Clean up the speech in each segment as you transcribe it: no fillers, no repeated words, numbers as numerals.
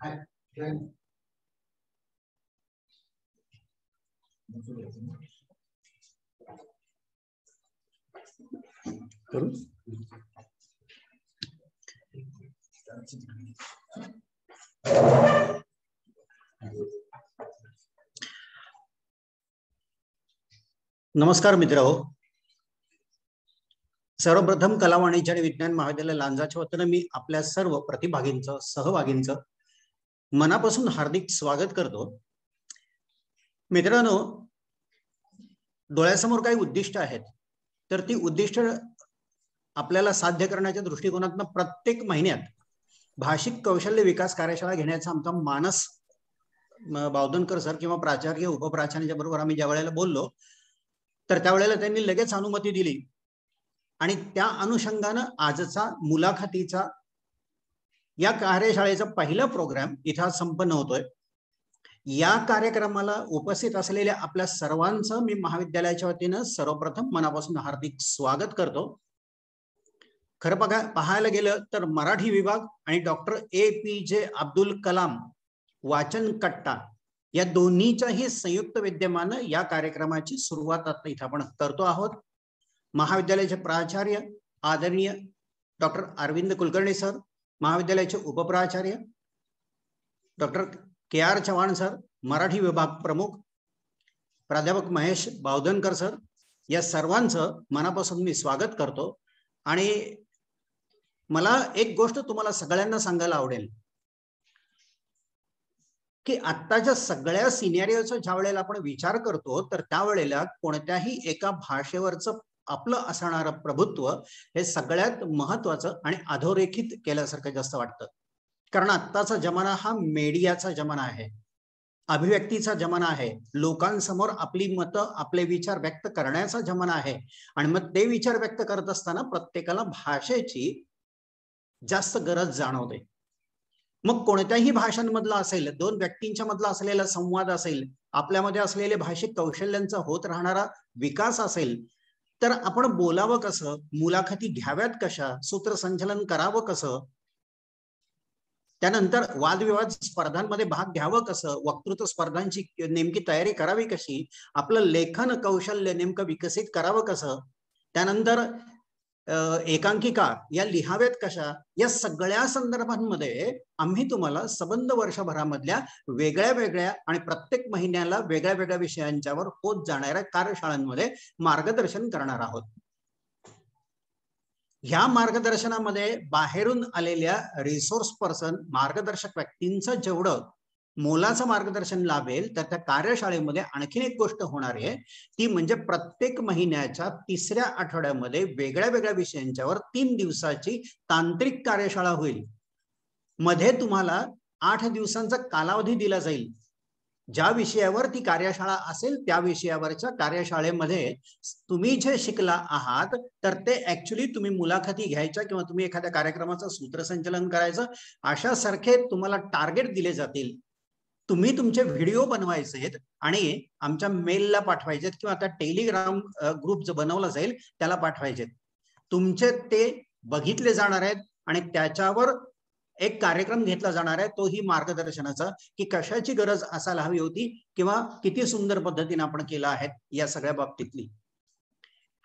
नमस्कार मित्रांनो, सर्वप्रथम कला वाणिज्य आणि विज्ञान महाविद्यालय लांजाच्या वतीने मी आपल्या सर्व प्रतिभागींचं सहभागींचं मनापासून हार्दिक स्वागत करतो। मित्रांनो, डोळ्यासमोर काही उद्दिष्ट आहेत, तर ती उद्दिष्ट आपल्याला साध्य करण्याच्या दृष्टिकोनातून प्रत्येक महिन्यात भाषिक कौशल्य विकास कार्यशाळा घेण्याचा आमचा मानस बावधनकर सर किंवा प्राचार्य उपप्राचार्यांच्या बरोबर आम्ही ज्या वेळेला बोललो, तर त्यावेळेला त्यांनी लगेच अनुमती दिली आणि त्या अनुषंगाने आजचा मुलाखतीचा या कार्यशाळेचा पहिला प्रोग्राम इथं संपन्न होतोय। या कार्यक्रमाला उपस्थित असलेल्या आपल्या सर्वांचं मी महाविद्यालयाच्या वतीने सर्वप्रथम मनापासून हार्दिक स्वागत करतो। खरं पाहायला गेलं तर मराठी विभाग आणि डॉक्टर APJ अब्दुल कलाम वाचन कट्टा या दोन्हीच्याही संयुक्त विद्यमाने या कार्यक्रमाची सुरुवात आता इथं आपण करतो आहोत। महाविद्यालयाचे प्राचार्य आदरणीय डॉक्टर अरविंद कुलकर्णी सर, महाविद्यालयाचे उपप्राचार्य doctor KR Chavan sir, Marathi विभाग प्रमुख प्राध्यापक महेश बावधनकर सर, या सर्वांचं मनापासून मी स्वागत करतो। आणि मला एक गोष्ट तुम्हाला सगळ्यांना सांगायला आवडेल की आत्ताच्या सगळ्या सिनेरियोचा ज्या वेळेला आपण विचार करतो, तर त्यावेळेला कोणत्याही एका भाषेवरचं आपलं असणारं प्रभुत्व हे सगळ्यात महत्वाचं आणि अधोरेखित केल्यासारखं जास्त वाटतं। कारण आत्ताचा जमाना हा मीडियाचा जमाना आहे, अभिव्यक्तीचा जमाना आहे, लोकांसमोर आपली मतं आपले विचार व्यक्त करण्याचा जमाना आहे। आणि मग ते विचार व्यक्त करत असताना प्रत्येकाला भाषेची जास्त गरज जाणवते। मग कोणत्याही भाषांमधला असेल, दोन व्यक्तींच्या मधला असलेला संवाद असेल, आपल्यामध्ये असलेले भाषिक कौशल्यांचा होत राहणारा विकास असेल, तर आपण बोलावं कसं, मुलाखती घ्याव्यात कशा, सूत्रसंचलन करावं कसं, त्यानंतर वादविवाद स्पर्धांमध्ये भाग घ्यावं कसं, वक्तृत्व स्पर्धांची नेमकी तयारी करावी कशी, आपलं लेखन कौशल्य नेमकं विकसित करावं कसं, त्यानंतर एकांकिका या लिहाव्यात कशा, या सगळ्या संदर्भांमध्ये आम्ही तुम्हाला संबंध वर्षभरामधल्या वेगळ्या वेगळ्या आणि प्रत्येक महिन्याला वेगळ्या वेगळ्या विषयांच्यावर होत जाणाऱ्या कार्यशाळांमध्ये मार्गदर्शन करणार आहोत। ह्या मार्गदर्शनामध्ये बाहेरून आलेल्या रिसोर्स पर्सन मार्गदर्शक व्यक्तींचं जेवढं मोलाचं मार्गदर्शन लाभेल, तर त्या कार्यशाळेमध्ये आणखीन एक गोष्ट होणार आहे, ती म्हणजे प्रत्येक महिन्याच्या तिसऱ्या आठवड्यामध्ये वेगळ्या वेगळ्या विषयांच्यावर 3 दिवसाची तांत्रिक कार्यशाळा होईल। मध्ये तुम्हाला 8 दिवसांचा कालावधी दिला जाईल। ज्या विषयावर ती कार्यशाळा असेल त्या विषयावरच्या कार्यशाळेमध्ये तुम्ही जे शिकला आहात, तर ते ऍक्च्युअली तुम्ही मुलाखती घ्यायच्या किंवा तुम्ही एखाद्या कार्यक्रमाचं सूत्रसंचलन करायचं, अशा सारखे तुम्हाला टार्गेट दिले जातील। तुम्ही तुमचे व्हिडिओ बनवायचे आणि आमच्या मेलला पाठवायचे किंवा आता टेलिग्राम ग्रुप जो बनवला जाईल त्याला पाठवायचे। तुमचे ते बघितले जाणार आहेत आणि त्याच्यावर एक कार्यक्रम घेतला जाणार आहे, तोही मार्गदर्शनाचा, की कशाची गरज असायला हवी होती किंवा किती सुंदर पद्धतीने आपण केला आहे या सगळ्या बाबतीतली।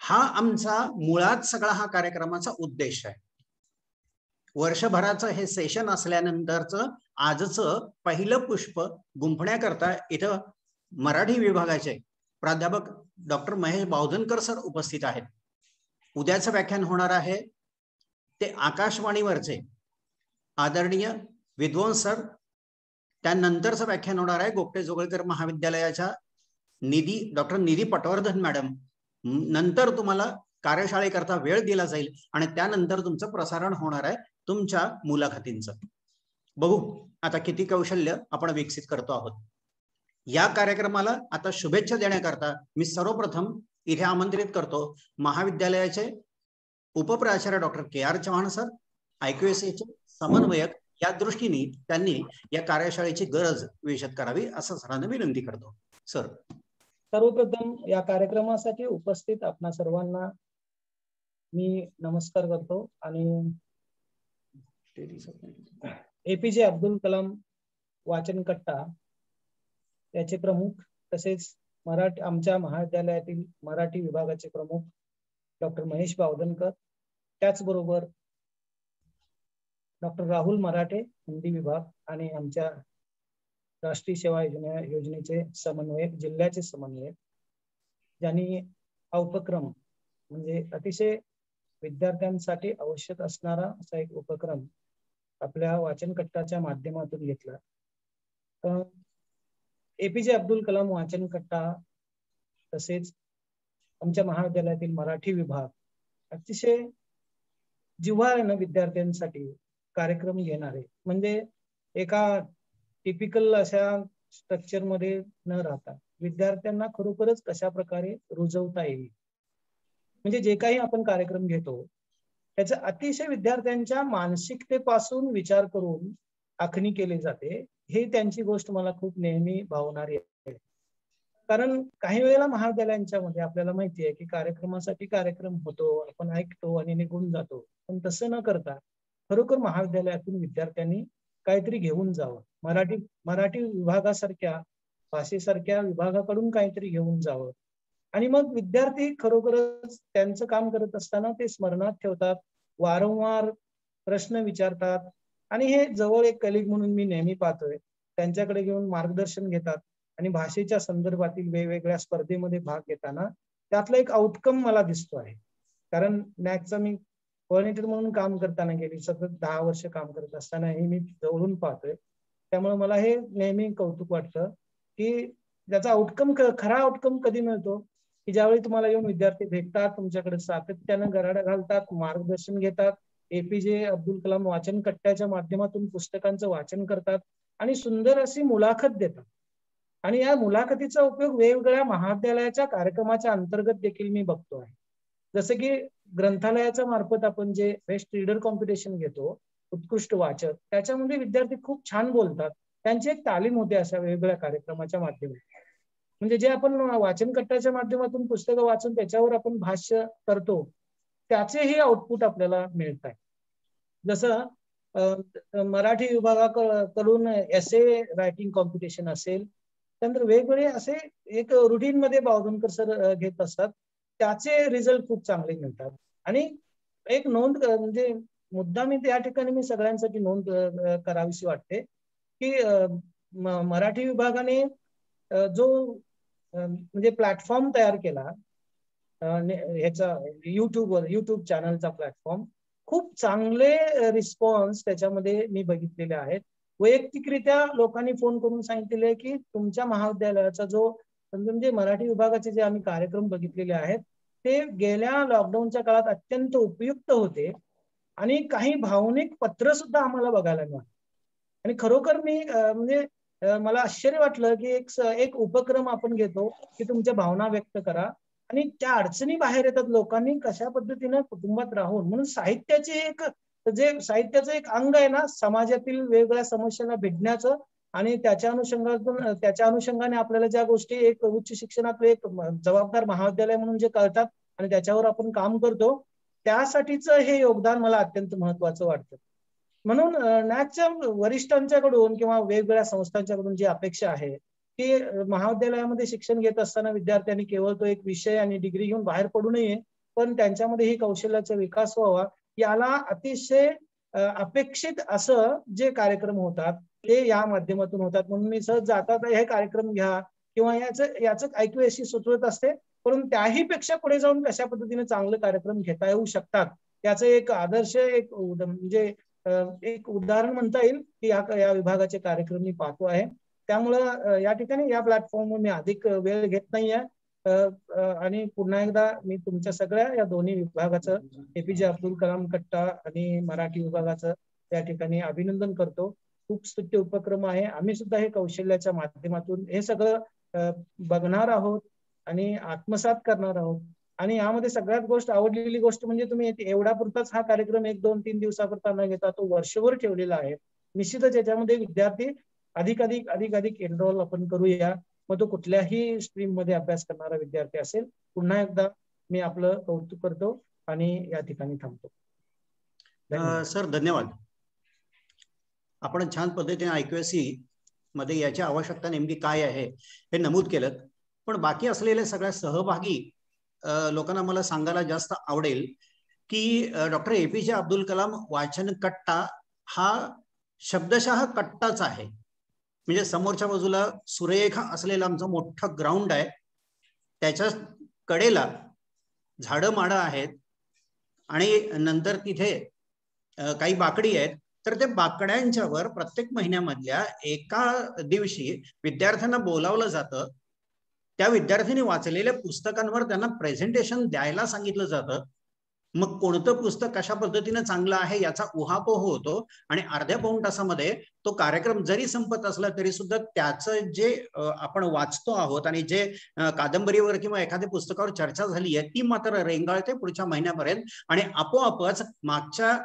हा आमचा मुळात सगळा हा कार्यक्रमाचा उद्देश आहे। वर्षभराचं हे सेशन असल्यानंतरचं आजचं पहिलं पुष्प गुंफण्याकरता इथं मराठी विभागाचे प्राध्यापक डॉक्टर महेश बावधनकर सर उपस्थित आहेत। उद्याचं व्याख्यान होणार आहे ते आकाशवाणीवरचे आदरणीय विद्वांस सर। त्यानंतरचं व्याख्यान होणार आहे गोपटे जोगळेकर महाविद्यालयाच्या डॉक्टर निधी पटवर्धन मॅडम। नंतर तुम्हाला कार्यशाळेकरता वेळ दिला जाईल आणि त्यानंतर तुमचं प्रसारण होणार आहे तुमच्या मुलाखतींचं। बघू आता किती कौशल्य आपण विकसित करतो आहोत। या कार्यक्रमाला आता शुभेच्छा देण्याकरता मी सर्वप्रथम इथे आमंत्रित करतो महाविद्यालयाचे उपप्राचार्य doctor KR Chavan sir, IQSA चे समन्वयक, या दृष्टीने त्यांनी या कार्यशाळेची गरज विशद करावी असं सरांना विनंती करतो। सर, सर्वप्रथम या कार्यक्रमासाठी उपस्थित आपणा सर्वांना मी नमस्कार करतो आणि APJ अब्दुल कलाम वाचन कट्टा याचे प्रमुख, तसेच आमच्या महाविद्यालयातील मराठी विभागाचे प्रमुख डॉक्टर महेश बावधनकर, त्याचबरोबर डॉक्टर राहुल मराठे हिंदी विभाग आणि आमच्या राष्ट्रीय सेवा योजनेचे समन्वयक, जिल्ह्याचे समन्वयक, ज्यांनी हा उपक्रम म्हणजे अतिशय विद्यार्थ्यांसाठी आवश्यक असणारा असा एक उपक्रम आपल्या वाचन कट्टाच्या माध्यमातून घेतला. APJ अब्दुल कलाम वाचन कट्टा तसेच आमच्या महाविद्यालयातील मराठी विभाग अतिशय जिव्हाळ्यानं विद्यार्थ्यांसाठी कार्यक्रम घेणारे, म्हणजे एका टिपिकल अशा स्ट्रक्चर मध्ये न राहता विद्यार्थ्यांना खरोखरच कशा प्रकारे रुजवता येईल, म्हणजे जे काही आपण कार्यक्रम घेतो त्याचा अतिशय विद्यार्थ्यांच्या मानसिकतेपासून विचार करून आखणी केली जाते. हे त्यांची गोष्ट मला खूप नेहमी भावणारी आहे. कारण काही वेळेला महाविद्यालयांच्या मध्ये आपल्याला माहिती आहे की कार्यक्रमासाठी कार्यक्रम होतो, आपण ऐकतो आणि निघून जातो, पण तसं न करता खरोखर महाविद्यालयातून विद्यार्थ्यांनी काहीतरी घेऊन जावं. मराठी विभागासारख्या भाषेसारख्या विभागाकडून काहीतरी घेऊन जावं आणि मग विद्यार्थी खरोखरच त्यांचं काम करत असताना ते स्मरणात ठेवतात, वारंवार प्रश्न विचारतात आणि हे जवळ एक कलिग म्हणून मी नेहमी पाहतोय, त्यांच्याकडे घेऊन मार्गदर्शन घेतात आणि भाषेच्या संदर्भातील वेगवेगळ्या स्पर्धेमध्ये भाग घेताना त्यातला एक आउटकम मला दिसतो आहे. कारण नॅकचा मी कोऑर्डिनेटर म्हणून काम करताना गेली सतत 10 वर्ष काम करत असताना हे मी जवळून पाहतोय. त्यामुळे मला हे नेहमी कौतुक वाटतं की त्याचा आउटकम, खरा आउटकम कधी मिळतो की ज्यावेळी तुम्हाला येऊन विद्यार्थी भेटतात, तुमच्याकडे सातत्यानं गराडा घालतात, मार्गदर्शन घेतात, APJ अब्दुल कलाम वाचन कट्ट्याच्या माध्यमातून पुस्तकांचं वाचन करतात आणि सुंदर अशी मुलाखत देतात. आणि या मुलाखतीचा उपयोग वेगवेगळ्या महाविद्यालयाच्या कार्यक्रमाच्या अंतर्गत देखील मी बघतो आहे. जसं की ग्रंथालयाच्या मार्फत आपण जे बेस्ट रीडर कॉम्पिटिशन घेतो, उत्कृष्ट वाचक, त्याच्यामध्ये विद्यार्थी खूप छान बोलतात. त्यांची एक तालीम होते अशा वेगवेगळ्या कार्यक्रमाच्या माध्यमातून. म्हणजे जे आपण वाचन कट्ट्याच्या माध्यमातून पुस्तकं वाचून त्याच्यावर आपण भाष्य करतो, त्याचेही आउटपुट आपल्याला मिळत आहे. जसं मराठी विभागाकडून एसे रायटिंग कॉम्पिटिशन असेल, त्यानंतर वेगवेगळे असे एक रुटीन मध्ये बावधनकर सर घेत असतात, त्याचे रिझल्ट खूप चांगले मिळतात. आणि एक नोंद म्हणजे मुद्दा मी त्या ठिकाणी मी सगळ्यांसाठी नोंद करावीशी वाटते की मराठी विभागाने जो म्हणजे प्लॅटफॉर्म तयार केला ह्याचा युट्यूब चॅनलचा प्लॅटफॉर्म, खूप चांगले रिस्पॉन्स त्याच्यामध्ये मी बघितलेले आहेत. वैयक्तिकरित्या लोकांनी फोन करून सांगितलेले की तुमच्या महाविद्यालयाचा जो म्हणजे मराठी विभागाचे जे आम्ही कार्यक्रम बघितलेले आहेत ते गेल्या लॉकडाऊनच्या काळात अत्यंत उपयुक्त होते आणि काही भावनिक पत्र सुद्धा आम्हाला बघायला मिळाले. आणि खरोखर मी म्हणजे मला आश्चर्य वाटलं की एक उपक्रम आपण घेतो की तुमच्या भावना व्यक्त करा आणि त्या अडचणी बाहेर येतात लोकांनी कशा पद्धतीनं कुटुंबात राहून. म्हणून साहित्याचं एक अंग आहे ना समाजातील वेगवेगळ्या समस्यांना भेटण्याचं, आणि त्याच्या अनुषंगाने आपल्याला ज्या गोष्टी एक उच्च शिक्षणातले एक जबाबदार महाविद्यालय म्हणून जे कळतात आणि त्याच्यावर आपण काम करतो, त्यासाठीच हे योगदान मला अत्यंत महत्वाचं वाटतं. म्हणून नॅकच्या वरिष्ठांच्याकडून किंवा वेगवेगळ्या संस्थांच्याकडून जी अपेक्षा आहे की महाविद्यालयामध्ये शिक्षण घेत असताना विद्यार्थ्यांनी केवळ तो एक विषय आणि डिग्री घेऊन बाहेर पडू नये, पण त्यांच्यामध्ये ही कौशल्याचा विकास व्हावा, याला अतिशय अपेक्षित असं जे कार्यक्रम होतात ते या माध्यमातून होतात. म्हणून मी सहज जातात हे कार्यक्रम घ्या किंवा याच ऐकूयाशी सुचवत असते, परंतु त्याही पेक्षा पुढे जाऊन कशा पद्धतीने चांगले कार्यक्रम घेता येऊ शकतात याचं एक आदर्श म्हणजे एक उदाहरण म्हणता येईल की या विभागाचे कार्यक्रम मी पाहतो आहे. त्यामुळं या ठिकाणी या प्लॅटफॉर्मवर मी अधिक वेळ घेत नाहीये आणि पुन्हा एकदा मी तुमच्या सगळ्या या दोन्ही विभागाचं, APJ अब्दुल कलाम कट्टा आणि मराठी विभागाचं त्या ठिकाणी अभिनंदन करतो. खूप स्तुत्य उपक्रम आहे. आम्ही सुद्धा हे कौशल्याच्या माध्यमातून हे सगळं बघणार आहोत आणि आत्मसात करणार आहोत. आणि यामध्ये सगळ्यात आवडलेली गोष्ट म्हणजे तुम्ही एवढा पुरताच हा कार्यक्रम 1, 2, 3 दिवसापुरता न घेता तो वर्षभर ठेवलेला आहे. निश्चितच याच्यामध्ये विद्यार्थी अधिक एनरोल आपण करूया, मग तो कुठल्याही स्ट्रीम मध्ये अभ्यास करणारा विद्यार्थी असेल. पुन्हा एकदा मी आपलं कौतुक करतो आणि या ठिकाणी थांबतो. सर धन्यवाद. आपण छान पद्धतीने ऐकूयासी मध्ये याची आवश्यकता नेमकी काय आहे हे नमूद केलं. पण बाकी असलेले सगळ्या सहभागी लोकांना मला सांगायला जास्त आवडेल की डॉक्टर APJ अब्दुल कलाम वाचन कट्टा हा शब्दशः कट्टाच आहे. म्हणजे समोरच्या बाजूला सुरेख असलेलं आमचं मोठं ग्राउंड आहे, त्याच्या कडेला झाडं माडं आहेत आणि नंतर तिथे काही बाकडी आहेत. तर ते बाकड्यांच्यावर प्रत्येक महिन्यामधल्या एका दिवशी विद्यार्थ्यांना बोलावलं जातं. त्या विद्यार्थ्यांनी वाचलेल्या पुस्तकांवर त्यांना प्रेझेंटेशन द्यायला सांगितलं जातं. मग कोणतं पुस्तक कशा पद्धतीने चांगलं आहे याचा उहापोह होतो आणि अर्ध्या पाऊण तासामध्ये तो कार्यक्रम जरी संपत असला तरी सुद्धा त्याचं जे आपण वाचतो आहोत आणि जे कादंबरीवर किंवा एखाद्या पुस्तकावर चर्चा झाली आहे ती मात्र रेंगाळते पुढच्या महिन्यापर्यंत. आणि आपोआपच मागच्या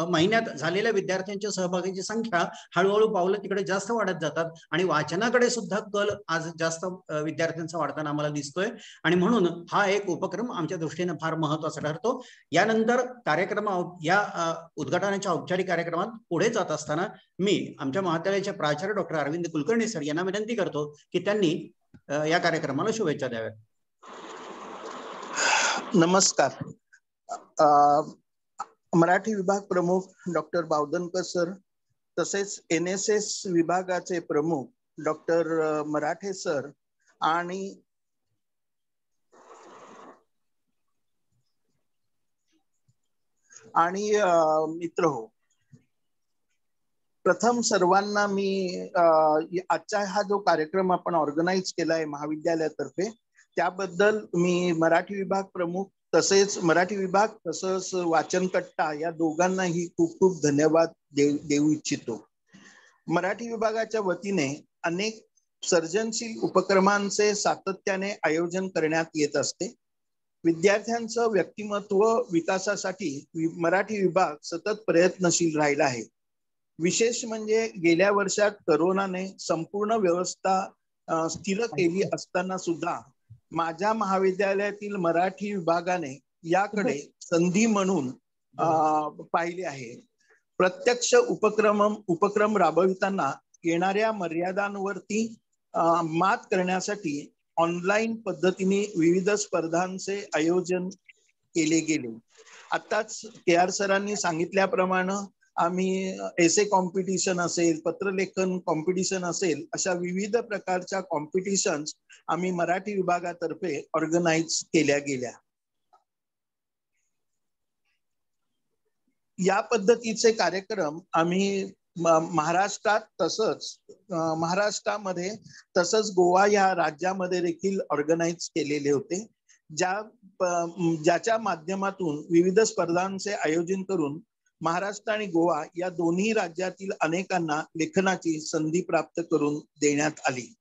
महिन्यात झालेल्या विद्यार्थ्यांच्या सहभागाची संख्या हळूहळू पावलं तिकडे जास्त वाढत जातात आणि वाचनाकडे सुद्धा कल आज जास्त विद्यार्थ्यांचा वाढताना आम्हाला दिसतोय. आणि म्हणून हा एक उपक्रम आमच्या दृष्टीने फार महत्वाचा ठरतो. यानंतर कार्यक्रम या उद्घाटनाच्या औपचारिक कार्यक्रमात पुढे जात असताना मी आमच्या महाविद्यालयाचे प्राचार्य डॉक्टर अरविंद कुलकर्णी सर यांना विनंती करतो की त्यांनी या कार्यक्रमाला शुभेच्छा द्याव्यात. नमस्कार. मराठी विभाग प्रमुख डॉक्टर बावधनकर सर, तसेच NSS विभागाचे प्रमुख डॉक्टर मराठे सर आणि मित्र हो, प्रथम सर्वांना मी आजचा हा जो कार्यक्रम आपण ऑर्गनाइज केलाय महाविद्यालयातर्फे त्याबद्दल मी मराठी विभाग प्रमुख तसेच मराठी विभाग तसंच वाचन कट्टा या दोघांनाही खूप खूप धन्यवाद देऊ इच्छितो. मराठी विभागाच्या वतीने अनेक सर्जनशील उपक्रमांचे सातत्याने आयोजन करण्यात येत असते. विद्यार्थ्यांचं व्यक्तिमत्व विकासासाठी मराठी विभाग सतत प्रयत्नशील राहिला आहे. विशेष म्हणजे गेल्या वर्षात करोनाने संपूर्ण व्यवस्था स्थिर केली असताना सुद्धा माझ्या महाविद्यालयातील मराठी विभागाने याकडे संधी म्हणून पाहिले आहे. प्रत्यक्ष उपक्रम राबविताना येणाऱ्या मर्यादांवरती मात करण्यासाठी ऑनलाईन पद्धतीने विविध स्पर्धांचे आयोजन केले गेले. आताच KR सरांनी सांगितल्याप्रमाणे आम्ही एसे कॉम्पिटिशन असेल, पत्रलेखन कॉम्पिटिशन असेल, अशा विविध प्रकारच्या कॉम्पिटिशन्स आम्ही मराठी विभागातर्फे ऑर्गनाइज केल्या गेल्या. या पद्धतीचे कार्यक्रम आम्ही महाराष्ट्रामध्ये तसंच गोवा या राज्यामध्ये देखील ऑर्गनाइज केलेले होते, ज्याच्या माध्यमातून विविध स्पर्धांचे आयोजन करून महाराष्ट्र आणि गोवा या दोन्ही राज्यातील अनेकांना लेखनाची संधी प्राप्त करून देण्यात आली.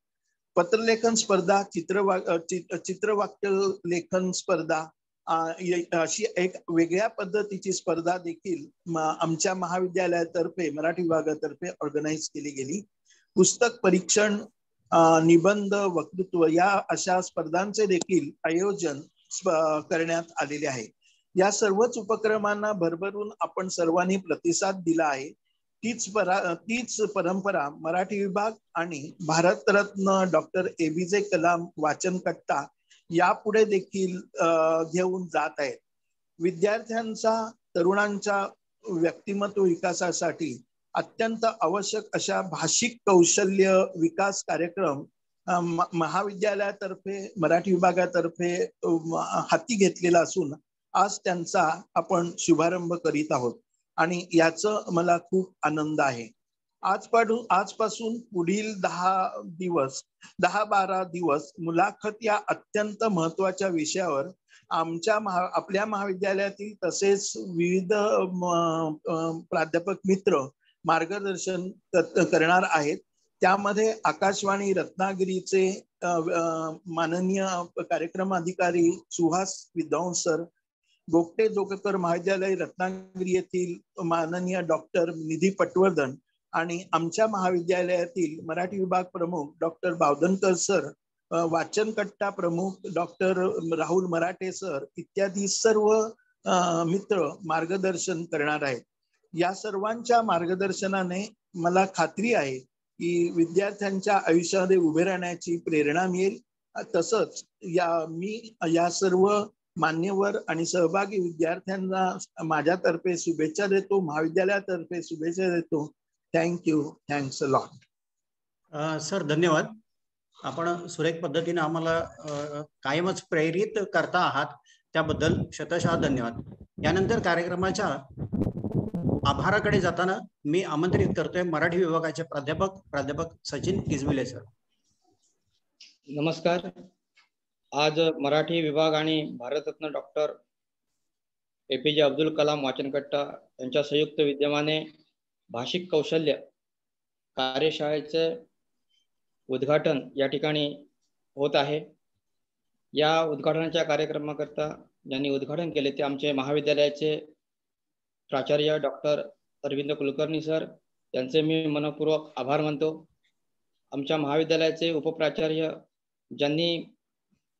पत्रलेखन स्पर्धा, चित्रवाक्य लेखन स्पर्धा अशी एक वेगळ्या पद्धतीची स्पर्धा देखील आमच्या महाविद्यालयातर्फे मराठी विभागातर्फे ऑर्गनाइज केली गेली. पुस्तक परीक्षण, निबंध, वक्तृत्व या अशा स्पर्धांचे देखील आयोजन करण्यात आलेले आहे. या सर्वच उपक्रमांना भरभरून आपण सर्वांनी प्रतिसाद दिला आहे. तीच परंपरा मराठी विभाग आणि भारतरत्न डॉक्टर APJ कलाम वाचन कट्टा यापुढे देखील घेऊन जात आहेत. विद्यार्थ्यांचा, तरुणांच्या व्यक्तिमत्व विकासासाठी अत्यंत आवश्यक अशा भाषिक कौशल्य विकास कार्यक्रम महाविद्यालयातर्फे मराठी विभागातर्फे हाती घेतलेला असून आज त्यांचा आपण शुभारंभ करीत आहोत आणि याचं मला खूप आनंद आहे. आजपासून पुढील 10-12 दिवस मुलाखत या अत्यंत महत्वाच्या विषयावर आपल्या महाविद्यालयातील तसेच विविध प्राध्यापक मित्र मार्गदर्शन करणार आहेत. त्यामध्ये आकाशवाणी रत्नागिरीचे माननीय कार्यक्रम अधिकारी सुहास विद्वांस सर, गोगटे जोगकर महाविद्यालय रत्नागिरी येथील माननीय डॉक्टर निधी पटवर्धन आणि आमच्या महाविद्यालयातील मराठी विभाग प्रमुख डॉक्टर बावधनकर सर, वाचन कट्टा प्रमुख डॉक्टर राहुल मराठे सर इत्यादी सर्व मित्र मार्गदर्शन करणार आहेत. या सर्वांच्या मार्गदर्शनाने मला खात्री आहे की विद्यार्थ्यांच्या आयुष्यामध्ये उभे राहण्याची प्रेरणा मिळेल. तसंच मी या सर्व मान्यवर आणि सहभागी विद्यार्थ्यांना माझ्यातर्फे शुभेच्छा देतो, महाविद्यालयातर्फे शुभेच्छा देतो. Thank you. Thanks a lot. Sir धन्यवाद. आपण सुरेख पद्धतीने आम्हाला कायमच प्रेरित करता आहात, त्याबद्दल शतशः धन्यवाद. यानंतर कार्यक्रमाच्या आभाराकडे जाताना मी आमंत्रित करतोय मराठी विभागाचे प्राध्यापक सचिन किजमिले सर. नमस्कार. आज मराठी विभाग आणि भारतरत्न डॉक्टर APJ अब्दुल कलाम वाचनकट्टा यांच्या संयुक्त विद्यमाने भाषिक कौशल्य कार्यशाळेचे उद्घाटन या ठिकाणी होत आहे. या उद्घाटनाच्या कार्यक्रमाकरता ज्यांनी उद्घाटन केले ते आमचे महाविद्यालयाचे प्राचार्य डॉक्टर अरविंद कुलकर्णी सर, यांचे मी मनपूर्वक आभार मानतो. आमच्या महाविद्यालयाचे उपप्राचार्य ज्यांनी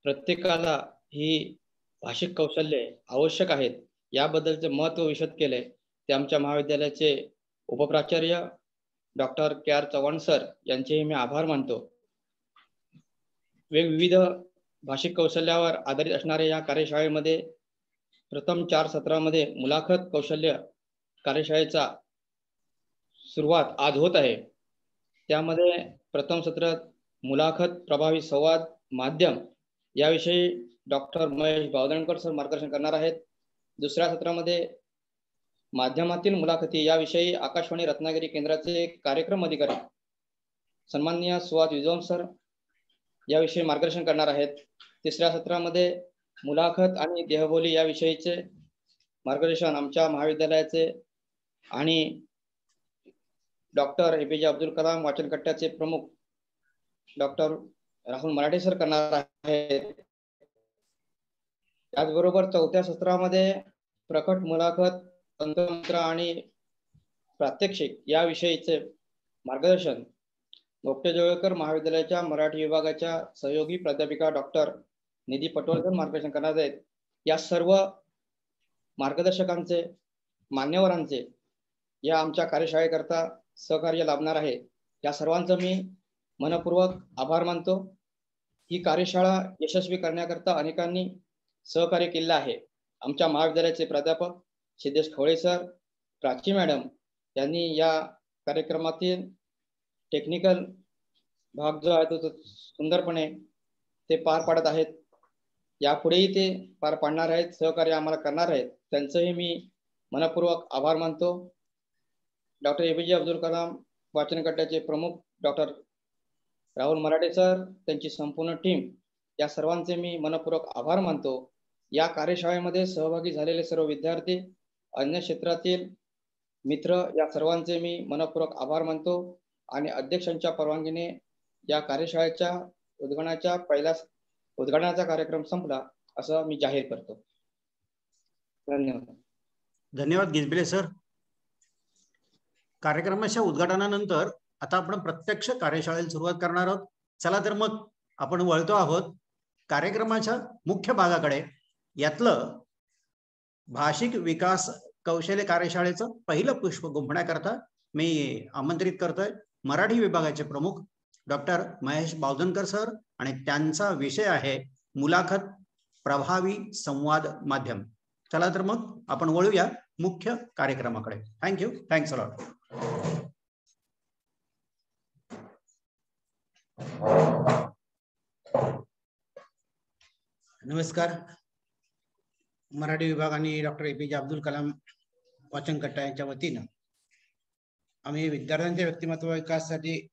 प्रत्येकाला ही भाषिक कौशल्ये आवश्यक आहेत याबद्दलचे महत्त्व विशद केले ते आमच्या महाविद्यालयाचे उपप्राचार्य डॉक्टर KR चव्हाण सर, यांचेही मी आभार मानतो. विविध भाषिक कौशल्यावर आधारित असणाऱ्या या कार्यशाळेमध्ये प्रथम 4 सत्रामध्ये मुलाखत कौशल्य कार्यशाळेचा सुरुवात आज होत आहे. त्यामध्ये प्रथम सत्रात मुलाखत प्रभावी संवाद माध्यम याविषयी डॉक्टर महेश बावधनकर सर मार्गदर्शन करणार आहेत. दुसऱ्या सत्रामध्ये माध्यमातील मुलाखती याविषयी आकाशवाणी रत्नागिरी केंद्राचे कार्यक्रम अधिकारी सन्माननीय सुहास विद्वांस सर याविषयी मार्गदर्शन करणार आहेत. तिसऱ्या सत्रामध्ये मुलाखत आणि देहबोली याविषयीचे मार्गदर्शन आमच्या महाविद्यालयाचे आणि डॉक्टर APJ अब्दुल कलाम वाचनकट्ट्याचे प्रमुख डॉक्टर राहुल मराठे सर करणार आहेत. त्याचबरोबर चौथ्या सत्रामध्ये प्रकट मुलाखत, तंत्रमंत्र आणि प्रात्यक्षिक याविषयीचे मार्गदर्शन डॉक्टर जोगळेकर महाविद्यालयाच्या मराठी विभागाच्या सहयोगी प्राध्यापिका डॉक्टर निधी पटवर्धन मार्गदर्शन करणार आहेत. या सर्व मार्गदर्शकांचे, मान्यवरांचे या आमच्या कार्यशाळेकरता सहकार्य लाभणार आहे. या सर्वांचं मी मनपूर्वक आभार मानतो. ही कार्यशाळा यशस्वी करण्याकरता अनेकांनी सहकार्य केले आहे. आमच्या महाविद्यालयाचे प्राध्यापक सिद्धेश खवळे सर, प्राची मॅडम यांनी या कार्यक्रमातील टेक्निकल भाग जो आहे तो सुंदरपणे ते पार पाडत आहेत. यापुढेही ते पार पाडणार आहेत, सहकार्य आम्हाला करणार आहेत. त्यांचंही मी मनपूर्वक आभार मानतो. डॉक्टर APJ अब्दुल कलाम वाचनकट्ट्याचे प्रमुख डॉक्टर राहुल मराठे सर, त्यांची संपूर्ण टीम या सर्वांचे मी मनपूर्वक आभार मानतो. या कार्यशाळेमध्ये सहभागी झालेले सर्व विद्यार्थी, अन्य क्षेत्रातील मित्र या सर्वांचे मी मनपूर्वक आभार मानतो आणि अध्यक्षांच्या परवानगीने या कार्यशाळेच्या उद्घाटनाचा कार्यक्रम संपला असं मी जाहीर करतो. धन्यवाद. धन्यवाद गिजबिले सर. कार्यक्रमाच्या उद्घाटनानंतर आता आपण प्रत्यक्ष कार्यशाळेला सुरुवात करणार आहोत. चला तर मग आपण वळतो आहोत कार्यक्रमाच्या मुख्य भागाकडे. यातलं भाषिक विकास कौशल्य कार्यशाळेचं पहिलं पुष्प गुंफण्याकरता मी आमंत्रित करतोय मराठी विभागाचे प्रमुख डॉक्टर महेश बावधनकर सर, आणि त्यांचा विषय आहे मुलाखत प्रभावी संवाद माध्यम. चला तर मग आपण वळूया मुख्य कार्यक्रमाकडे. थँक्यू. Thanks a lot. नमस्कार. मराठी विभाग आणि डॉक्टर APJ अब्दुल कलाम वाचनकट्टा यांच्या वतीनं आम्ही विद्यार्थ्यांच्या व्यक्तिमत्व विकासासाठी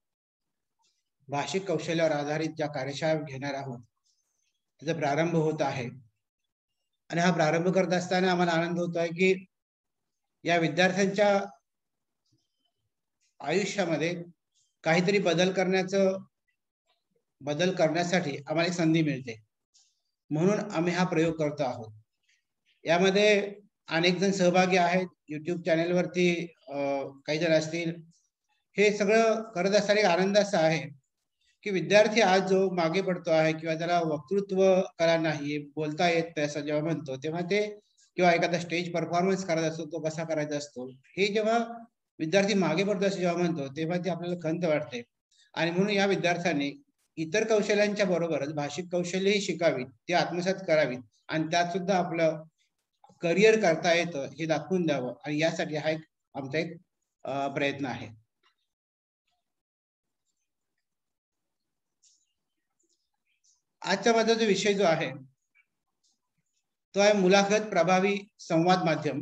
भाषिक कौशल्यावर आधारित ज्या कार्यशाळा घेणार आहोत त्याचा प्रारंभ होत आहे. आणि हा प्रारंभ करत असताना आम्हाला आनंद होत आहे की या विद्यार्थ्यांच्या आयुष्यामध्ये काहीतरी बदल करण्यासाठी आम्हाला एक संधी मिळते, म्हणून आम्ही हा प्रयोग करतो आहोत. यामध्ये अनेक जण सहभागी आहेत. YouTube चॅनेलवरती काही जण असतील. हे सगळं करत असताना एक आनंद असा आहे की विद्यार्थी आज जो मागे पडतो आहे किंवा त्याला वक्तृत्व कला नाही, बोलता येत असं जेव्हा म्हणतो तेव्हा ते, किंवा एखादा स्टेज परफॉर्मन्स करायचा असतो तो कसा करायचा असतो, हे जेव्हा विद्यार्थी मागे पडतो असं जेव्हा म्हणतो तेव्हा ते आपल्याला खंत वाटते. आणि म्हणून या विद्यार्थ्यांनी इतर कौशल्यांच्या बरोबरच भाषिक कौशल्यही शिकावीत, ते आत्मसात करावीत आणि त्यात सुद्धा आपलं करिअर करता येतं हे दाखवून द्यावं. आणि यासाठी हा एक आमचा एक प्रयत्न आहे. आजचा माझा जो विषय जो आहे तो आहे मुलाखत प्रभावी संवाद माध्यम.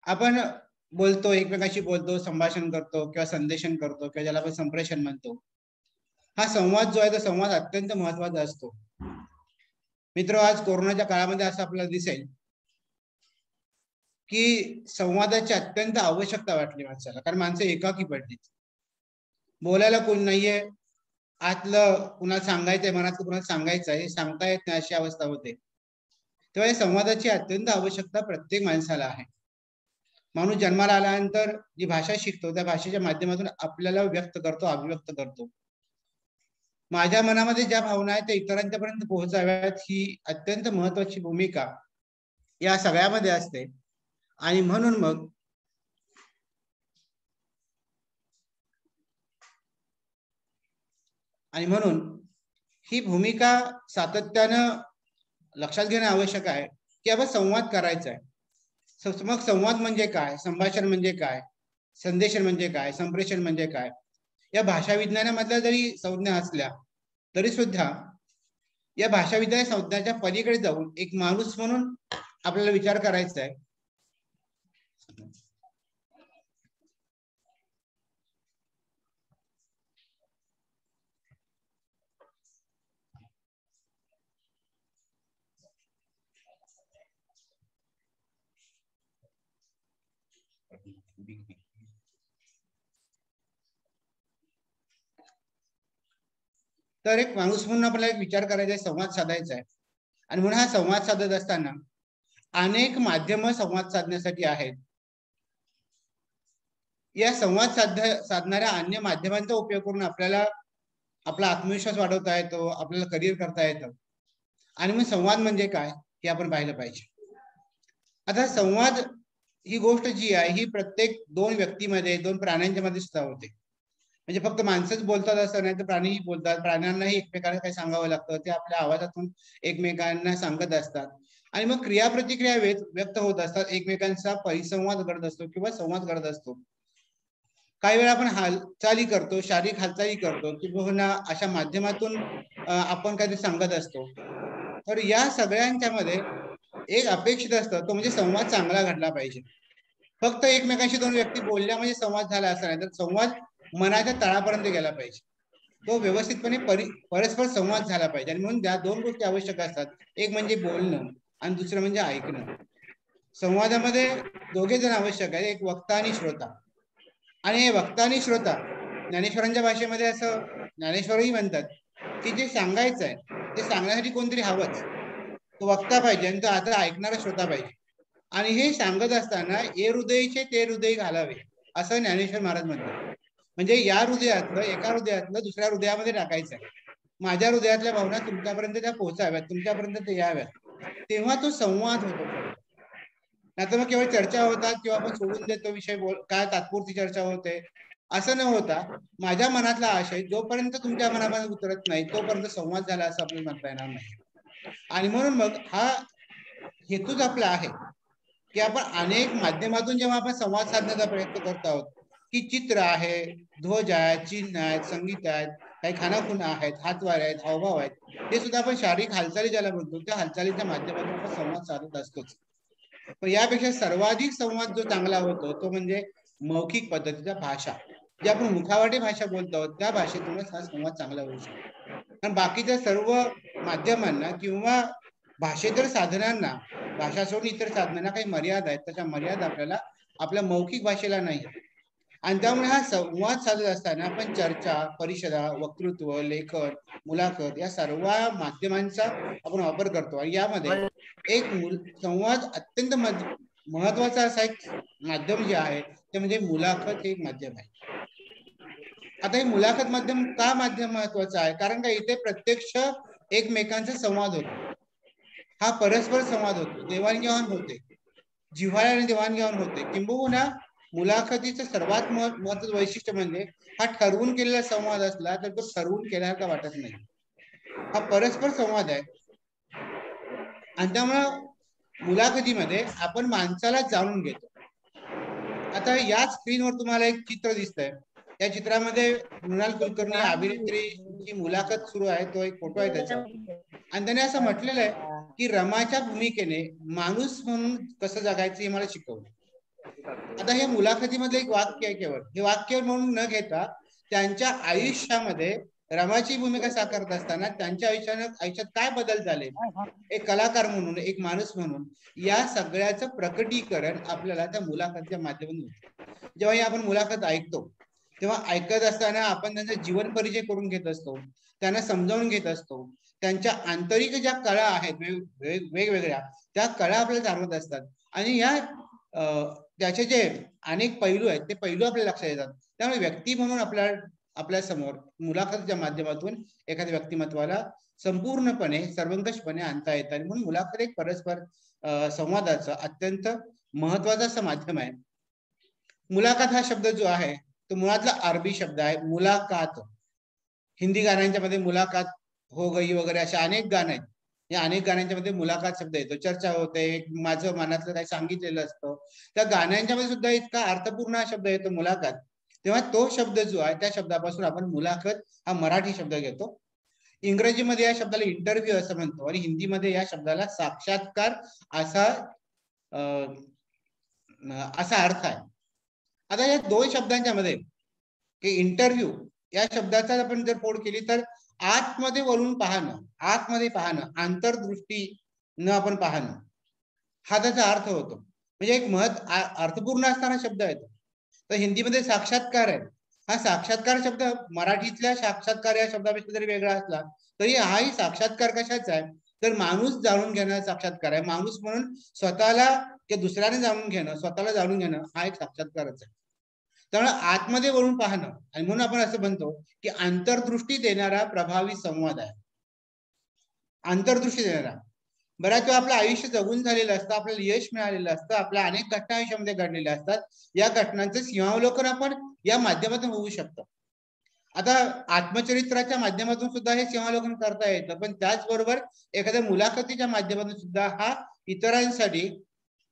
आपण बोलतो, एकमेकांशी बोलतो, संभाषण करतो किंवा संदेशन करतो किंवा ज्याला आपण संप्रेषण म्हणतो. हा संवाद जो आहे तो संवाद अत्यंत महत्वाचा असतो. मित्र, आज कोरोनाच्या काळामध्ये असं आपल्याला दिसेल की संवादाची अत्यंत आवश्यकता वाटली माणसाला, कारण माणसं एकाकी पडली. बोलायला कोण नाहीये, आतलं कुणाला सांगायचंय, मनात कुणाला सांगायचं आहे सांगता येत नाही अशी अवस्था होते. तेव्हा या संवादाची अत्यंत आवश्यकता प्रत्येक माणसाला आहे. माणूस जन्माला आल्यानंतर जी भाषा शिकतो त्या भाषेच्या माध्यमातून आपल्याला व्यक्त करतो, अभिव्यक्त करतो. माझ्या मनामध्ये ज्या भावना आहेत त्या इतरांच्या पर्यंत पोहोचाव्यात ही अत्यंत महत्वाची भूमिका या सगळ्यामध्ये असते. आणि म्हणून ही भूमिका सातत्यानं लक्षात घेणं आवश्यक आहे की आपण संवाद करायचा आहे. मग संवाद म्हणजे काय, संभाषण म्हणजे काय, संदेशन म्हणजे काय, संप्रेषण म्हणजे काय, या भाषा विज्ञानामधल्या जरी संज्ञा असल्या तरी सुद्धा या भाषा विज्ञान संज्ञाच्या पलीकडे जाऊन एक माणूस म्हणून आपल्याला विचार करायचा आहे. तर एक माणूस म्हणून आपल्याला एक विचार करायचा आहे, संवाद साधायचा आहे. आणि म्हणून हा संवाद साधत असताना अनेक माध्यम संवाद साधण्यासाठी आहेत. या संवाद साधणाऱ्या अन्य माध्यमांचा उपयोग करून आपल्याला आपला आत्मविश्वास वाढवता येतो, आपल्याला करिअर करता येतं. आणि मग संवाद म्हणजे काय हे आपण पाहिलं पाहिजे. आता संवाद ही गोष्ट जी आहे ही प्रत्येक दोन व्यक्तीमध्ये, दोन प्राण्यांच्या मध्ये सुद्धा होते. म्हणजे फक्त माणसंच बोलतात असं नाही, तर प्राणीही बोलतात. प्राण्यांनाही एकमेकांना काही सांगावं लागतं, ते आपल्या आवाजातून एकमेकांना सांगत असतात. आणि मग क्रिया प्रतिक्रिया व्यक्त होत असतात, एकमेकांचा परिसंवाद घडत असतो किंवा संवाद घडत असतो. काही वेळा आपण हालचाली करतो, शारीरिक हालचाली करतो किंवा अशा माध्यमातून आपण काहीतरी सांगत असतो. तर या सगळ्यांच्या मध्ये एक अपेक्षित असतं, तो म्हणजे संवाद चांगला घडला पाहिजे. फक्त एकमेकांशी दोन व्यक्ती बोलल्या म्हणजे संवाद झाला असं नाही, तर संवाद मनाच्या तळापर्यंत गेला पाहिजे. तो व्यवस्थितपणे परस्पर संवाद झाला पाहिजे. आणि म्हणून त्या दोन गोष्टी आवश्यक असतात, एक म्हणजे बोलणं आणि दुसरं म्हणजे ऐकणं. संवादामध्ये दोघे जण आवश्यक आहेत, एक वक्ता आणि श्रोता. आणि हे वक्ता आणि श्रोता, ज्ञानेश्वरांच्या भाषेमध्ये असं ज्ञानेश्वरही म्हणतात की जे सांगायचं आहे ते सांगण्यासाठी कोणतरी हवंच. तो वक्ता पाहिजे आणि तो आता ऐकणारा श्रोता पाहिजे. आणि हे सांगत असताना ए हृदयीचे ते हृदय घालावे असं ज्ञानेश्वर महाराज म्हणतात. म्हणजे या हृदयातलं एका हृदयातलं दुसऱ्या हृदयामध्ये टाकायचं आहे. माझ्या हृदयातल्या भावना तुमच्यापर्यंत त्या पोहोचाव्यात, तुमच्यापर्यंत ते याव्यात, तेव्हा तो संवाद होतो. नाहीतर मग केवळ चर्चा होतात किंवा आपण सोडून देतो विषय, काय तात्पुरती चर्चा होते असं न होता माझ्या मनातला आशय जोपर्यंत तुमच्या मनामध्ये उतरत नाही तोपर्यंत संवाद झाला असं आपल्याला म्हणता येणार नाही. आणि म्हणून मग हा हेतूच आपला आहे की आपण अनेक माध्यमातून जेव्हा आपण संवाद साधण्याचा प्रयत्न करत आहोत, की चित्र आहे, ध्वज आहेत, चिन्ह आहेत, संगीत आहेत, काही खानाखुणा आहेत, हातवारे आहेत, हावभाव आहेत, हे सुद्धा आपण शारीरिक हालचाली ज्याला म्हणतो त्या हालचालीच्या माध्यमातून आपण संवाद साधत असतोच. पण यापेक्षा सर्वाधिक संवाद जो चांगला होतो तो म्हणजे मौखिक पद्धतीचा भाषा, जे आपण मुखावाटी भाषा बोलतो त्या भाषेतूनच हा संवाद चांगला होऊ शकतो. कारण बाकीच्या सर्व माध्यमांना किंवा भाषेतर साधनांना, भाषा सोडून इतर साधनांना काही मर्यादा आहेत, त्याच्या मर्यादा आपल्याला आपल्या मौखिक भाषेला नाही. आणि त्यामुळे हा संवाद साधत असताना आपण चर्चा, परिषदा, वक्तृत्व, लेखन, मुलाखत या सर्व माध्यमांचा आपण वापर करतो. आणि यामध्ये एक संवाद अत्यंत महत्वाचा असा एक माध्यम जे आहे ते म्हणजे मुलाखत हे एक माध्यम आहे. आता हे मुलाखत माध्यम का माध्यम महत्वाचं आहे? कारण का इथे प्रत्यक्ष एकमेकांचा संवाद होतो, हा परस्पर संवाद होतो, देवाणघेवाण होते, जिव्हाळ्याने देवाणघेवाण होते. किंबहुना मुलाखतीचं सर्वात महत्वाचं वैशिष्ट्य म्हणजे हा ठरवून केलेला संवाद असला तर तो ठरवून केल्यासारखा वाटत नाही. हा परस्पर संवाद आहे आणि त्यामुळं मुलाखतीमध्ये आपण माणसाला जाणून घेतो. आता या स्क्रीनवर तुम्हाला एक चित्र दिसतंय. त्या चित्रामध्ये मृणाल कुलकर्णी अभिनेत्रीची मुलाखत सुरू आहे. तो एक फोटो आहे त्याचा आणि त्याने असं म्हटलेलं आहे की रमाच्या भूमिकेने माणूस म्हणून कसं जगायचं हे मला शिकवलं. आता हे मुलाखतीमधलं एक वाक्य आहे. केवळ हे वाक्य म्हणून न घेता त्यांच्या आयुष्यामध्ये रमाची भूमिका साकारत असताना त्यांच्या आयुष्यात काय बदल झाले, एक कलाकार म्हणून, एक माणूस म्हणून, या सगळ्याचं प्रकटीकरण आपल्याला त्या मुलाखतीच्या माध्यमातून होतं. जेव्हा आपण मुलाखत ऐकतो तेव्हा ऐकत असताना आपण त्यांचा जीवन परिचय करून घेत असतो, त्यांना समजावून घेत असतो, त्यांच्या आंतरिक ज्या कला आहेत वेगवेगळ्या त्या कला आपल्याला जाणवत असतात आणि या त्याचे जे अनेक पैलू आहेत ते पैलू आपल्याला लक्षात येतात. त्यामुळे व्यक्ती म्हणून आपल्या समोर मुलाखतीच्या माध्यमातून एखाद्या व्यक्तिमत्वाला संपूर्णपणे सर्वंकषपणे आणता येतात. आणि म्हणून मुलाखत एक परस्पर संवादाचं अत्यंत महत्वाचं असं माध्यम आहे. मुलाखत हा शब्द जो आहे तो मुळातला अरबी शब्द आहे मुलाकात. हिंदी गाण्यांच्या मध्ये मुलाकात हो गई वगैरे अशा अनेक गाणं आहेत. या अनेक गाण्यांच्या मध्ये मुलाकात शब्द येतो, चर्चा होते, माझं मनातलं काही सांगितलेलं असतं. त्या गाण्यांच्या मध्ये सुद्धा इतका अर्थपूर्ण शब्द येतो मुलाकात. तेव्हा तो शब्द जो आहे त्या शब्दापासून आपण मुलाखत हा मराठी शब्द घेतो. इंग्रजीमध्ये या शब्दाला इंटरव्ह्यू असं म्हणतो आणि हिंदीमध्ये या शब्दाला साक्षात्कार असा अर्थ आहे. आता या दोन शब्दांच्या मध्ये की इंटरव्ह्यू या शब्दाचा आपण जर फोड केली तर आतमध्ये वळून पाहणं, आतमध्ये पाहणं, आंतरदृष्टी न आपण पाहणं हा त्याचा अर्थ होतो. म्हणजे एक अर्थपूर्ण असताना शब्द येतो. तर हिंदीमध्ये साक्षात्कार आहे. हा साक्षात्कार शब्द मराठीतल्या साक्षात्कार या शब्दापेक्षा जरी वेगळा असला तरी हाही साक्षात्कार कशाचा आहे तर माणूस जाणून घेण्याचा साक्षात्कार आहे. माणूस म्हणून स्वतःला किंवा दुसऱ्याने जाणून घेणं, स्वतःला जाणून घेणं हा एक साक्षात्कारच आहे. त्यामुळे आतमध्ये वळून पाहणं आणि म्हणून आपण असं म्हणतो की आंतरदृष्टी देणारा प्रभावी संवाद आहे. आंतरदृष्टी देणारा. बऱ्याच वेळा आपलं आयुष्य जगून झालेलं असतं, आपल्याला यश मिळालेलं असतं, आपल्या अनेक घटना आयुष्यामध्ये घडलेल्या असतात. या घटनांचं सिंहावलोकन आपण या माध्यमातून होऊ शकतं. आता आत्मचरित्राच्या माध्यमातून सुद्धा हे सिंहावलोकन करता येतं, पण त्याचबरोबर एखाद्या मुलाखतीच्या माध्यमातून सुद्धा हा इतरांसाठी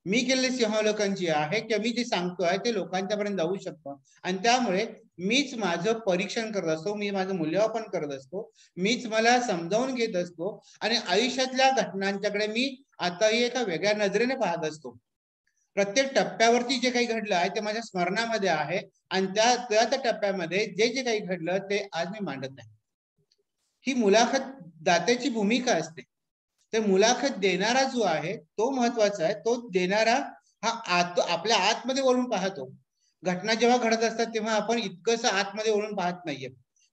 मी केलेले सिंहावलोकन जे आहे किंवा मी जे सांगतोय ते लोकांच्या पर्यंत जाऊ शकतं. आणि त्यामुळे मीच माझं परीक्षण करत असतो, मी माझं मूल्यमापन करत असतो, मीच मला समजावून घेत असतो आणि आयुष्यातल्या घटनांच्याकडे मी आताही एका वेगळ्या नजरेने पाहत असतो. प्रत्येक टप्प्यावरती जे काही घडलं आहे ते माझ्या स्मरणामध्ये आहे आणि त्या टप्प्यामध्ये जे जे काही घडलं ते आज मी मांडत आहे. ही मुलाखत दात्याची भूमिका असते. तर मुलाखत देणारा जो आहे तो महत्वाचा आहे. तो देणारा हा आपल्या आतमध्ये वळून पाहतो. घटना जेव्हा घडत असतात तेव्हा आपण इतकंसं आतमध्ये वळून पाहत नाहीये.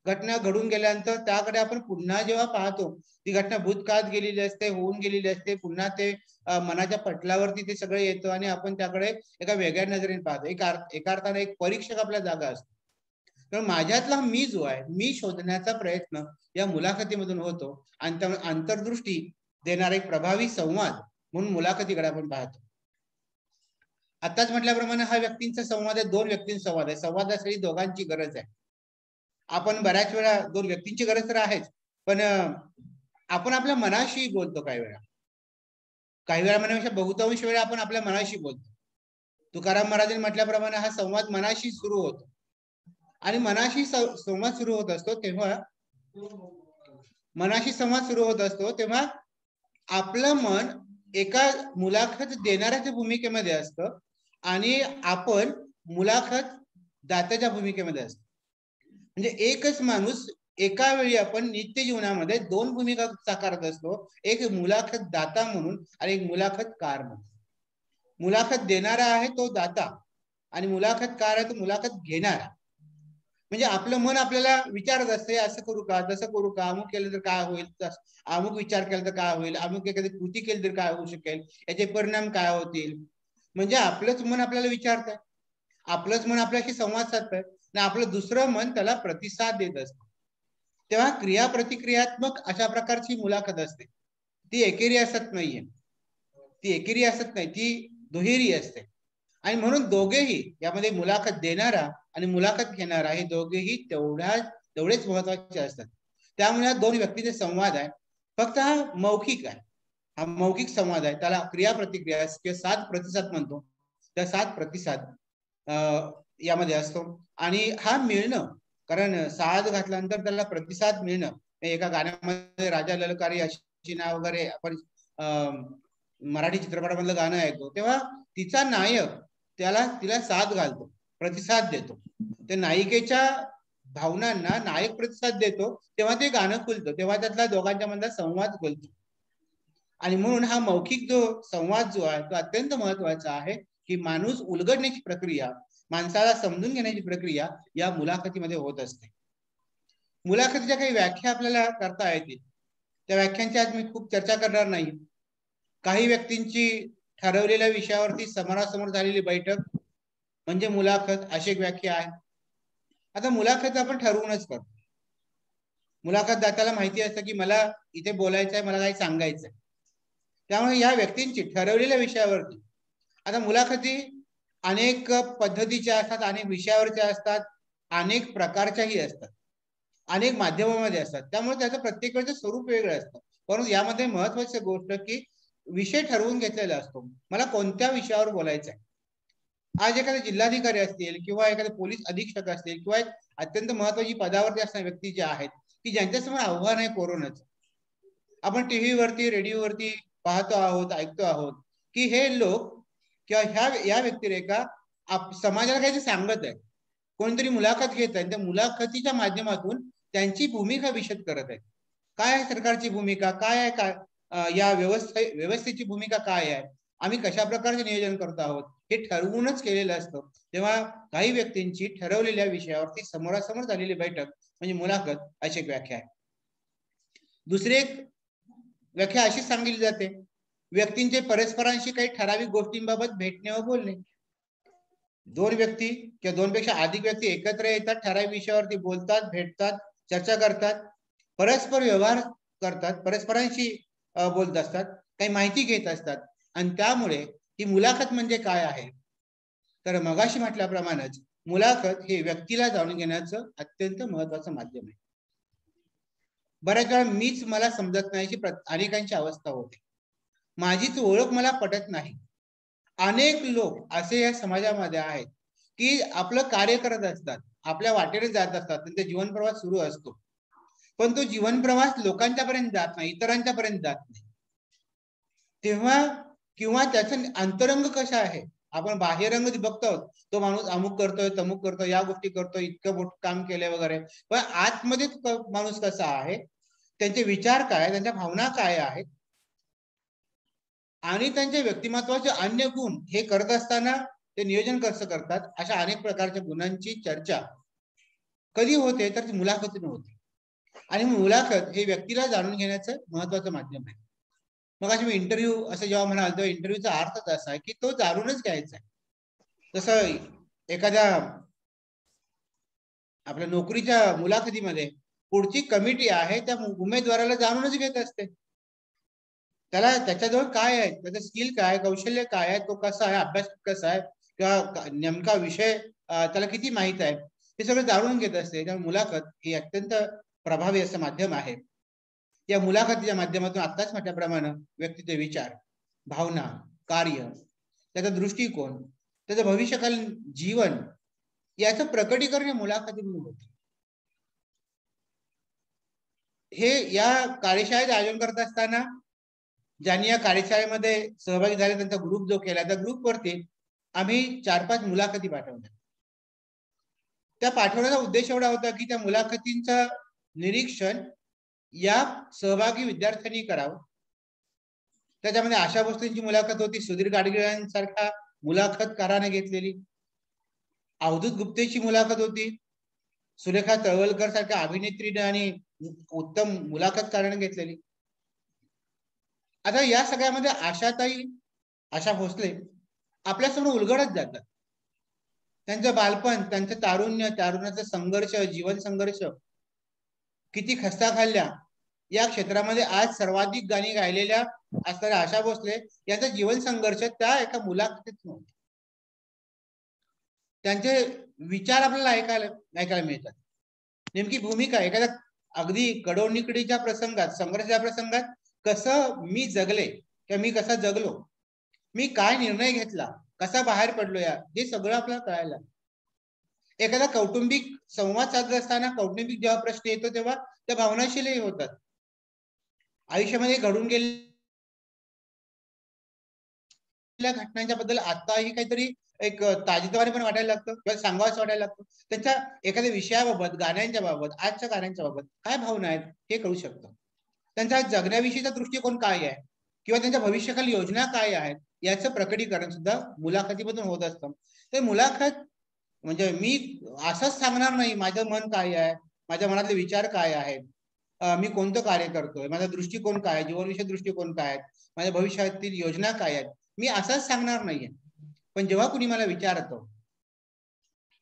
घटना घडून गेल्यानंतर त्याकडे आपण पुन्हा जेव्हा पाहतो ती घटना भूतकाळात गेलेली असते, होऊन गेलेली असते, पुन्हा ते मनाच्या पटलावरती ते सगळं येतं आणि आपण त्याकडे एका वेगळ्या नजरेने पाहतो. एका अर्थाने एक परीक्षक आपल्या जागा असतो. तर माझ्यातला मी जो आहे मी शोधण्याचा प्रयत्न या मुलाखतीमधून होतो आणि त्यामुळे आंतरदृष्टी देणारा एक प्रभावी संवाद म्हणून मुलाखतीकडे आपण पाहतो. आताच म्हटल्याप्रमाणे हा व्यक्तींचा संवाद आहे, दोन व्यक्तींचा संवाद आहे. संवादासाठी दोघांची गरज आहे. आपण बऱ्याच वेळा दोन व्यक्तींची गरज तर आहेच, पण आपण आपल्या मनाशी बोलतो काही वेळा म्हणण्यापेक्षा बहुतांश वेळा आपण आपल्या मनाशी बोलतो. तुकाराम महाराजांनी म्हटल्याप्रमाणे हा संवाद मनाशी सुरू होतो आणि मनाशी संवाद सुरू होत असतो तेव्हा आपलं मन एका मुलाखत देणाऱ्याच्या भूमिकेमध्ये असतं आणि आपण मुलाखत दात्याच्या भूमिकेमध्ये असतो. म्हणजे एकच माणूस एका वेळी आपण नित्य जीवनामध्ये दोन भूमिका साकारत असतो, एक मुलाखत दाता म्हणून आणि एक मुलाखतकार म्हणून. मुलाखत देणारा आहे तो दाता आणि मुलाखतकार आहे तो मुलाखत घेणारा. म्हणजे आपलं मन आपल्याला विचारत असते असं करू का, तसं करू का, अमुक केलं तर काय होईल, अमुक विचार केला तर काय होईल, अमुक एखादी कृती केली तर काय होऊ शकेल, याचे परिणाम काय होतील. म्हणजे आपलंच मन आपल्याला विचारतंय, आपलंच मन आपल्याशी संवाद साधतंय आणि आपलं दुसरं मन त्याला प्रतिसाद देत असतं. तेव्हा क्रिया प्रतिक्रियात्मक अशा प्रकारची मुलाखत असते. ती एकेरी असत नाहीये, ती दुहेरी असते. आणि म्हणून दोघेही यामध्ये मुलाखत देणारा आणि मुलाखत घेणारा हे दोघेही तेवढेच महत्वाचे असतात. त्यामुळे हा दोन व्यक्तींचे संवाद आहे, फक्त हा मौखिक आहे, हा मौखिक संवाद आहे. त्याला क्रिया प्रतिक्रिया किंवा साथ प्रतिसाद म्हणतो. त्या साथ प्रतिसाद यामध्ये असतो. आणि हा मिळणं, कारण साथ घातल्यानंतर त्याला प्रतिसाद मिळणं. एका गाण्यामध्ये राजा ललकारी अशी नाव वगैरे आपण मराठी चित्रपटामधलं गाणं ऐकतो, तेव्हा तिचा नायक तिला साथ घालतो, प्रतिसाद देतो. त्या नायिकेच्या भावनांना नायक प्रतिसाद देतो, तेव्हा ते गाणं खुलतं, तेव्हा त्यातला दोघांच्या मधला संवाद खुलतो. आणि म्हणून हा मौखिक जो संवाद जो आहे तो अत्यंत महत्वाचा आहे, की माणूस उलगडण्याची प्रक्रिया, माणसाला समजून घेण्याची प्रक्रिया या मुलाखतीमध्ये होत असते. मुलाखतीच्या काही व्याख्या आपल्याला करता येतील. त्या व्याख्यांची आज मी खूप चर्चा करणार नाही. काही व्यक्तींची ठरवलेल्या विषयावरती समोरासमोर झालेली बैठक म्हणजे मुलाखत, अशी एक व्याख्या आहे. आता मुलाखत आपण ठरवूनच करतो. मुलाखतदात्याला माहिती असतं की मला इथे बोलायचं आहे, मला काही सांगायचं आहे. त्यामुळे या व्यक्तींची ठरवलेल्या विषयावरती, आता मुलाखती अनेक पद्धतीच्या असतात, अनेक विषयावरच्या असतात, अनेक प्रकारच्याही असतात, अनेक माध्यमामध्ये असतात. त्यामुळे त्याचं प्रत्येक वेळेचं स्वरूप वेगळं असतं. परंतु यामध्ये महत्वाची गोष्ट की विषय ठरवून घेतलेला असतो, मला कोणत्या विषयावर बोलायचं आहे. आज एखादे जिल्हाधिकारी असतील किंवा एखादे पोलीस अधीक्षक असतील किंवा एक अत्यंत महत्वाची पदावरती असणारे व्यक्ती जे आहेत की ज्यांच्यासमोर आव्हान आहे कोरोनाचं. आपण टीव्हीवरती, रेडिओवरती पाहतो आहोत, ऐकतो आहोत की हे लोक किंवा या व्यक्तिरेखा समाजाला काही सांगत आहे, कोणतरी मुलाखत घेत आहे, त्या मुलाखतीच्या माध्यमातून त्यांची भूमिका विशद करत आहे. काय आहे सरकारची भूमिका, काय आहे, काय या व्यवस्थेची भूमिका काय आहे, आम्ही कशा प्रकारचे नियोजन करत आहोत, हे ठरवूनच केलेलं असतं. तेव्हा काही व्यक्तींची ठरवलेल्या विषयावरती समोरासमोर झालेली बैठक म्हणजे मुलाखत, अशी एक व्याख्या आहे. दुसरी एक व्याख्या अशी सांगितली जाते, व्यक्तींचे परस्परांशी काही ठराविक गोष्टींबाबत भेटणे व बोलणे. दोन व्यक्ती किंवा दोनपेक्षा अधिक व्यक्ती एकत्र येतात, ठराविक विषयावरती बोलतात, भेटतात, चर्चा करतात, परस्पर व्यवहार करतात, परस्परांशी बोलत असतात, काही माहिती घेत असतात. आणि त्यामुळे ही मुलाखत म्हणजे काय आहे, तर मगाशी म्हटल्याप्रमाणेच मुलाखत हे व्यक्तीला जाणून घेण्याचं अत्यंत महत्वाचं माध्यम आहे. बऱ्याच वेळा मीच मला समजत नाही अशी अनेकांची अवस्था होते. माझीच ओळख मला पटत नाही. अनेक लोक असे या समाजामध्ये आहेत की आपलं कार्य करत असतात, आपल्या वाटेने जात असतात, त्यांचा जीवन प्रवास सुरू असतो, पण तो जीवन प्रवास लोकांच्या पर्यंत जात नाही, इतरांच्या पर्यंत जात नाही. तेव्हा किंवा त्याचं अंतरंग कसं आहे, आपण बाह्यरंग बघतो, तो माणूस अमुक करतोय, तमुक करतोय, या गोष्टी करतोय, इतकं मोठं काम केलंय वगैरे, पण आतमध्ये माणूस कसा आहे, त्यांचे विचार काय, त्यांच्या भावना काय आहेत, आणि त्यांच्या व्यक्तिमत्वाचे अन्य गुण हे करत असताना ते नियोजन कसं करतात, अशा अनेक प्रकारच्या गुणांची चर्चा कधी होते, तर ती मुलाखतीने होते. आणि मुलाखत हे व्यक्तीला जाणून घेण्याचं महत्वाचं माध्यम आहे. मग अशी मी इंटरव्ह्यू असं जेव्हा म्हणाल तेव्हा इंटरव्ह्यूचा अर्थच असा आहे की तो जाणूनच घ्यायचा आहे. जसं एखाद्या आपल्या नोकरीच्या मुलाखतीमध्ये पुढची कमिटी आहे त्या उमेदवाराला जाणूनच घेत असते, त्याला त्याच्याजवळ काय आहे, त्याचं स्किल काय, कौशल्य काय आहे, तो कसा आहे, अभ्यास कसा आहे, किंवा नेमका विषय त्याला किती माहित आहे, हे सगळं जाणून घेत असते. त्यामुळे मुलाखत ही अत्यंत प्रभावी असं माध्यम आहे. या मुलाखतीच्या माध्यमातून आत्ताच म्हटल्याप्रमाणे व्यक्तीचे विचार, भावना, कार्य, त्याचा दृष्टिकोन, त्याचं भविष्यकालीन जीवन याचं प्रकटीकरण या मुलाखतीतून होते. हे या कार्यशाळेत आयोजन करत असताना ज्यांनी या कार्यशाळेमध्ये सहभागी झाले त्यांचा ग्रुप जो केला, त्या ग्रुपवरती आम्ही 4-5 मुलाखती पाठवल्या. त्या पाठवण्याचा उद्देश एवढा होता की त्या मुलाखतींचं निरीक्षण या सहभागी विद्यार्थ्यांनी करावं. त्याच्यामध्ये आशा भोसलेंची मुलाखत होती, सुधीर गाडगिळांसारख्या मुलाखतकाराने घेतलेली, अवधूत गुप्तेची मुलाखत होती, सुरेखा तळवलकर सारख्या अभिनेत्रीने आणि उत्तम मुलाखतकाराने घेतलेली. आता या सगळ्यामध्ये आशा भोसले आपल्यासमोर उलगडत जातात. त्यांचं बालपण, त्यांचं तारुण्य, तारुण्याचा संघर्ष, जीवन संघर्ष, किती खस्ता खाल्ल्या, या क्षेत्रामध्ये आज सर्वाधिक गाणी गायलेल्या असणाऱ्या आशा भोसले यांचा जीवन संघर्ष त्या एका मुलाखतीत नव्हता. त्यांचे विचार आपल्याला ऐकायला मिळतात. नेमकी भूमिका एखाद्या अगदी कडवनिकडीच्या प्रसंगात, संघर्षाच्या प्रसंगात कसं मी जगले किंवा मी कसा जगलो, मी काय निर्णय घेतला, कसा बाहेर पडलो, हे सगळं आपल्याला कळायला. एखादा कौटुंबिक संवाद साधत असताना कौटुंबिक जेव्हा प्रश्न येतो तेव्हा त्या भावनाशीलही होतात. आयुष्यामध्ये घडून गेलेल्या घटनांच्या बद्दल आताही काहीतरी एक ताजेतवाने पण वाटायला लागतं किंवा सांगावंच वाटायला लागतं. त्यांच्या एखाद्या विषयाबाबत, गाण्यांच्या बाबत, आजच्या गाण्यांच्या बाबत काय भावना आहेत हे कळू शकतं. त्यांचा जगण्याविषयीचा दृष्टिकोन काय आहे किंवा त्यांच्या भविष्यकाली योजना काय आहेत याचं प्रकटीकरण सुद्धा मुलाखतीमधून होत असतं. ते मुलाखत म्हणजे मी असंच सांगणार नाही माझं मन काय आहे, माझ्या मनातले विचार काय आहेत, मी कोणतं कार्य करतोय, माझा दृष्टिकोन काय, जीवनविषयक दृष्टिकोन काय आहेत, माझ्या भविष्यातील योजना काय आहेत, मी असंच सांगणार नाहीये. पण जेव्हा कुणी मला विचारतो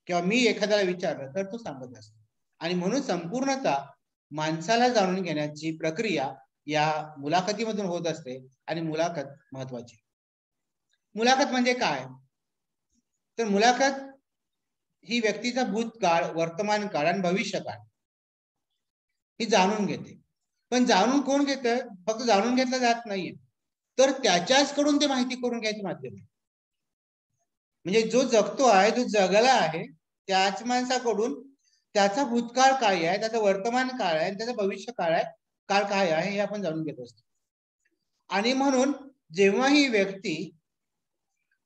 किंवा मी एखाद्याला विचारलं तर तो सांगत असतो. आणि म्हणून संपूर्णतः माणसाला जाणून घेण्याची प्रक्रिया या मुलाखतीमधून होत असते. आणि मुलाखत महत्वाची. मुलाखत म्हणजे काय तर मुलाखत ही व्यक्तीचा भूतकाळ, वर्तमान काळ आणि भविष्यकाळ ही जाणून घेते. पण जाणून कोण घेतं? फक्त जाणून घेतलं जात नाहीये, तर त्याच्याच कडून ते माहिती करून घ्यायचं माध्यम आहे. म्हणजे जो जगतो आहे, जो जगला आहे, त्याच माणसाकडून त्याचा भूतकाळ काय आहे, त्याचा वर्तमान काळ आहे, त्याचा भविष्य काळ काय आहे हे आपण जाणून घेत असतो. आणि म्हणून जेव्हा ही व्यक्ती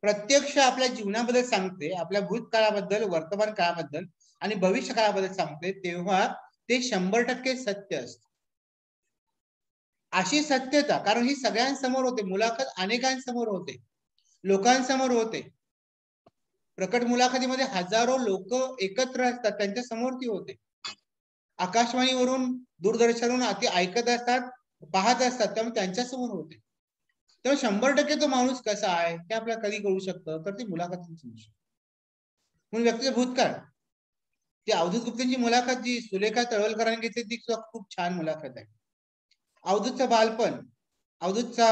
प्रत्यक्ष आपल्या जीवनाबद्दल सांगते, आपल्या भूतकाळाबद्दल, वर्तमान काळाबद्दल आणि भविष्य काळाबद्दल सांगते, तेव्हा ते 100% सत्य असतं. अशी सत्यता, कारण ही सगळ्यांसमोर होते, मुलाखत अनेकांसमोर होते, लोकांसमोर होते. प्रकट मुलाखतीमध्ये हजारो लोक एकत्र असतात, त्यांच्या समोर ती होते. आकाशवाणीवरून, दूरदर्शनवरून ते ऐकत असतात, पाहत असतात, त्यामुळे त्यांच्या समोर होते. तर 100% तो माणूस कसा आहे हे आपल्याला कधी कळू शकतं तर ती मुलाखतीतून समजू शकतं. म्हणून व्यक्तीचं भूतकाळ, ती अवधूत गुप्तेंची मुलाखत जी सुलेखा तळवलकरांनी घेतली ती खूप छान मुलाखत आहे. अवधूतचं बालपण, अवधूतचा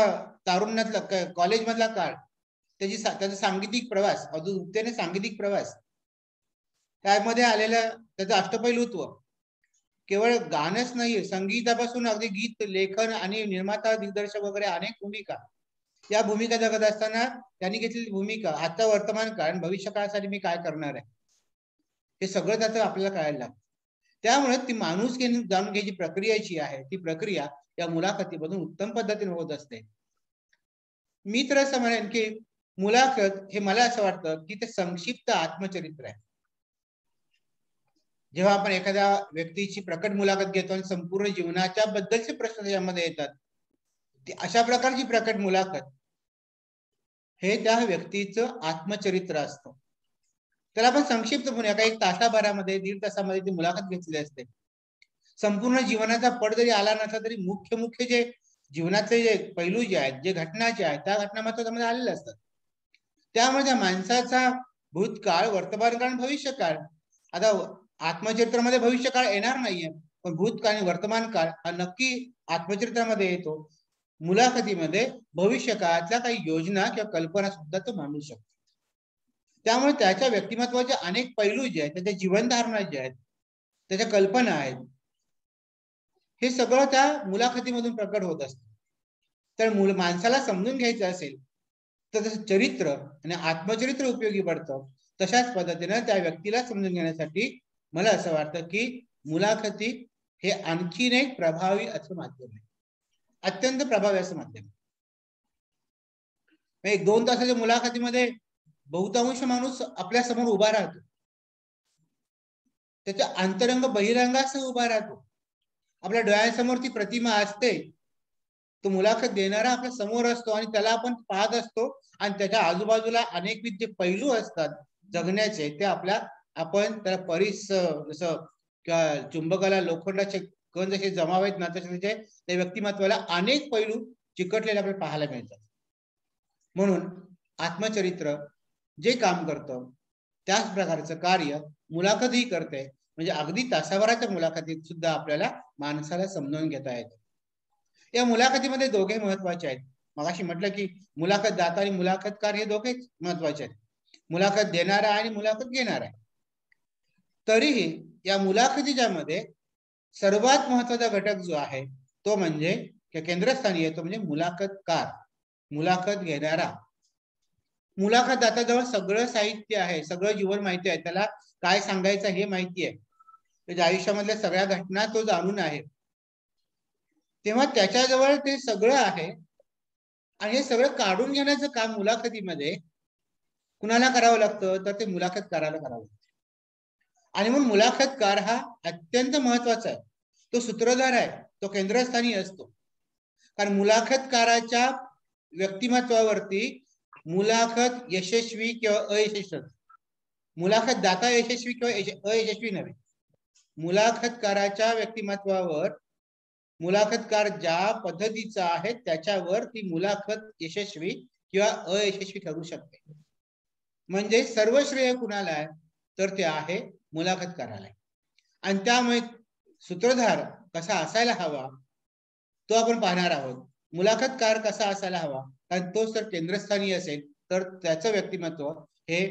तारुण्यातला कॉलेजमधला काळ, त्याचा सांगीतिक प्रवास, अवधूत गुप्तेने सांगीतिक प्रवास, त्यामध्ये आलेलं त्याचं अष्टपैलुत्व, केवळ गाणंच नाहीये, संगीतापासून अगदी गीत लेखन आणि निर्माता, दिग्दर्शक वगैरे अनेक भूमिका, या भूमिका जगत असताना त्यांनी घेतलेली भूमिका, आता वर्तमान काळ, भविष्य काळासाठी मी काय करणार आहे, हे सगळं त्याचं आपल्याला कळायला लागतं. त्यामुळे ती माणूस जाणून घ्यायची प्रक्रिया जी आहे ती प्रक्रिया या मुलाखतीमधून उत्तम पद्धतीने होत असते. मी तर असं म्हणेन की मुलाखत हे मला असं वाटतं की ते संक्षिप्त आत्मचरित्र आहे. जेव्हा आपण एखाद्या व्यक्तीची प्रकट मुलाखत घेतो आणि संपूर्ण जीवनाच्या बद्दलचे प्रश्न यामध्ये येतात, अशा प्रकारची प्रकट मुलाखत हे त्या व्यक्तीचं आत्मचरित्र असतं. तर आपण संक्षिप्त म्हणूया, का 1 तासाभरामध्ये, 1.5 तासामध्ये ती मुलाखत घेतली असते. संपूर्ण जीवनाचा पड जरी आला नसला तरी मुख्य जे जीवनातले जे पैलू जे आहेत, जे घटना ज्या आहेत, त्या घटना मात्र त्यामध्ये आलेल्या असतात. त्यामुळे त्या माणसाचा भूतकाळ, वर्तमान काळ, भविष्यकाळ, आता आत्मचरित्रामध्ये भविष्यकाळ येणार नाहीये, पण भूतकाळ आणि वर्तमान काळ हा नक्की आत्मचरित्रामध्ये येतो. मुलाखतीमध्ये भविष्यकाळातल्या काही योजना किंवा कल्पना सुद्धा तो मांडू शकतो. त्यामुळे त्याच्या व्यक्तिमत्वाचे अनेक पैलू जे आहेत, त्याच्या जीवनधारणा जे आहेत, त्याच्या कल्पना आहेत, हे सगळं त्या मुलाखतीमधून प्रकट होत असतं. तर माणसाला समजून घ्यायचं असेल तर त्याचं चरित्र आणि आत्मचरित्र उपयोगी पडतं. तशाच पद्धतीने त्या व्यक्तीला समजून घेण्यासाठी मला असं वाटतं की मुलाखती हे आणखीन एक प्रभावी असं माध्यम आहे, अत्यंत प्रभावी असं माध्यम. 1-2 तासाच्या मुलाखतीमध्ये बहुतांश माणूस आपल्या समोर उभा राहतो, त्याच्या अंतरंग बहिरंगासह उभा राहतो, आपल्या डोळ्यासमोर ती प्रतिमा असते, तो मुलाखत देणारा आपल्या समोर असतो आणि त्याला आपण पाहत असतो आणि त्याच्या आजूबाजूला अनेकविध जे पैलू असतात जगण्याचे, ते आपण त्याला जसं चुंबकाला लोखंडाचे कण जसे जमावेत ना, तसे त्या व्यक्तिमत्वाला अनेक पैलू चिकटलेले आपल्याला पाहायला मिळतात. म्हणून आत्मचरित्र जे काम करतं त्याच प्रकारचं कार्य मुलाखतही करते. म्हणजे अगदी तासाभराच्या मुलाखतीत सुद्धा आपल्याला माणसाला समजावून घेता येतं. या मुलाखतीमध्ये दोघे महत्वाचे आहेत. मगाशी म्हटलं की मुलाखत दाता आणि मुलाखतकार हे दोघेच महत्वाचे आहेत. मुलाखत देणारा आणि मुलाखत घेणारा. तरीही या मुलाखतीच्या मध्ये सर्वात महत्वाचा घटक जो आहे तो म्हणजे केंद्रस्थानी येतो म्हणजे मुलाखतकार, मुलाखत घेणारा. मुलाखतदाताजवळ सगळं साहित्य आहे, सगळं जीवन माहिती आहे, त्याला काय सांगायचं हे माहिती आहे, त्याच्या आयुष्यामधल्या सगळ्या घटना तो जाणून आहे. तेव्हा त्याच्याजवळ ते सगळं आहे आणि हे सगळं काढून घेण्याचं काम मुलाखतीमध्ये कुणाला करावं लागतं तर ते मुलाखतकाराला करावं लागतं. आणि म्हणून मुलाखतकार हा अत्यंत महत्वाचा आहे, तो सूत्रधार आहे, तो केंद्रस्थानी असतो. कारण मुलाखतकाराच्या व्यक्तिमत्वावरती मुलाखत यशस्वी किंवा अयशस्वी, मुलाखत दाता यशस्वी किंवा अयशस्वी नव्हे, मुलाखतकाराच्या व्यक्तिमत्वावर, मुलाखतकार ज्या पद्धतीचा आहे त्याच्यावर ती मुलाखत यशस्वी किंवा अयशस्वी ठरू शकते. म्हणजे सर्व श्रेय कुणाला आहे तर ते आहे मुलाखतकाराला. आणि त्यामुळे सूत्रधार कसा असायला हवा तो आपण पाहणार आहोत. मुलाखतकार कसा असायला हवा, कारण तोच तर केंद्रस्थानी असेल तर त्याचं व्यक्तिमत्व हे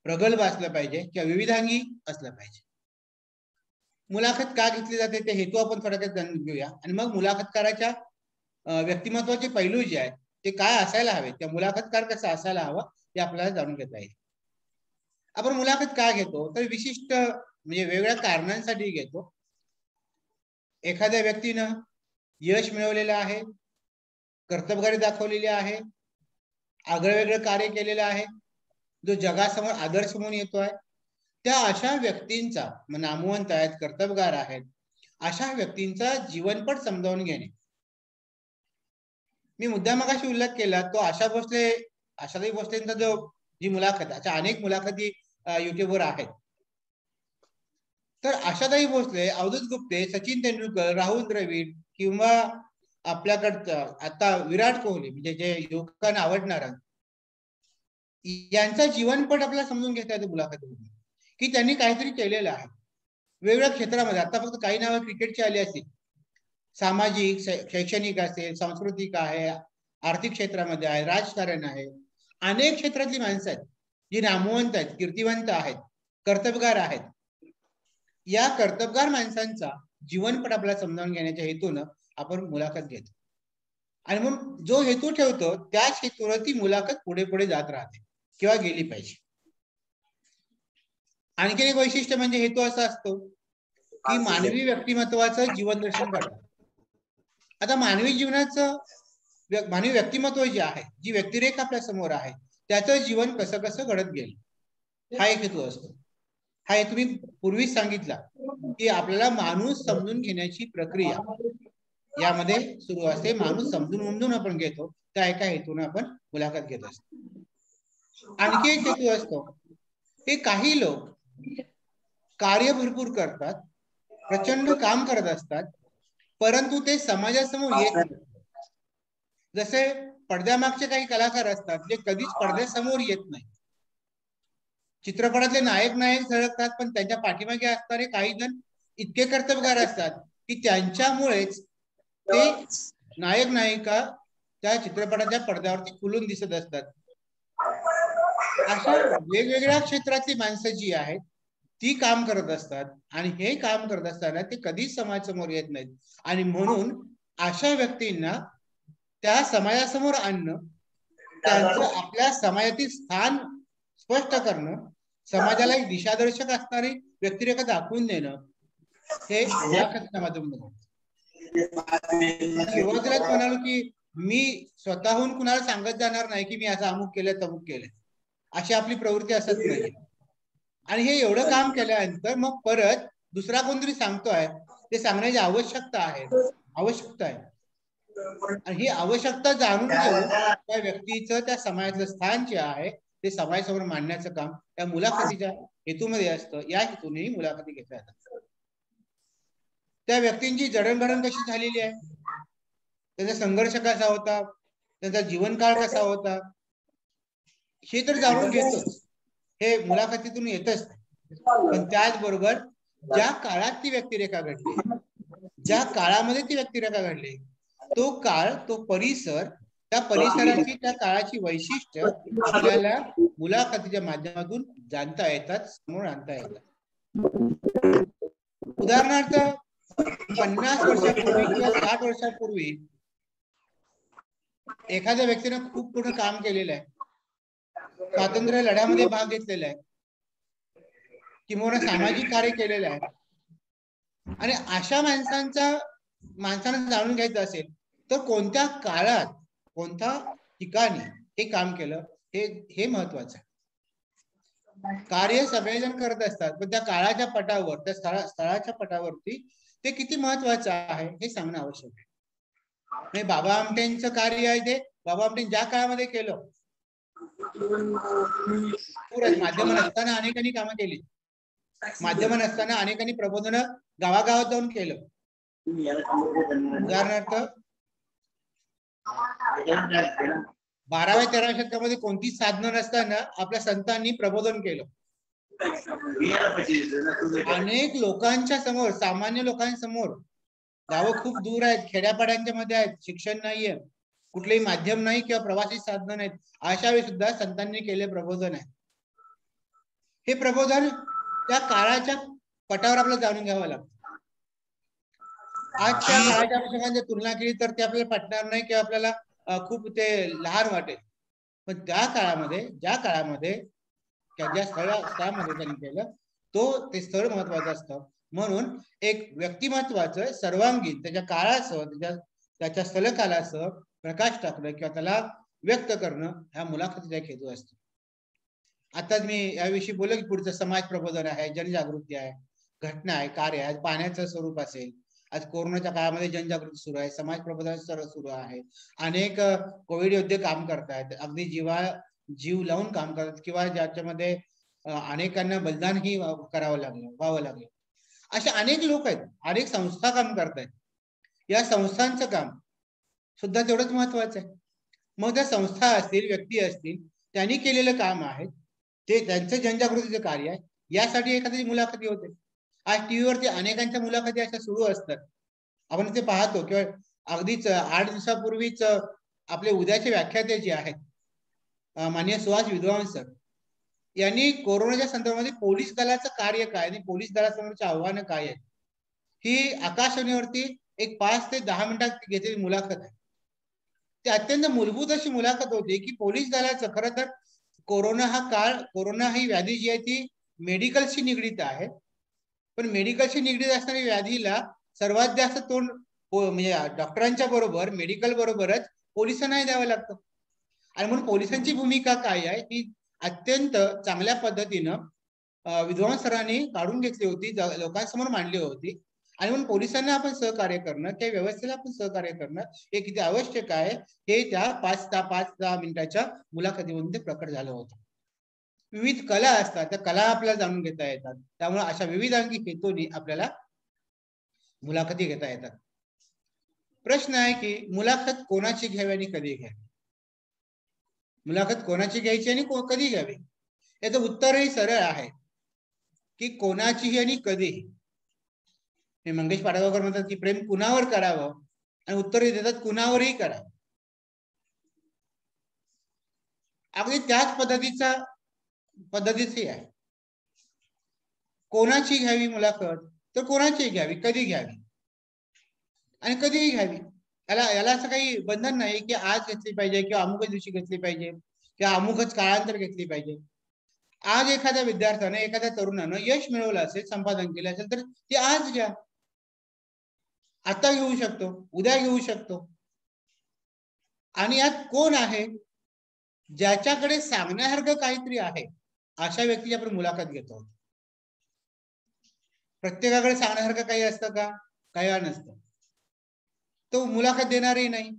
प्रगल्भ असलं पाहिजे किंवा विविधांगी असलं पाहिजे. मुलाखत का घेतली जाते ते हेतू आपण थोडक्यात जाणून घेऊया आणि मग मुलाखतकाराच्या व्यक्तिमत्वाचे पैलू जे आहेत ते काय असायला हवे, त्या मुलाखतकार कसा असायला हवा ते आपल्याला जाणून घेता येईल. आपण मुलाखत का घेतो तर विशिष्ट म्हणजे वेगवेगळ्या कारणांसाठी घेतो. एखाद्या व्यक्तीनं यश मिळवलेलं आहे, कर्तबगारी दाखवलेली आहे, आगळं कार्य केलेलं आहे, जो जगासमोर आदर्श म्हणून येतो आहे, त्या अशा व्यक्तींचा नामवंत आहेत, कर्तबगार आहेत, अशा व्यक्तींचा जीवनपट समजावून घेणे. मी मुद्दा मगाशी उल्लेख केला तो आशाताई भोसलेंचा जो जी मुलाखत, अशा अनेक मुलाखती युट्यूबवर आहेत. तर आशाताई भोसले, अवधूत गुप्ते, सचिन तेंडुलकर, राहुल द्रविड किंवा आपल्याकडचं आता विराट कोहली म्हणजे जे युवकांना आवडणार, यांचा जीवनपट आपल्याला समजून घेता येतो मुलाखतीमध्ये, की त्यांनी काहीतरी केलेलं आहे वेगवेगळ्या क्षेत्रामध्ये. आता फक्त काही नावं क्रिकेटची आली असतील, सामाजिक शैक्षणिक असेल, सांस्कृतिक आहे, आर्थिक क्षेत्रामध्ये आहे, राजकारण आहे, अनेक क्षेत्रातली माणसं आहेत जी नामवंत आहेत, कीर्तिवंत आहेत, कर्तबगार आहेत. या कर्तबगार माणसांचा जीवनपट आपल्याला समजावून घेण्याच्या हेतून आपण मुलाखत घेतो. आणि म्हणून जो हेतू ठेवतो त्याच हेतूवर ती मुलाखत पुढे पुढे जात राहते किंवा गेली पाहिजे. आणखी एक वैशिष्ट्य म्हणजे हेतू असा असतो की मानवी व्यक्तिमत्वाचं जीवन दर्शन करतात. आता मानवी जीवनाचं मानवी व्यक्तिमत्व जे आहे, जी व्यक्तिरेखा आपल्या समोर आहे, त्याचं जीवन कसं कसं घडत गेलं हा एक हेतू असतो. हा हेतू मी पूर्वीच सांगितला की आपल्याला माणूस समजून घेण्याची प्रक्रिया यामध्ये सुरू असते. माणूस समजून आपण घेतो, त्या एका हेतूने आपण मुलाखत घेत असतो. आणखी एक हेतू असतो की काही लोक कार्य भरपूर करतात, प्रचंड काम करत असतात, परंतु ते समाजासमोर येत नाही. जसे पडद्यामागचे काही कलाकार असतात जे कधीच पडद्यासमोर येत नाही. चित्रपटातले नायक झळकतात, पण त्यांच्या पाठीमागे असणारे काही जण इतके कर्तबगार असतात की त्यांच्यामुळेच ते नायक नायिका त्या चित्रपटाच्या पडद्यावरती खुलून दिसत असतात. अशा वेगवेगळ्या क्षेत्रातली माणसं जी आहेत ती काम करत असतात आणि हे काम करत असताना ते कधीच समाजासमोर येत नाहीत. आणि म्हणून अशा व्यक्तींना त्या समाजासमोर आणणं, त्यांचं आपल्या समाजातील स्थान स्पष्ट करणं, समाजाला एक दिशादर्शक असणारी व्यक्तिरेखा दाखवून देणं, हे मुलाखतीच्या माध्यमातून. सुरुवातीलाच म्हणालो की मी स्वतःहून कुणाला सांगत जाणार नाही की मी असं अमुक केलं तमुक केलं, अशी आपली प्रवृत्ती असत नाही. आणि हे एवढं काम केल्यानंतर मग परत दुसरा कोणतरी सांगतोय ते सांगण्याची आवश्यकता आहे. आणि ही आवश्यकता जाणून घेऊन त्या व्यक्तीचं त्या समाजातलं स्थान जे आहे ते समाजासमोर मांडण्याचं काम त्या मुलाखतीच्या हेतूमध्ये असतं. या हेतूनेही मुलाखती घेतल्या जातात. त्या व्यक्तींची जडणघडण कशी झालेली आहे, त्यांचा संघर्ष कसा होता, त्यांचा जीवनकाळ कसा होता, हे तर जाणून घेतोच, हे मुलाखतीतून येतच. पण त्याचबरोबर ज्या काळात ती व्यक्तिरेखा घडली, ज्या काळामध्ये ती व्यक्तिरेखा घडली, तो काळ, तो परिसर त्या परिसराची त्या काळाची वैशिष्ट्य आपल्याला मुलाखतीच्या माध्यमातून जाणता येतात, समोर आणता येतात. उदाहरणार्थ 50 वर्षापूर्वी किंवा 60 वर्षापूर्वी एखाद्या व्यक्तीने खूप मोठं काम केलेलं आहे, स्वातंत्र्य लढ्यामध्ये भाग घेतलेला आहे, किंवा सामाजिक कार्य केलेलं आहे, आणि अशा माणसानं जाणून घ्यायचं असेल तर कोणत्या काळात कोणत्या ठिकाणी हे काम केलं हे महत्वाचं आहे. कार्य सगळेजण करत असतात, पण त्या काळाच्या पटावर, त्या स्थळाच्या पटावरती ते किती महत्वाचं आहे हे सांगणं आवश्यक आहे. बाबा आमटेंचं कार्य आहे ते बाबा आमटे ज्या काळामध्ये केलं, माध्यम नसताना अनेकांनी कामं केली, माध्यम नसताना अनेकांनी प्रबोधन गावागावात जाऊन केलं. उदाहरणार्थ 12व्या-13व्या शतकामध्ये कोणतीच साधनं नसताना आपल्या संतांनी प्रबोधन केलं. अनेक लोकांच्या समोर, सामान्य लोकांसमोर, गावं खूप दूर आहेत, खेड्यापाड्यांच्या मध्ये आहेत, शिक्षण नाहीये, कुठलेही माध्यम नाही किंवा प्रवासी साधनं नाहीत, अशा वेळी सुद्धा संतांनी केले प्रबोधन आहे. हे प्रबोधन त्या काळाच्या पटावर आपल्याला जाणून घ्यावं लागतं. आजच्या काळाच्या पुस्तकांची तुलना केली तर ते आपल्याला पटणार नाही किंवा आपल्याला खूप ते लहान वाटेल, पण त्या काळामध्ये ज्या काळामध्ये ज्या स्थळामध्ये त्यांनी केलं ते स्थळ महत्वाचं असतं. म्हणून एक व्यक्तिमत्वाचं सर्वांगीण त्याच्या काळासह त्याच्या स्थलकालासह प्रकाश टाकणं किंवा त्याला व्यक्त करणं ह्या मुलाखतीचा एक हेतू असतो. आता मी याविषयी बोललो की पुढचं समाज प्रबोधन आहे, जनजागृती आहे, घटना आहे, कार्य आहे, पाण्याचं स्वरूप असेल, आज कोरोनाच्या काळामध्ये जनजागृती सुरू आहे, समाज प्रबोधन सुरू आहे, अनेक कोविड योद्धे काम करतायत, अगदी जीव लावून काम करतात, किंवा ज्याच्यामध्ये अनेकांना बलिदानही व्हावं लागलं. असे अनेक लोक आहेत, अनेक संस्था काम करतायत. या संस्थांचं काम सुद्धा तेवढंच महत्वाचं आहे. मग त्या संस्था असतील, व्यक्ती असतील, त्यांनी केलेलं काम आहे ते त्यांचं जनजागृतीचं कार्य आहे, यासाठी एखादी मुलाखती होते. आज टीव्हीवरती अनेकांच्या मुलाखती अशा सुरू असतात, आपण ते पाहतो. किंवा अगदीच 8 दिवसापूर्वीच आपले उद्याचे व्याख्याते जे आहेत माननीय सुहास विद्वांस सर यांनी कोरोनाच्या संदर्भामध्ये पोलीस दलाचं कार्य काय आणि पोलीस दलासमोरची आव्हानं काय आहेत ही आकाशवाणीवरती एक 5 ते 10 मिनिटात घेतलेली मुलाखत आहे. ती अत्यंत मूलभूत अशी मुलाखत होती की पोलीस दलाचं खरं तर कोरोना ही व्याधी जी आहे ती मेडिकलशी निगडीत आहे, पण मेडिकलशी निगडीत असणाऱ्या व्याधीला सर्वात जास्त तोंड म्हणजे डॉक्टरांच्या बरोबर मेडिकल बरोबरच पोलिसांनाही द्यावं लागतं. आणि म्हणून पोलिसांची भूमिका काय आहे ही अत्यंत चांगल्या पद्धतीनं विद्वान सरांनी काढून घेतली होती, लोकांसमोर मांडली होती. आणि म्हणून पोलिसांना आपण सहकार्य करणं, त्या व्यवस्थेला आपण सहकार्य करणं हे किती आवश्यक आहे हे त्या 5-10 मिनिटाच्या मुलाखतीमधून ते प्रकट झालं होतं. विविध कला असतात, त्या कला आपल्याला जाणून घेता येतात, त्यामुळे अशा विविधांगी हेतूंनी आपल्याला मुलाखती घेता येतात. प्रश्न आहे की मुलाखत कोणाची घ्यावी आणि कधी घ्यावी, मुलाखत कोणाची घ्यायची आणि कधी घ्यावी. याचं उत्तरही सरळ आहे की कोणाचीही आणि कधीही. मंगेश पाडगावकर म्हणतात की प्रेम कुणावर करावं, आणि उत्तरही देतात कुणावरही करावं. अगदी त्याच पद्धतीची आहे. कोणाची घ्यावी मुलाखत तर कोणाची घ्यावी, कधी घ्यावी आणि कधीही घ्यावी. याला असं काही बंधन नाही की आज घेतली पाहिजे किंवा अमुकच दिवशी घेतली पाहिजे किंवा अमुकच काळांतर घेतली पाहिजे. आज एखाद्या विद्यार्थ्यानं, एखाद्या तरुणानं यश मिळवलं असेल, संपादन केलं असेल तर ते आज घ्या. आता घेऊ शकतो, उद्या घेऊ शकतो. आणि यात कोण आहे ज्याच्याकडे सांगण्यासारखं काहीतरी आहे अशा व्यक्तीची आपण मुलाखत घेतो. प्रत्येकाकडे सांगण्यासारखं काही असतं का? काही नसतं, तो मुलाखत देणारही नाही.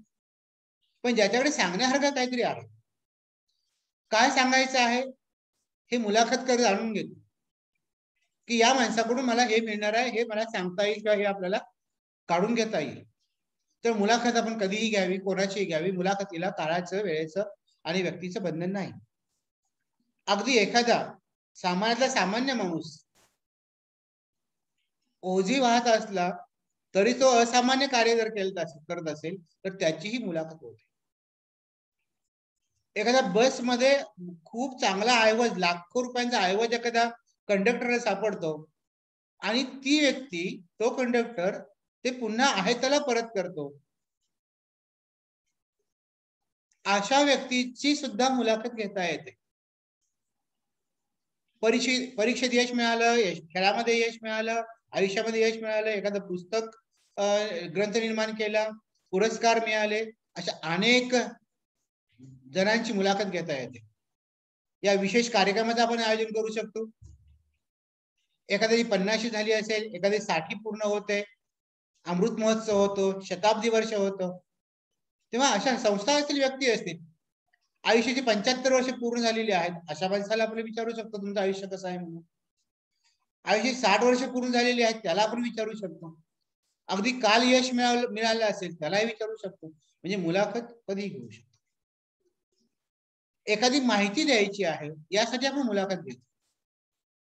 पण ज्याच्याकडे सांगण्यासारखं काहीतरी आहे, काय सांगायचं आहे हे मुलाखत कर जाणून घेतो की या माणसाकडून मला हे मिळणार आहे, हे मला सांगता येईल किंवा हे आपल्याला काढून घेता येईल. तर मुलाखत आपण कधीही घ्यावी, कोणाचीही घ्यावी. मुलाखतीला काळाचं, वेळेचं आणि व्यक्तीचं बंधन नाही. अगदी एखादा सामान्यातला सामान्य माणूस ओझी वाहत असला तरी तो असामान्य कार्य जर करत असेल तर त्याचीही मुलाखत होते. एखाद्या बसमध्ये खूप चांगला ऐवज, लाखो रुपयांचा ऐवज एखाद्या कंडक्टरला सापडतो आणि ती व्यक्ती, तो कंडक्टर ते पुन्हा आहे त्याला परत करतो. अशा व्यक्तीची सुद्धा मुलाखत घेता येते. परीक्षेत यश मिळालं, खेळामध्ये यश मिळालं, आयुष्यामध्ये यश मिळालं, एखादं पुस्तक ग्रंथ निर्माण केला, पुरस्कार मिळाले, अशा अनेक जणांची मुलाखत घेता येते. या विशेष कार्यक्रमाचं आपण आयोजन करू शकतो. एखाद्याची 50शी झाली असेल, एखादी 60 पूर्ण होते, अमृत महोत्सव होतो, शताब्दी वर्ष होतं, तेव्हा अशा संस्था असतील, व्यक्ती असतील, आयुष्याची 75 वर्ष पूर्ण झालेली आहेत, अशा माणसाला आपण विचारू शकतो तुमचं आयुष्य कसं आहे म्हणून. आयुष्याची 60 वर्ष पूर्ण झालेली आहेत, त्याला आपण विचारू शकतो. अगदी काल यश मिळालं असेल त्यालाही विचारू शकतो. म्हणजे मुलाखत कधी घेऊ शकतो. एखादी माहिती द्यायची आहे यासाठी आपण मुलाखत घेतो.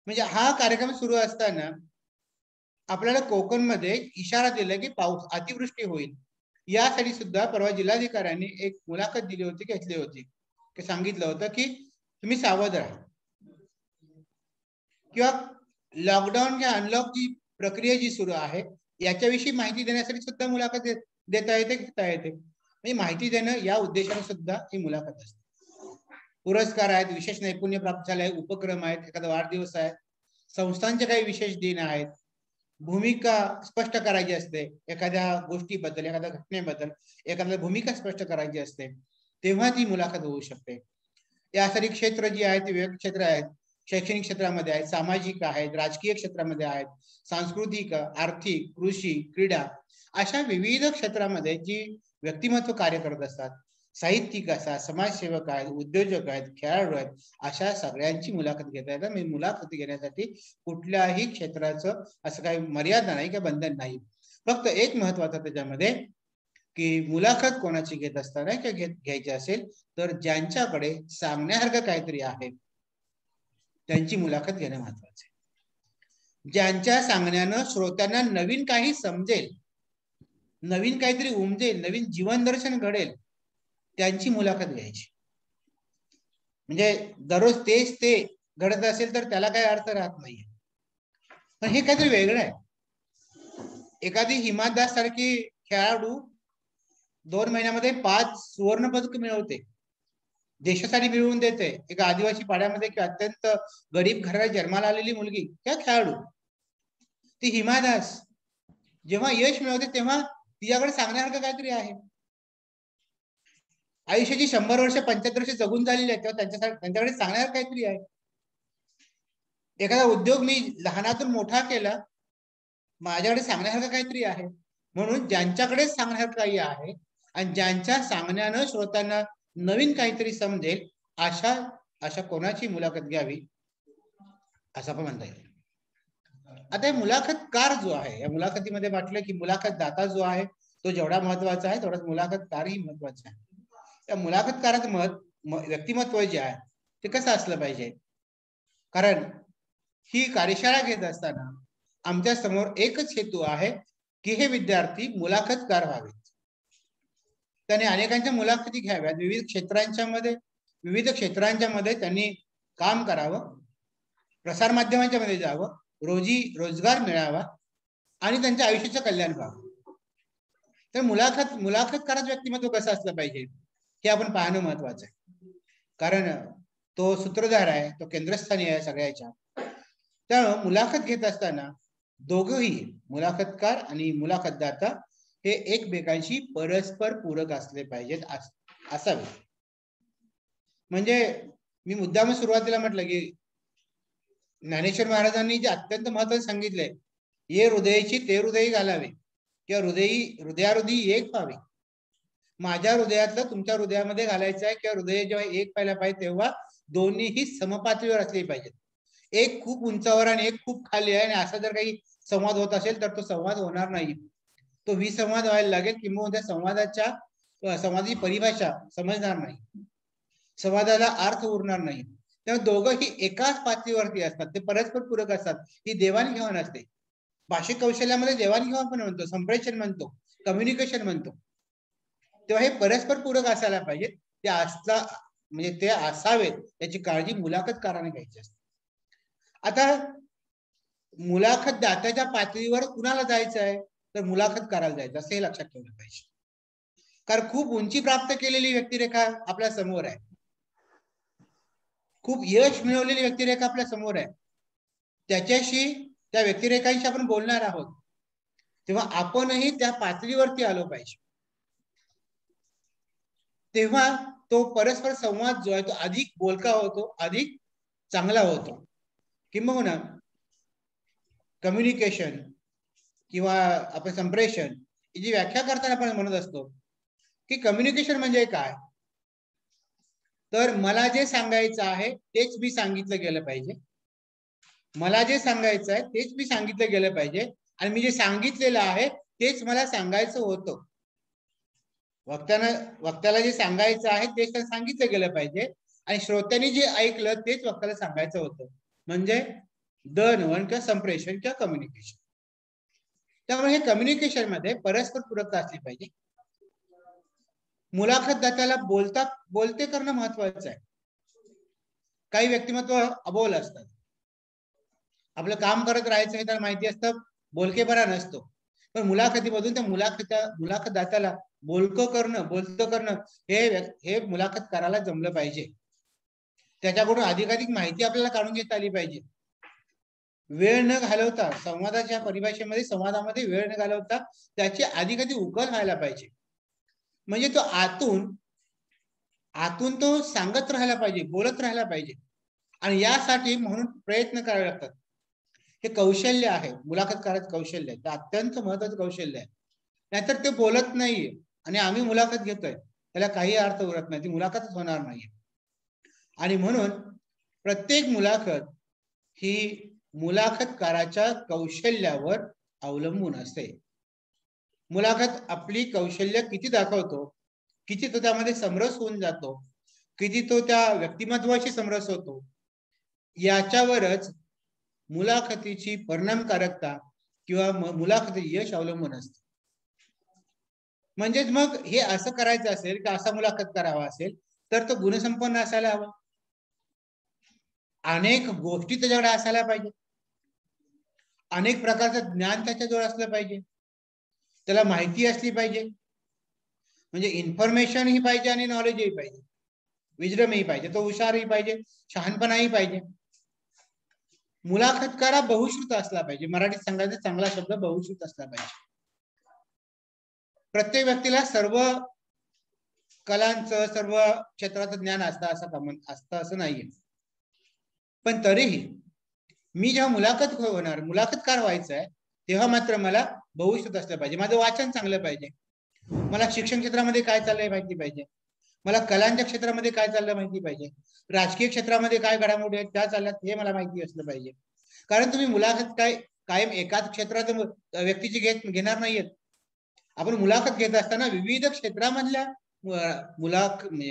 म्हणजे हा कार्यक्रम सुरू असताना आपल्याला कोकणमध्ये इशारा दिला की पाऊस, अतिवृष्टी होईल, यासाठी सुद्धा परवा जिल्हाधिकाऱ्यांनी एक मुलाखत दिली होती, घेतली होती, की सांगितलं होतं की तुम्ही सावध राहा. किंवा लॉकडाऊन किंवा अनलॉक जी प्रक्रिया जी सुरू आहे याच्याविषयी माहिती देण्यासाठी सुद्धा मुलाखत देता येते, घेता येते. म्हणजे माहिती देणं या उद्देशाने सुद्धा ही मुलाखत असते. पुरस्कार आहेत, विशेष नैपुण्य प्राप्त झाले, उपक्रम आहेत, एखादा वाढदिवस आहे, संस्थांचे काही विशेष दिन आहेत, भूमिका स्पष्ट करायची असते एखाद्या गोष्टीबद्दल, एखाद्या घटनेबद्दल एखाद्या भूमिका स्पष्ट करायची असते, तेव्हा ती मुलाखत होऊ शकते. यासाठी क्षेत्र जी आहेत ती वेगवेगळे क्षेत्र आहेत. शैक्षणिक क्षेत्रामध्ये आहेत, सामाजिक आहेत, राजकीय क्षेत्रामध्ये आहेत, सांस्कृतिक, आर्थिक, कृषी, क्रीडा, अशा विविध क्षेत्रामध्ये जी व्यक्तिमत्व कार्य करत असतात, साहित्यिक असतात, समाजसेवक आहेत, उद्योजक आहेत, खेळाडू आहेत, अशा सगळ्यांची मुलाखत घेता येतात. म्हणजे मुलाखत घेण्यासाठी कुठल्याही क्षेत्राचं असं काही मर्यादा नाही किंवा बंधन नाही. फक्त एक महत्वाचं त्याच्यामध्ये की मुलाखत कोणाची घेत असताना किंवा घ्यायची असेल तर ज्यांच्याकडे सांगण्यासारखं काहीतरी आहे त्यांची मुलाखत घेणं महत्वाचं आहे. ज्यांच्या सांगण्यानं श्रोत्यांना नवीन काही समजेल, नवीन काहीतरी उमजेल, नवीन जीवन दर्शन घडेल, त्यांची मुलाखत घ्यायची. म्हणजे दररोज तेच ते घडत असेल तर त्याला काही अर्थ राहत नाहीये. पण हे काहीतरी वेगळं आहे. एखादी हिमा दास सारखी खेळाडू 2 महिन्यामध्ये 5 सुवर्ण पदक मिळवते, देशासाठी मिळवून देते. एक आदिवासी पाड्यामध्ये किंवा अत्यंत गरीब घरात जन्माला आलेली मुलगी त्या खेळाडू, ती हिमा दास जेव्हा यश मिळवते तेव्हा तिच्याकडे सांगण्यासारखं काहीतरी आहे. आयुष्याची 100 वर्ष 75 वर्ष जगून झालेली आहेत तेव्हा त्यांच्याकडे सांगण्यासारखं काहीतरी आहे. एखादा उद्योग मी लहानातून मोठा केला, माझ्याकडे सांगण्यासारखं काहीतरी आहे. म्हणून ज्यांच्याकडे सांगण्यासारखं काही आहे आणि ज्यांच्या सांगण्यानं श्रोत्यांना नवीन काहीतरी समजेल अशा कोणाची मुलाखत घ्यावी असं पण म्हणता येईल. आता मुलाखतकार जो आहे, या मुलाखतीमध्ये म्हटलं की मुलाखत दाता जो आहे तो जेवढा महत्वाचा आहे तेवढाच मुलाखतकारही महत्वाचा आहे. त्या मुलाखतकाराचं व्यक्तिमत्व जे आहे ते कसं असलं पाहिजे, कारण ही कार्यशाळा घेत असताना आमच्या समोर एकच हेतू आहे की हे विद्यार्थी मुलाखतकार व्हावेत. त्याने अनेकांच्या मुलाखती घ्याव्यात, विविध क्षेत्रांच्या मध्ये त्यांनी काम करावं, प्रसार माध्यमांच्या मध्ये जावं, रोजगार मिळावा आणि त्यांच्या आयुष्याचं कल्याण व्हावं. तर मुलाखतकाराचं व्यक्तिमत्व कसं असलं पाहिजे हे आपण पाहणं महत्वाचं आहे. कारण तो सूत्रधार आहे, तो केंद्रस्थानी आहे सगळ्याच्या. त्यामुळे मुलाखत घेत असताना दोघंही, मुलाखतकार आणि मुलाखतदाता, हे एकमेकांशी परस्पर पूरक असले पाहिजेत असावे. म्हणजे मी मुद्दाम सुरुवातीला म्हटलं की ज्ञानेश्वर महाराजांनी जे अत्यंत महत्त्वाचे सांगितले, ये हृदयाची ते हृदयी घालावे किंवा हृदयाहृदयी एक व्हावे. माझ्या हृदयातलं तुमच्या हृदयामध्ये घालायचं आहे किंवा हृदय जेव्हा एक व्हायला पाहिजे तेव्हा दोन्हीही समपातळीवर असले पाहिजेत. एक खूप उंचावर आणि एक खूप खाली आहे आणि असा जर काही संवाद होत असेल तर तो संवाद होणार नाही, तो विसंवाद व्हायला लागेल किंवा त्या संवादाची परिभाषा समजणार नाही, संवादाला अर्थ उरणार नाही. त्यामुळे दोघंही एकाच पातळीवरती असतात, ते परस्पर पूरक असतात. ही देवाणघेवाण असते. भाषिक कौशल्यामध्ये देवाणघेवाण पण म्हणतो, संप्रेषण म्हणतो, कम्युनिकेशन म्हणतो. तेव्हा हे परस्पर पूरक असायला पाहिजे. ते म्हणजे ते असावेत याची काळजी मुलाखतकाराने घ्यायची असते. आता मुलाखत दात्याच्या पातळीवर कुणाला जायचं आहे तर मुलाखतकाराला जायचं असं हे लक्षात ठेवलं पाहिजे. कारण खूप उंची प्राप्त केलेली व्यक्तिरेखा आपल्या समोर आहे, खूप यश मिळवलेली व्यक्तिरेखा आपल्या समोर आहे, त्याच्याशी त्या व्यक्तिरेखांशी आपण बोलणार आहोत, तेव्हा आपणही त्या पातळीवरती आलो पाहिजे. तेव्हा तो परस्पर संवाद जो आहे तो अधिक बोलका होतो, अधिक चांगला होतो. किंबहुना कम्युनिकेशन किंवा आपण संप्रेषण ही व्याख्या करताना आपण म्हणत असतो की कम्युनिकेशन म्हणजे काय, तर मला जे सांगायचं आहे तेच मी सांगितलं गेलं पाहिजे, मला जे सांगायचं आहे तेच मी सांगितलं गेलं पाहिजे, आणि मी जे सांगितलेलं आहे तेच मला सांगायचं होतं. वक्त्याला जे सांगायचं आहे तेच त्याला सांगितलं गेलं पाहिजे, आणि श्रोत्यांनी जे ऐकलं तेच वक्त्याला सांगायचं होतं. म्हणजे दळणवळण किंवा संप्रेषण किंवा कम्युनिकेशन. त्यामुळे हे कम्युनिकेशन मध्ये परस्पर पूरकता असली पाहिजे. मुलाखतदात्याला बोलते करणं महत्वाचं आहे. काही व्यक्तिमत्व अबोल असतात, आपलं काम करत राहायचं हे त्याला माहिती असतं, बोलकेपणा नसतो. पण मुलाखतीमधून त्या मुलाखतदात्याला बोलतं करणं हे मुलाखतकाराला जमलं पाहिजे. त्याच्याकडून अधिकाधिक माहिती आपल्याला काढून घेता आली पाहिजे. वेळ न घालवता संवादाच्या परिभाषेमध्ये संवादामध्ये वेळ न घालवता त्याची अधिकाधिक उकल व्हायला पाहिजे. म्हणजे तो आतून तो सांगत राहायला पाहिजे, बोलत राहायला पाहिजे. आणि यासाठी म्हणून प्रयत्न करावे लागतात. हे कौशल्य आहे, मुलाखतकाराचं कौशल्य आहे, ते अत्यंत महत्वाचं कौशल्य आहे. नाहीतर ते बोलत नाहीये आणि आम्ही मुलाखत घेतोय त्याला काही अर्थ उरत नाही, ती मुलाखतच होणार नाहीये. आणि म्हणून प्रत्येक मुलाखत ही मुलाखतकाराच्या कौशल्यावर अवलंबून असते. मुलाखत आपली कौशल्य किती दाखवतो, किती तो त्यामध्ये समरस होऊन जातो, किती तो त्या व्यक्तिमत्वाशी समरस होतो, याच्यावरच मुलाखतीची परिणामकारकता किंवा मुलाखतीचे यश अवलंबून असते. म्हणजेच मग हे असं करायचं असेल की असा मुलाखत करावा असेल तर तो गुणसंपन्न असायला हवा, अनेक गोष्टी त्याच्याकडे असायला पाहिजे, अनेक प्रकारचं ज्ञान त्याच्याजवळ असलं पाहिजे, त्याला माहिती असली पाहिजे. म्हणजे इन्फॉर्मेशन ही पाहिजे आणि नॉलेजही पाहिजे, विजडमही पाहिजे, तो हुशारही पाहिजे, शहाणपणाही पाहिजे. मुलाखतकारा बहुश्रुत असला पाहिजे. मराठीत सांगायचा चांगला शब्द बहुश्रुत असला पाहिजे. प्रत्येक व्यक्तीला सर्व कलांचं सर्व क्षेत्राचं ज्ञान असतं असं नाहीये. पण तरीही मी जेव्हा मुलाखतकार व्हायचं आहे तेव्हा मात्र मला बहुश्रुत असलं पाहिजे. माझं वाचन चांगलं पाहिजे, मला शिक्षण क्षेत्रामध्ये काय चाललंय माहिती पाहिजे, मला कलांच्या क्षेत्रामध्ये काय चाललं माहिती पाहिजे, राजकीय क्षेत्रामध्ये काय घडामोडी आहेत त्या चालल्यात हे मला माहिती असलं पाहिजे. कारण तुम्ही मुलाखत कायम एकाच क्षेत्रात व्यक्तीची घेणार नाहीयेत. आपण मुलाखत घेत असताना विविध क्षेत्रामधल्या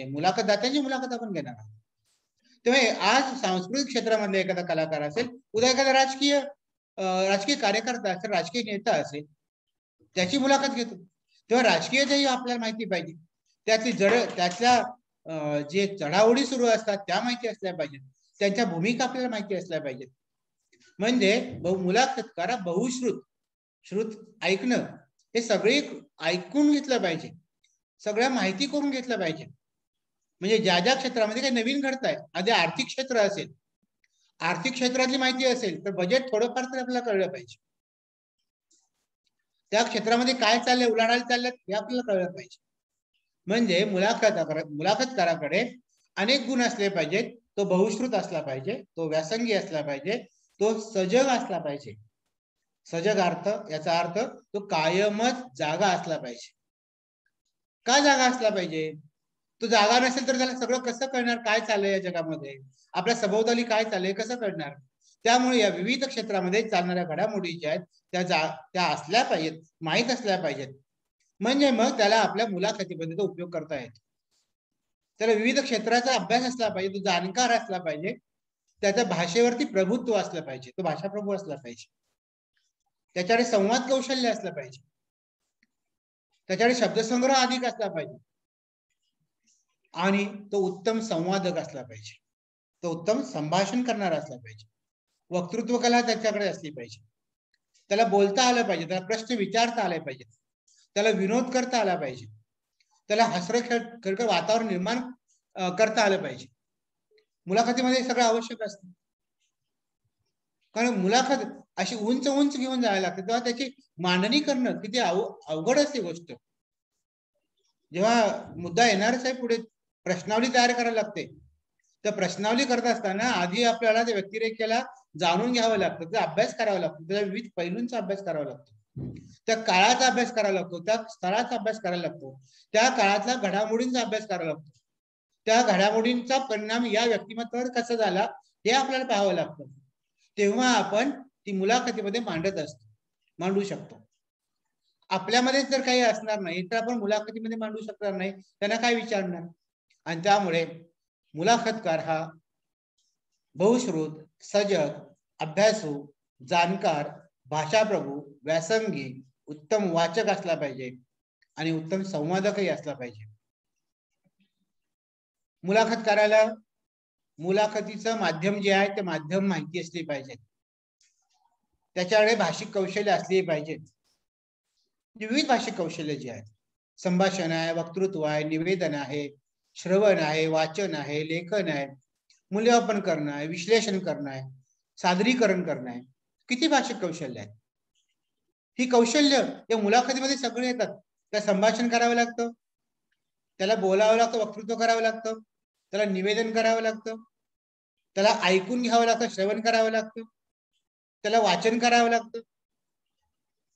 मुलाखतदात्यांची मुलाखत आपण घेणार आहोत. तेव्हा आज सांस्कृतिक क्षेत्रामधला एखादा कलाकार असेल, उद्या एखादा राजकीय कार्यकर्ता असेल, राजकीय नेता असेल, त्याची मुलाखत घेतो. तेव्हा राजकीयही आपल्याला माहिती पाहिजे, त्यातल्या जे चढाओढी सुरू असतात त्या माहिती असल्या पाहिजेत, त्यांच्या भूमिका आपल्याला माहिती असल्या पाहिजेत. म्हणजे मुलाखतकारा बहुश्रुत ऐकणं हे सगळे ऐकून घेतलं पाहिजे, सगळ्या माहिती करून घेतलं पाहिजे. म्हणजे ज्या ज्या क्षेत्रामध्ये काही नवीन घडतंय, आधी आर्थिक क्षेत्र असेल, आर्थिक क्षेत्रातली माहिती असेल तर बजेट थोडंफार तर आपल्याला कळलं पाहिजे. त्या क्षेत्रामध्ये काय चाललंय, उलाढाल चालल्यात हे आपल्याला कळलं पाहिजे. म्हणजे मुलाखतकाराकडे अनेक गुण असले पाहिजेत. तो बहुश्रुत असला पाहिजे, तो व्यासंगी असला पाहिजे, तो सजग असला पाहिजे. सजग याचा अर्थ तो कायमच जागा असला पाहिजे. का जागा असला पाहिजे? तो जागा नसेल तर त्याला सगळं कसं कळणार, काय चाललंय या जगामध्ये, आपल्या सभोवताली काय चाललंय कसं कळणार? त्यामुळे या विविध क्षेत्रामध्ये चालणाऱ्या घडामोडी ज्या आहेत त्या असल्या पाहिजेत, माहीत असल्या पाहिजेत. म्हणजे मग त्याला आपल्या मुलाखतीमध्ये तो उपयोग करता येतो. त्याला विविध क्षेत्राचा अभ्यास असला पाहिजे, तो जाणकार असला पाहिजे, त्याच्या भाषेवरती प्रभुत्व असलं पाहिजे, तो भाषाप्रभू असला पाहिजे, त्याच्याकडे संवाद कौशल्य असलं पाहिजे, त्याच्याकडे शब्दसंग्रह अधिक असला पाहिजे. आणि तो उत्तम संवादक असला पाहिजे, तो उत्तम संभाषण करणारा असला पाहिजे, वक्तृत्व कला त्याच्याकडे असली पाहिजे, त्याला बोलता आलं पाहिजे, त्याला प्रश्न विचारता आले पाहिजे, त्याला विनोद करता आला पाहिजे, त्याला हसरं वातावरण निर्माण करता आलं पाहिजे. मुलाखतीमध्ये सगळं आवश्यक असतं, कारण मुलाखत अशी उंच उंच घेऊन जायला लागते, तेव्हा त्याची मांडणी करणं किती अवघड असते गोष्ट. जेव्हा मुद्दा येणारच आहे पुढे, प्रश्नावली तयार करायला लागते. तर प्रश्नावली करत असताना आधी आपल्याला त्या व्यक्तिरेखेला जाणून घ्यावं लागतं, त्याचा अभ्यास करावा लागतो, त्याच्या विविध पैलूंचा अभ्यास करावा लागतो, त्या काळाचा अभ्यास करावा लागतो, त्या स्थळाचा अभ्यास करायला लागतो, त्या काळातल्या घडामोडींचा अभ्यास करावा लागतो, त्या घडामोडींचा परिणाम या व्यक्तिमत्वावर कसा झाला हे आपल्याला पाहावं लागतं. तेव्हा आपण ती मुलाखतीमध्ये मांडू शकतो. आपल्यामध्येच जर काही असणार नाही तर आपण मुलाखतीमध्ये मांडू शकणार नाही, त्यांना काय विचारणार. आणि त्यामुळे मुलाखतकार हा बहुश्रुत, सजग, अभ्यासू, जाणकार, भाषाप्रभू, व्यासंगी, उत्तम वाचक असला पाहिजे आणि उत्तम संवादकही असला पाहिजे. मुलाखतकाराला मुलाखतीचं माध्यम जे आहे ते माध्यम माहिती असली पाहिजे, त्याच्याकडे भाषिक कौशल्य असली पाहिजेत. विविध भाषिक कौशल्य जे आहेत, संभाषण आहे, वक्तृत्व आहे, निवेदन आहे, श्रवण आहे, वाचन आहे, लेखन आहे, मूल्यमापन करणं आहे, विश्लेषण करणं आहे, सादरीकरण करणं आहे, किती भाषिक कौशल्य आहेत. ही कौशल्य या मुलाखतीमध्ये सगळे येतात. त्या संभाषण करावं लागतं, त्याला बोलावं लागतं, वक्तृत्व करावं लागतं, त्याला निवेदन करावं लागतं, त्याला ऐकून घ्यावं लागतं, श्रवण करावं लागतं, त्याला वाचन करावं लागतं,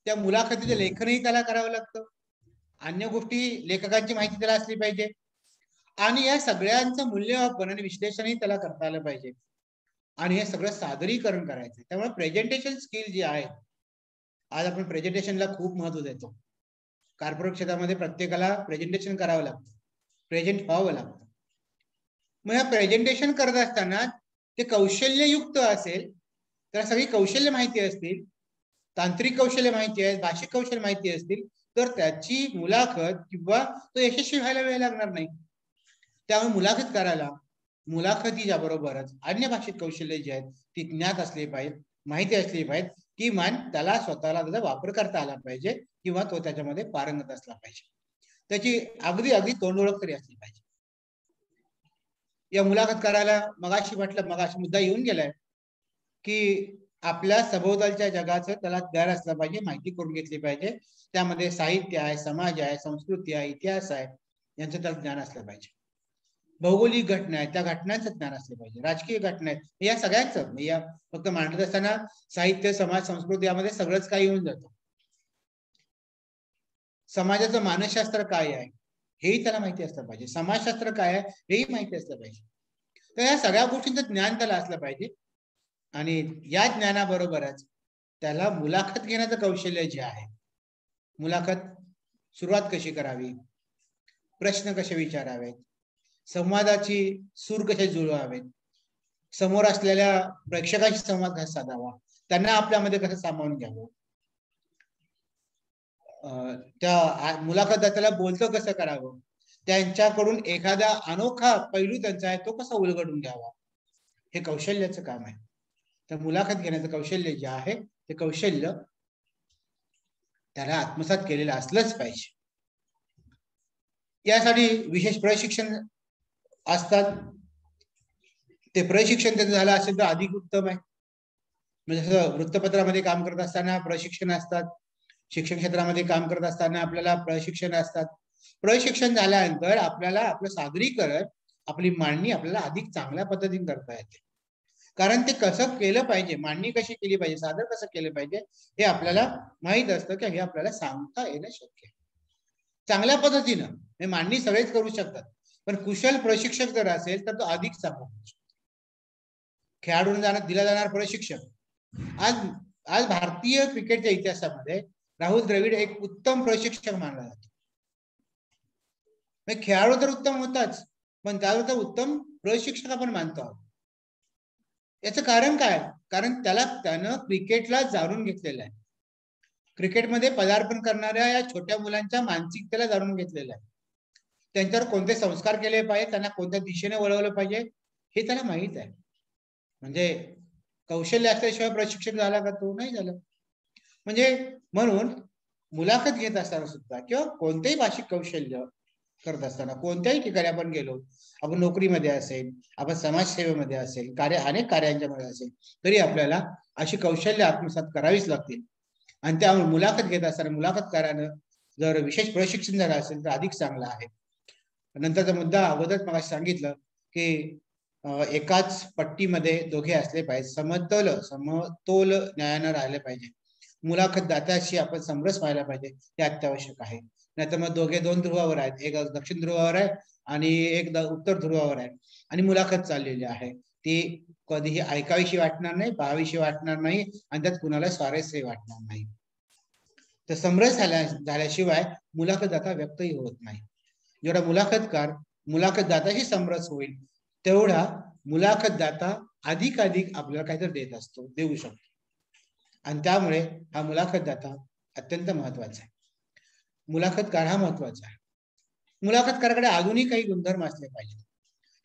त्या मुलाखतीचं लेखनही त्याला करावं लागतं, अन्य गोष्टी लेखकांची माहिती त्याला असली पाहिजे आणि या सगळ्यांचं मूल्यमापन आणि विश्लेषणही त्याला करता आलं पाहिजे आणि हे सगळं सादरीकरण करायचं. त्यामुळे प्रेझेंटेशन स्किल जी आहे, आज आपण प्रेझेंटेशनला खूप महत्व देतो. कॉर्पोरेट क्षेत्रामध्ये प्रत्येकाला प्रेझेंटेशन करावं लागतं, प्रेझेंट व्हावं लागतं. मग या प्रेझेंटेशन करत असताना ते कौशल्ययुक्त असेल, त्याला सगळी कौशल्य माहिती असतील, तांत्रिक कौशल्य माहिती आहे, भाषिक कौशल्य माहिती असतील, तर त्याची मुलाखत किंवा तो यशस्वी व्हायला वेळ लागणार नाही. त्यामुळे मुलाखत करायला मुलाखतीच्या बरोबरच अन्य भाषिक कौशल्य जे आहेत ती ज्ञात असली पाहिजे, माहिती असली पाहिजे, किमान त्याला स्वतःला त्याचा वापर करता आला पाहिजे किंवा तो त्याच्यामध्ये पारंगत असला पाहिजे, त्याची अगदी तोंड ओळख तरी असली पाहिजे. या मुलाखत करायला मगाशी मुद्दा येऊन गेलाय की आपल्या सभोवतालच्या जगाचं त्याला ज्ञान असलं पाहिजे, माहिती करून घेतली पाहिजे. त्यामध्ये साहित्य आहे, समाज आहे, संस्कृती आहे, इतिहास आहे, यांचं त्याला ज्ञान असलं पाहिजे. भौगोलिक घटना आहे, त्या घटनांचं ज्ञान असलं पाहिजे. राजकीय घटना आहेत, या सगळ्यांचं, या फक्त मांडत असताना साहित्य, समाज, संस्कृती यामध्ये सगळंच काही येऊन जातं. समाजाचं मानसशास्त्र काय आहे हेही त्याला माहिती असलं पाहिजे, समाजशास्त्र काय आहे हेही माहिती असलं पाहिजे. तर या सगळ्या गोष्टींचं ज्ञान त्याला असलं पाहिजे आणि या ज्ञानाबरोबरच त्याला मुलाखत घेण्याचं कौशल्य जे आहे, मुलाखत सुरुवात कशी करावी, प्रश्न कसे विचारावेत, संवादाची सूर कसे जुळवावेत, समोर असलेल्या प्रेक्षकाशी संवाद कसा साधावा, त्यांना आपल्यामध्ये कसं सामावून घ्यावं, त्या मुलाखतदात्याला बोलतं कसं करावं, त्यांच्याकडून एखादा अनोखा पैलू त्यांचा आहे तो कसा उलगडून घ्यावा, हे कौशल्याचं काम आहे. तर मुलाखत घेण्याचं कौशल्य जे आहे ते कौशल्य त्याला आत्मसात केलेलं असलंच पाहिजे. यासाठी विशेष प्रशिक्षण असतात. ते प्रशिक्षण त्याचं झालं असेल तर अधिक उत्तम आहे. म्हणजे जसं वृत्तपत्रामध्ये काम करत असताना प्रशिक्षण असतात, शिक्षण क्षेत्रामध्ये काम करत असताना आपल्याला प्रशिक्षण असतात. प्रशिक्षण झाल्यानंतर आपल्याला आपलं सादरीकरण, आपली मांडणी आपल्याला अधिक चांगल्या पद्धतीने करता येते. कारण ते कसं केलं पाहिजे, मांडणी कशी केली पाहिजे, सादर कसं केलं पाहिजे हे आपल्याला माहित असतं की हे आपल्याला सांगता येणं शक्य आहे. चांगल्या पद्धतीनं मांडणी सगळेच करू शकतात, पण कुशल प्रशिक्षक जर असेल तर तो अधिक चांगला होऊ शकतो. खेळाडूंना दिला जाणारा प्रशिक्षक आज भारतीय क्रिकेटच्या इतिहासामध्ये राहुल द्रविड एक उत्तम प्रशिक्षक मानला जातो. खेळाडू तर उत्तम होताच, पण त्यावर उत्तम प्रशिक्षक आपण मानतो आहोत. याचं कारण काय? कारण त्यानं क्रिकेटला जाणून घेतलेलं आहे, क्रिकेटमध्ये पदार्पण करणाऱ्या या छोट्या मुलांच्या मानसिकतेला जाणून घेतलेलं आहे, त्यांच्यावर कोणते संस्कार केले पाहिजे, त्यांना कोणत्या दिशेने वळवलं पाहिजे हे त्याला माहित आहे. म्हणजे कौशल्य असल्याशिवाय प्रशिक्षक झाला का तो? नाही झाला. म्हणजे म्हणून मुलाखत घेत असताना सुद्धा किंवा कोणतेही भाषिक कौशल्य करत असताना कोणत्याही ठिकाणी आपण गेलो, आपण नोकरीमध्ये असेल, आपण समाजसेवेमध्ये असेल, अनेक कार्यांच्यामध्ये असेल, तरी आपल्याला अशी कौशल्य आत्मसात करावीच लागतील. आणि त्यामुळे मुलाखत घेत असताना मुलाखतकारानं जर विशेष प्रशिक्षण झालं असेल तर अधिक चांगलं आहे. नंतरचा मुद्दा अगोदर मला सांगितलं की एकाच पट्टीमध्ये दोघे असले पाहिजे, समतोल न्यायानं राहिले पाहिजे. मुलाखतदात्याशी आपण समरस व्हायला पाहिजे, हे अत्यावश्यक आहे. नाहीतर मग दोघे दोन ध्रुवावर आहेत, एक दक्षिण ध्रुवावर आहे आणि एक उत्तर ध्रुवावर आहे, आणि मुलाखत चाललेली आहे. ती कधीही ऐकावीशी वाटणार नाही, पाहावीशी वाटणार नाही, आणि त्यात कुणाला स्वारस्य वाटणार नाही. तर समरस झाल्याशिवाय मुलाखतदाता व्यक्तही होत नाही. जेवढा मुलाखतदाताशी समरस होईल तेवढा मुलाखतदाता अधिकाधिक आपल्याला काहीतरी देऊ शकतो. आणि त्यामुळे हा मुलाखतदाता अत्यंत महत्वाचा आहे. मुलाखतकार हा महत्वाचा आहे. मुलाखतकाराकडे अजूनही काही गुणधर्म असले पाहिजे.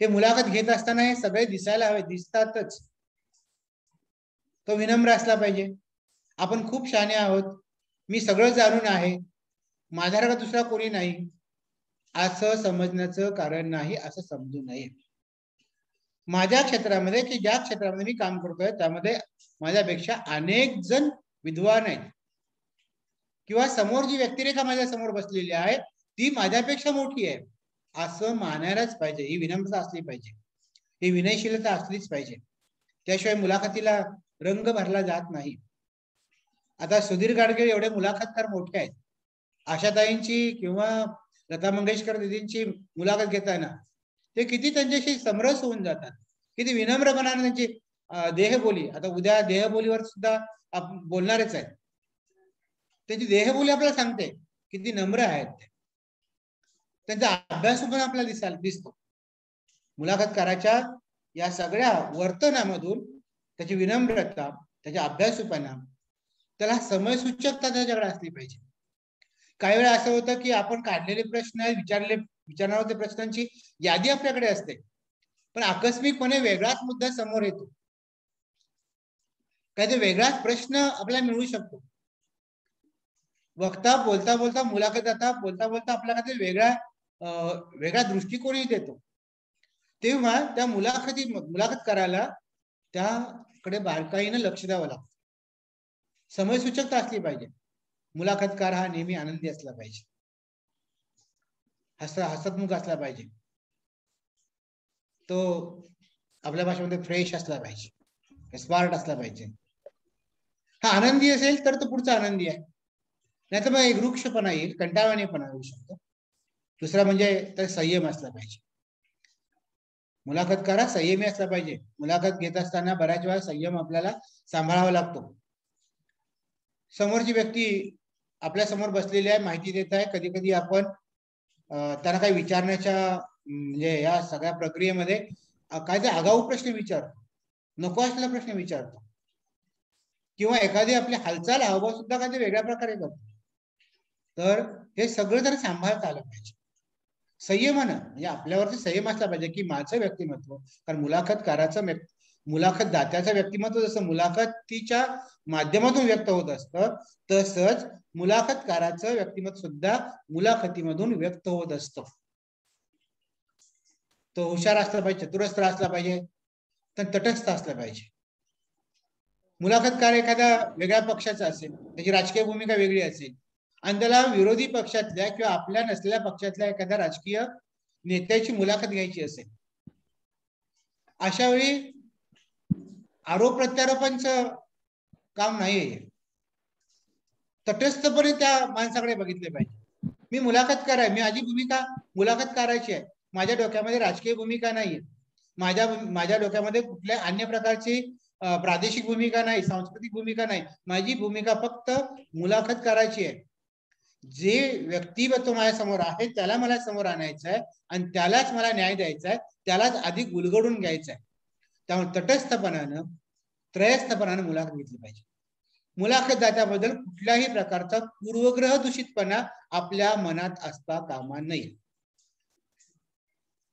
हे मुलाखत घेत असताना हे सगळे दिसायला हवे, दिसतातच. तो विनम्र असला पाहिजे. आपण खूप शहाणे आहोत, मी सगळं जाणून आहे, माझ्यासारखा दुसरा कोणी नाही, असं समजण्याचं कारण नाही, असं समजू नये. माझ्या क्षेत्रामध्ये की ज्या क्षेत्रामध्ये मी काम करतोय त्यामध्ये माझ्यापेक्षा अनेक जण विद्वान आहेत, किंवा समोर जी व्यक्तिरेखा माझ्या समोर बसलेली आहे ती माझ्यापेक्षा मोठी आहे, असं मानायलाच पाहिजे. ही विनम्रता असली पाहिजे, ही विनयशीलता असलीच पाहिजे. त्याशिवाय मुलाखतीला रंग भरला जात नाही. आता सुधीर गाडगे एवढे मुलाखतकार मोठे आहेत, आशाताईंची किंवा लता मंगेशकर दीदींची मुलाखत घेताना ते किती त्यांच्याशी समरस होऊन जातात, किती विनम्रपणाने त्यांची देहबोली. आता उद्या देहबोलीवर सुद्धा बोलणारच आहेत. त्यांची देहबोली आपल्याला सांगते किती नम्र आहेत ते. त्यांचा अभ्यास पण आपल्याला दिसतो. मुलाखतकाराच्या या सगळ्या वर्तनामधून त्याची विनम्रता, त्याच्या अभ्यासूपणा, त्याला समयसूचकता त्याच्याकडे असली पाहिजे. काही वेळा असं होतं की आपण काढलेले प्रश्न विचारणार होते, प्रश्नांची यादी आपल्याकडे असते, पण आकस्मिकपणे वेगळाच मुद्दा समोर येतो, काहीतरी वेगळाच प्रश्न आपल्याला मिळू शकतो. बोलता बोलता मुलाखतदाता आपल्याला काहीतरी वेगळा दृष्टिकोनही देतो. तेव्हा त्या मुलाखतकाराला त्याकडे बारकाईनं लक्ष द्यावं लागतं. समयसूचकता असली पाहिजे. मुलाखतकार हा नेहमी आनंदी असला पाहिजे, हसतमुख असला पाहिजे, तो आपल्या भाषेमध्ये फ्रेश असला पाहिजे, स्मार्ट असला पाहिजे. हा आनंदी असेल तर तो पुढचा आनंदी आहे, नाही तर मग एक वृक्षपणा येईल, कंटाळवाणेपणा येऊ शकतो. दुसरा म्हणजे तर संयम असला पाहिजे. मुलाखतकार हा संयमी असला पाहिजे. मुलाखत घेत असताना बऱ्याच वेळा संयम आपल्याला सांभाळावा लागतो. समोरची व्यक्ती आपल्या समोर बसलेली आहे, माहिती देत आहे, कधी कधी आपण त्यांना काही विचारण्याच्या म्हणजे या सगळ्या प्रक्रियेमध्ये काहीतरी आगाऊ प्रश्न विचारतो, नको असलेला प्रश्न विचारतो, किंवा एखादी आपली हालचाल हावभाव सुद्धा काहीतरी वेगळ्या प्रकारे करतो. तर हे सगळं जर सांभाळता आलं पाहिजे संयमानं. म्हणजे आपल्यावरती संयम असला पाहिजे की माझं व्यक्तिमत्व, कारण मुलाखतदात्याचं व्यक्तिमत्व जसं मुलाखतीच्या माध्यमातून व्यक्त होत असतं, तसंच मुलाखतकाराचं व्यक्तिमत्व सुद्धा मुलाखतीमधून व्यक्त होत असतं. तो हुशार असला पाहिजे, चतुरस्त्र असला पाहिजे, तर तटस्थ असला पाहिजे. मुलाखतकार एखाद्या वेगळ्या पक्षाचा असेल, त्याची राजकीय भूमिका वेगळी असेल, आणि त्याला विरोधी पक्षातल्या किंवा आपल्या नसलेल्या पक्षातल्या एखाद्या राजकीय नेत्याची मुलाखत घ्यायची असेल, अशा वेळी आरोप प्रत्यारोपांचं काम नाहीये. तटस्थपणे त्या माणसाकडे बघितले पाहिजे. मी मुलाखतकार आहे, माझी भूमिका मुलाखतकाराची आहे, माझ्या डोक्यामध्ये राजकीय भूमिका नाहीये, माझ्या डोक्यामध्ये कुठल्या अन्य प्रकारची प्रादेशिक भूमिका नाही, सांस्कृतिक भूमिका नाही. माझी भूमिका फक्त मुलाखतकाराची आहे. जे व्यक्तिमत्व माझ्या समोर आहे त्याला मला समोर आणायचं आहे, आणि त्यालाच मला न्याय द्यायचा आहे, त्यालाच अधिक गुलगडून घ्यायचं आहे. त्यामुळे तटस्थपणानं, त्रयस्थपणानं मुलाखत घेतली पाहिजे. मुलाखतदात्याबद्दल कुठल्याही प्रकारचा पूर्वग्रह दूषितपणा आपल्या मनात असता कामा नये.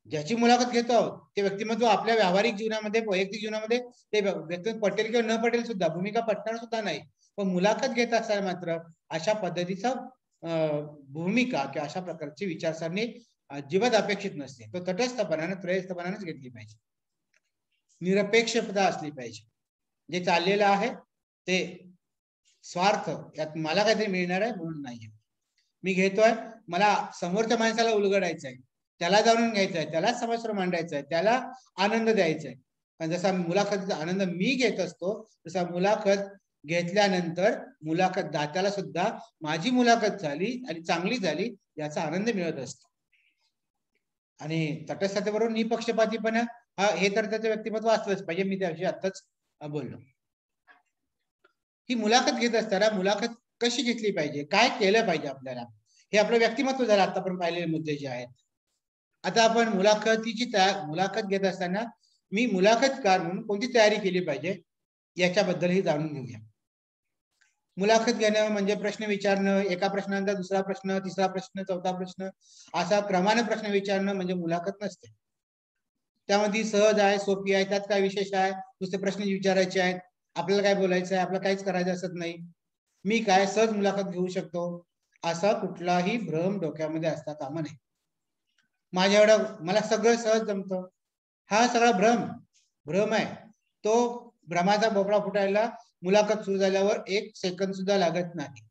ज्याची मुलाखत घेतो आहोत ते व्यक्तिमत्व आपल्या व्यावहारिक जीवनामध्ये, वैयक्तिक जीवनामध्ये ते व्यक्तिमत्व पटेल किंवा न पटेल सुद्धा, भूमिका पटणार सुद्धा नाही, पण मुलाखत घेत असताना मात्र अशा पद्धतीचा भूमिका किंवा अशा प्रकारची विचारसरणी अजिबात अपेक्षित नसते. तो तटस्थपणाने, त्रयस्थपणानेच घेतली पाहिजे. निरपेक्षता असली पाहिजे. जे चाललेलं आहे ते स्वार्थ, यात मला काहीतरी मिळणार आहे म्हणून नाहीये. मी घेतोय, मला समोरच्या माणसाला उलगडायचं आहे, त्याला जाणून घ्यायचं आहे, त्याला समस्या मांडायचं आहे, त्याला आनंद द्यायचा आहे. पण जसा मुलाखतीचा आनंद मी घेत असतो, तसा मुलाखत घेतल्यानंतर मुलाखत दात्याला सुद्धा माझी मुलाखत झाली आणि चांगली झाली याचा आनंद मिळत असतो. आणि तटस्थतेबरोबर निपक्षपातीपणा हे तर त्याचं व्यक्तिमत्व असलंच पाहिजे. मी त्याविषयी आत्ताच बोललो. ही मुलाखत घेत असताना मुलाखत कशी घेतली पाहिजे, काय केलं पाहिजे आपल्याला, हे आपलं व्यक्तिमत्व झालं आतापर्यंत पाहिलेले मुद्दे जे आहेत. आता आपण मुलाखत घेत असताना मी मुलाखतकार म्हणून कोणती तयारी केली पाहिजे याच्याबद्दलही जाणून घेऊया. मुलाखत घेणं म्हणजे प्रश्न विचारणं, एका प्रश्नानंतर दुसरा प्रश्न, तिसरा प्रश्न, चौथा प्रश्न, असा क्रमाने प्रश्न विचारणं म्हणजे मुलाखत नसते. त्यामध्ये सहज आहे, सोपी आहे, त्यात काय विशेष आहे, दुसरे प्रश्न विचारायचे आहेत, आपल्याला काय बोलायचं आहे, आपल्याला काहीच करायचं असत नाही, मी काय सहज मुलाखत घेऊ शकतो, असा कुठलाही भ्रम डोक्यामध्ये असता कामा नये. माझ्या एवढं मला सगळं सहज जमतं, हा सगळा भ्रम आहे. तो भ्रमाचा भोपळा फुटायला मुलाखत सुरू झाल्यावर 1 सेकंद सुद्धा लागत नाही.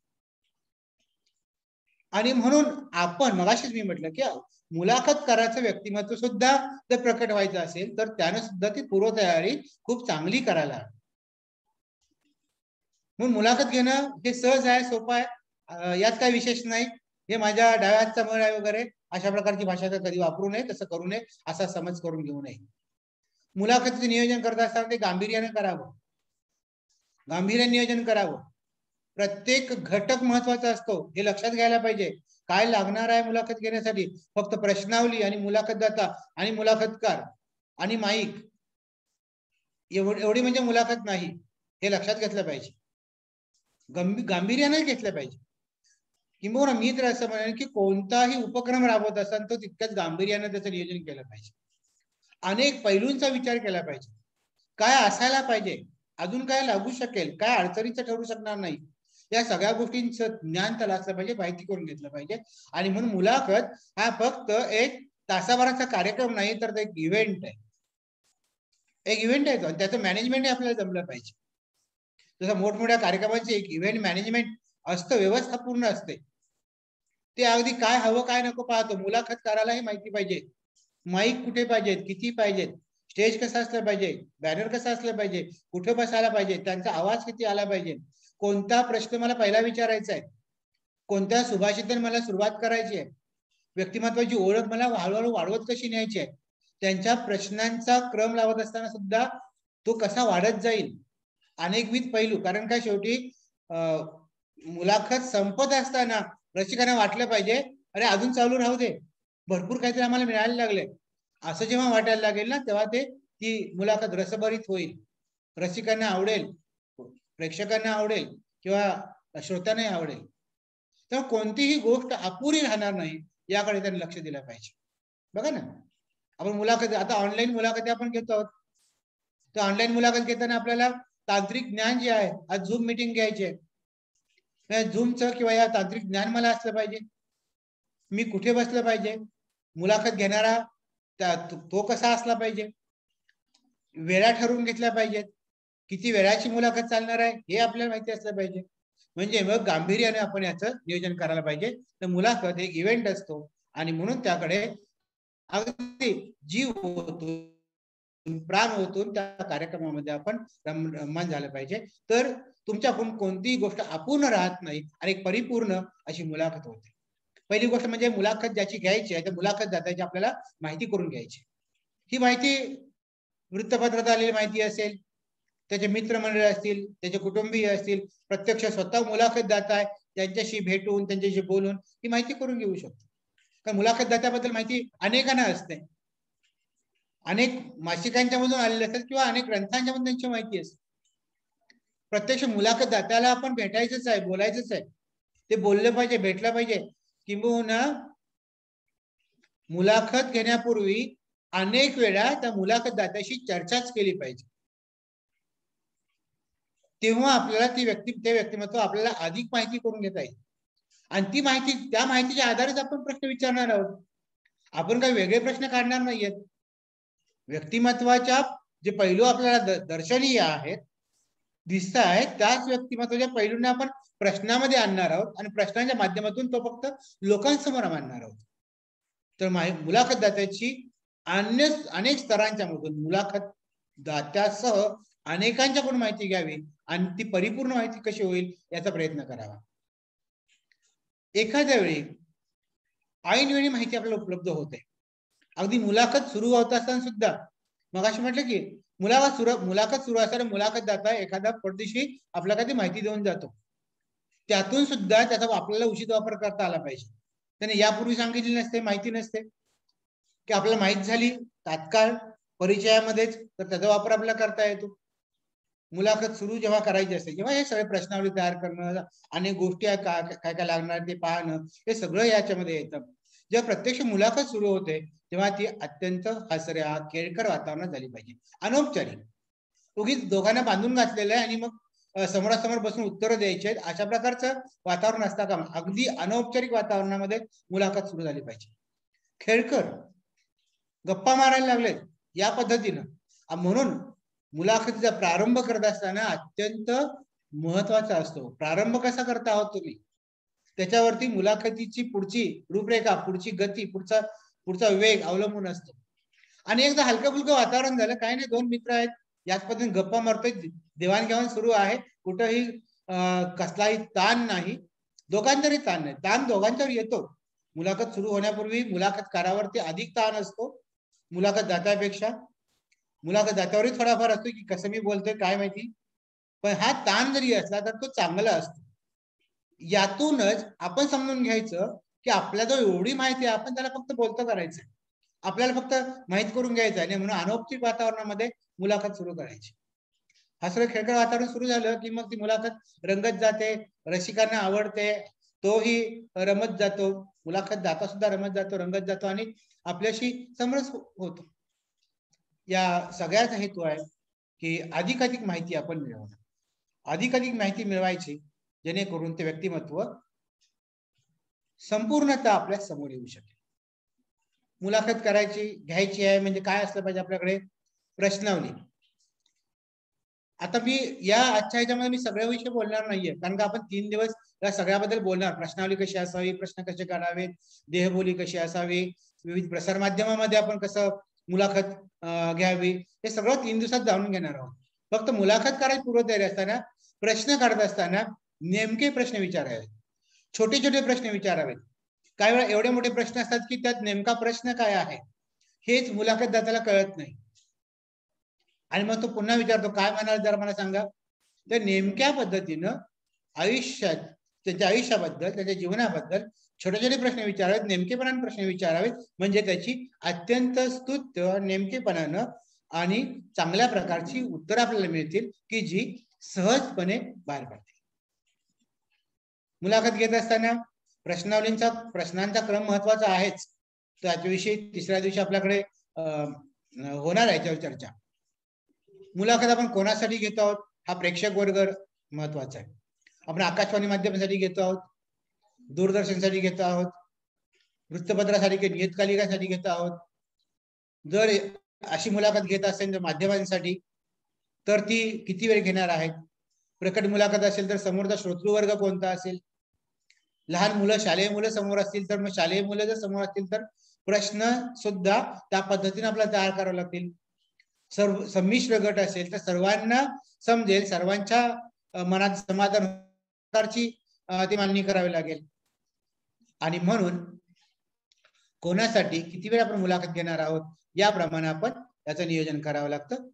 आणि म्हणून आपण मगाशीच मी म्हटलं की मुलाखत करायचं व्यक्तिमत्व सुद्धा जर प्रकट व्हायचं असेल तर त्याने सुद्धा ती पूर्वतयारी खूप चांगली करायला हवी. म्हणून मुलाखत घेणं हे सहज आहे, सोपं आहे, यात काही विशेष नाही, हे माझ्या डाव्या हातचा मळ आहे वगैरे अशा प्रकारची भाषा कधी वापरू नये, तसं करू नये, असा समज करून घेऊ नये. मुलाखतीचे नियोजन करत असताना ते गांभीर्याने करावं, गांभीर्याने नियोजन करावं. प्रत्येक घटक महत्वाचा असतो हे लक्षात घ्यायला पाहिजे. काय लागणार आहे मुलाखत घेण्यासाठी, फक्त प्रश्नावली आणि मुलाखतदाता आणि मुलाखतकार आणि माईक एवढी म्हणजे मुलाखत नाही, हे लक्षात घेतलं पाहिजे, गांभीर्याने घेतलं पाहिजे. किंबहुना मी तर असं म्हणेन की कोणताही उपक्रम राबवत असताना तो तितक्याच गांभीर्याने त्याचं नियोजन केलं पाहिजे. अनेक पैलूंचा विचार केला पाहिजे. काय असायला पाहिजे, अजून काय लागू शकेल, काय अडचणीचं ठरू शकणार नाही, या सगळ्या गोष्टींचं ज्ञान त्याला असलं पाहिजे, माहिती करून घेतलं पाहिजे. आणि म्हणून मुलाखत हा फक्त एक तासाभराचा कार्यक्रम नाही, तर एक इव्हेंट आहे, एक इव्हेंट आहे. त्याचं मॅनेजमेंट आपल्याला जमलं पाहिजे. जसं मोठमोठ्या कार्यक्रमाचे एक इव्हेंट मॅनेजमेंट असतं, व्यवस्था पूर्ण असते, ते अगदी काय हवं काय नको पाहतो. मुलाखत करायलाही माहिती पाहिजे, माईक कुठे पाहिजेत, किती पाहिजेत, स्टेज कसं असलं पाहिजे, बॅनर कसं असलं पाहिजे, कुठे बसायला पाहिजे, त्यांचा आवाज किती आला पाहिजे, कोणता प्रश्न मला पहिला विचारायचा आहे, कोणत्या सुभाषिताने मला सुरुवात करायची आहे, व्यक्तिमत्वाची ओळख मला हळूहळू वाढवत कशी न्यायची आहे, त्यांच्या प्रश्नांचा क्रम लावत असताना सुद्धा तो कसा वाढत जाईल, अनेकविध पैलू. कारण काय शेवटी मुलाखत संपत असताना रसिकांना वाटलं पाहिजे अरे अजून चालू राहू दे, भरपूर काहीतरी आम्हाला मिळायला लागले, असं जेव्हा वाटायला लागेल ना तेव्हा ती मुलाखत रसभरीत होईल, रसिकांना आवडेल, प्रेक्षकांना आवडेल किंवा श्रोत्यांनाही आवडेल. तेव्हा कोणतीही गोष्ट अपुरी राहणार नाही याकडे त्यांनी लक्ष दिलं पाहिजे. बघा ना, आपण मुलाखत आता ऑनलाईन मुलाखती आपण घेतो आहोत, तर ऑनलाईन मुलाखत घेताना आपल्याला तांत्रिक ज्ञान जे आहे, आज झूम मीटिंग घ्यायची आहे, झूमचं किंवा या तांत्रिक ज्ञान मला असलं पाहिजे, मी कुठे बसलं पाहिजे, मुलाखत घेणारा तो कसा असला पाहिजे, वेळा ठरवून घेतल्या पाहिजेत, किती वेळाची मुलाखत चालणार आहे हे आपल्याला माहिती असलं पाहिजे. म्हणजे मग गांभीर्याने आपण याचं नियोजन करायला पाहिजे. तर मुलाखत एक इव्हेंट असतो आणि म्हणून त्याकडे अगदी जीव ओतून प्राण ओतून त्या कार्यक्रमामध्ये आपण रममान झालं पाहिजे. तर तुमच्याकडून कोणतीही गोष्ट अपूर्ण राहत नाही आणि एक परिपूर्ण अशी मुलाखत होते. पहिली गोष्ट म्हणजे मुलाखत ज्याची घ्यायची आहे त्या मुलाखत दात्याची आपल्याला माहिती करून घ्यायची. ही माहिती वृत्तपत्रात आलेली माहिती असेल, त्याचे मित्रमंडळी असतील, त्याचे कुटुंबीय असतील, प्रत्यक्ष स्वतः मुलाखत दाता आहे त्यांच्याशी भेटून त्यांच्याशी बोलून ही माहिती करून घेऊ शकतो. कारण मुलाखत दात्याबद्दल माहिती अनेकांना असते, अनेक मासिकांच्या मधून आलेले असतात किंवा अनेक ग्रंथांच्या मधून त्यांची माहिती असते. प्रत्यक्ष मुलाखत दात्याला आपण भेटायचंच आहे, बोलायचंच आहे, ते बोललं पाहिजे, भेटलं पाहिजे. किंबहुना मुलाखत घेण्यापूर्वी अनेक वेळा त्या मुलाखतदात्याशी चर्चाच केली पाहिजे. तेव्हा आपल्याला ते व्यक्तिमत्व आपल्याला अधिक माहिती करून घेता येईल. आणि ती माहिती, त्या माहितीच्या आधारेच आपण प्रश्न विचारणार आहोत. आपण काही वेगळे प्रश्न काढणार नाहीयेत. व्यक्तिमत्वाच्या जे पैलू आपल्याला दर्शनीय आहेत, दिसत आहेत, त्याच व्यक्तिमत्वाच्या पैलूंना आपण प्रश्नामध्ये आणणार आहोत आणि प्रश्नांच्या माध्यमातून तो फक्त लोकांसमोर मांडणार आहोत. तर मुलाखतदात्याची अनेक स्तरांच्या मधून मुलाखतदात्यासह अनेकांच्याकडून माहिती घ्यावी आणि ती परिपूर्ण माहिती कशी होईल याचा प्रयत्न करावा. एखाद्या वेळी ऐनवेळी माहिती आपल्याला उपलब्ध होते. अगदी मुलाखत सुरू होत असताना सुद्धा, मग अशी म्हटलं की मुलाखत सुरू असताना मुलाखतदाता एखादा परदेशी आपल्याला काही माहिती देऊन जातो. त्यातून सुद्धा त्याचा आपल्याला उचित वापर करता आला पाहिजे. त्याने यापूर्वी सांगितली नसते, माहिती नसते की आपल्याला माहित झाली तात्काळ परिचयामध्येच, तर त्याचा वापर आपल्याला करता येतो. मुलाखत सुरू जेव्हा करायची असते, जेव्हा हे सगळे प्रश्नावली तयार करणं, अनेक गोष्टी काय काय लागणार ते पाहणं, हे सगळं याच्यामध्ये येतं. जेव्हा प्रत्यक्ष मुलाखत सुरू होते तेव्हा ती अत्यंत हसऱ्या खेळकर वातावरणात झाली पाहिजे, अनौपचारिक. उगीच दोघांना बांधून घातलेलं आहे आणि मग समोरासमोर बसून उत्तर द्यायचे आहेत अशा प्रकारचं वातावरण असता कामा अगदी अनौपचारिक वातावरणामध्ये मुलाखत सुरू झाली पाहिजे. खेळकर गप्पा मारायला लागले या पद्धतीनं. म्हणून मुलाखतीचा प्रारंभ करत असताना अत्यंत महत्वाचा असतो. प्रारंभ कसा करता आहोत तुम्ही, त्याच्यावरती मुलाखतीची पुढची रूपरेखा, पुढची गती, पुढचा वेग अवलंबून असतो. आणि एकदा हलकं फुलकं वातावरण झालं, काही नाही, दोन मित्र आहेत, याच पद्धतीने गप्पा मारतोय, देवाणघेवाण सुरू आहे, कुठंही कसलाही ताण नाही, दोघांतरी ताण नाही. ताण दोघांच्यावर येतो. मुलाखत सुरू होण्यापूर्वी मुलाखतकारावरती अधिक ताण असतो मुलाखतदात्यापेक्षा. मुलाखतदात्यावरही थोडाफार असतो की कसं मी बोलतोय काय माहिती, पण हा ताण जरी असला तर तो चांगला असतो. यातूनच आपण समजून घ्यायचं की आपल्याला एवढी माहिती आहे, आपण त्याला फक्त बोलतं करायचं, आपल्याला फक्त माहित करून घ्यायचं आहे. म्हणून अनौपचारिक वातावरणामध्ये मुलाखत सुरू करायची. हा सगळं खेळकर वातावरण सुरू झालं की मग ती मुलाखत रंगत जाते, रसिकांना आवडते, तोही रमत जातो, मुलाखत दाता सुद्धा रमत जातो, रंगत जातो आणि आपल्याशी समरस होतो. या सगळ्याचा हेतू आहे की अधिकाधिक माहिती आपण मिळवणं, अधिकाधिक माहिती मिळवायची, जेणेकरून ते व्यक्तिमत्व संपूर्णतः आपल्या समोर येऊ शकेल. मुलाखत घ्यायची आहे म्हणजे काय असलं पाहिजे आपल्याकडे, प्रश्नावली. आता मी या आजच्या ह्याच्यामध्ये मी सगळ्या विषयी बोलणार नाहीये, कारण का आपण 3 दिवस या सगळ्याबद्दल बोलणार. प्रश्नावली कशी असावी, प्रश्न कसे काढावेत, देहबोली कशी असावी, विविध प्रसार माध्यमामध्ये आपण कसं मुलाखत घ्यावी, हे सगळं 3 दिवसात जाणून घेणार आहोत. फक्त मुलाखत करायची पूर्वतयारी असताना, प्रश्न काढत असताना नेमके प्रश्न विचारावे, छोटे छोटे प्रश्न विचारावेत. काही वेळा एवढे मोठे प्रश्न असतात की त्यात नेमका प्रश्न काय आहे हेच मुलाखतदात्याला कळत नाही आणि मग तो पुन्हा विचारतो काय म्हणाल जरा मला सांगा. तर नेमक्या पद्धतीनं आयुष्यात, त्याच्या आयुष्याबद्दल, त्याच्या जीवनाबद्दल छोटे छोटे प्रश्न विचारावेत, नेमकेपणाने प्रश्न विचारावेत, म्हणजे त्याची अत्यंत स्तुत्य, नेमकेपणानं आणि चांगल्या प्रकारची उत्तर आपल्याला मिळतील की जी सहजपणे बाहेर पडते. मुलाखत घेत असताना प्रश्नांचा क्रम महत्वाचा आहेच. त्याच्याविषयी तिसऱ्या दिवशी आपल्याकडे होणार आहे याच्यावर चर्चा. मुलाखत आपण कोणासाठी घेतो आहोत हा प्रेक्षक वर्ग महत्वाचा आहे. आपण आकाशवाणी माध्यमासाठी घेतो आहोत, दूरदर्शनसाठी घेतो आहोत, वृत्तपत्रासाठी, नियतकालिकासाठी घेतो आहोत. जर अशी मुलाखत घेत असेल तर माध्यमांसाठी, तर ती किती वेळ घेणार आहेत. प्रकट मुलाखत असेल तर समोरचा श्रोतृवर्ग कोणता असेल. लहान मुलं, शालेय मुलं समोर असतील तर मग शालेय मुलं जर समोर असतील तर प्रश्न सुद्धा त्या पद्धतीने आपल्याला तयार करावे लागतील. संमिश्र गट असेल तर सर्वांना समजेल, सर्वांच्या मनात समाधान प्रकारची ती मांडणी करावी लागेल. आणि म्हणून कोणासाठी किती वेळ आपण मुलाखत घेणार आहोत याप्रमाणे आपण त्याचं नियोजन करावं लागतं.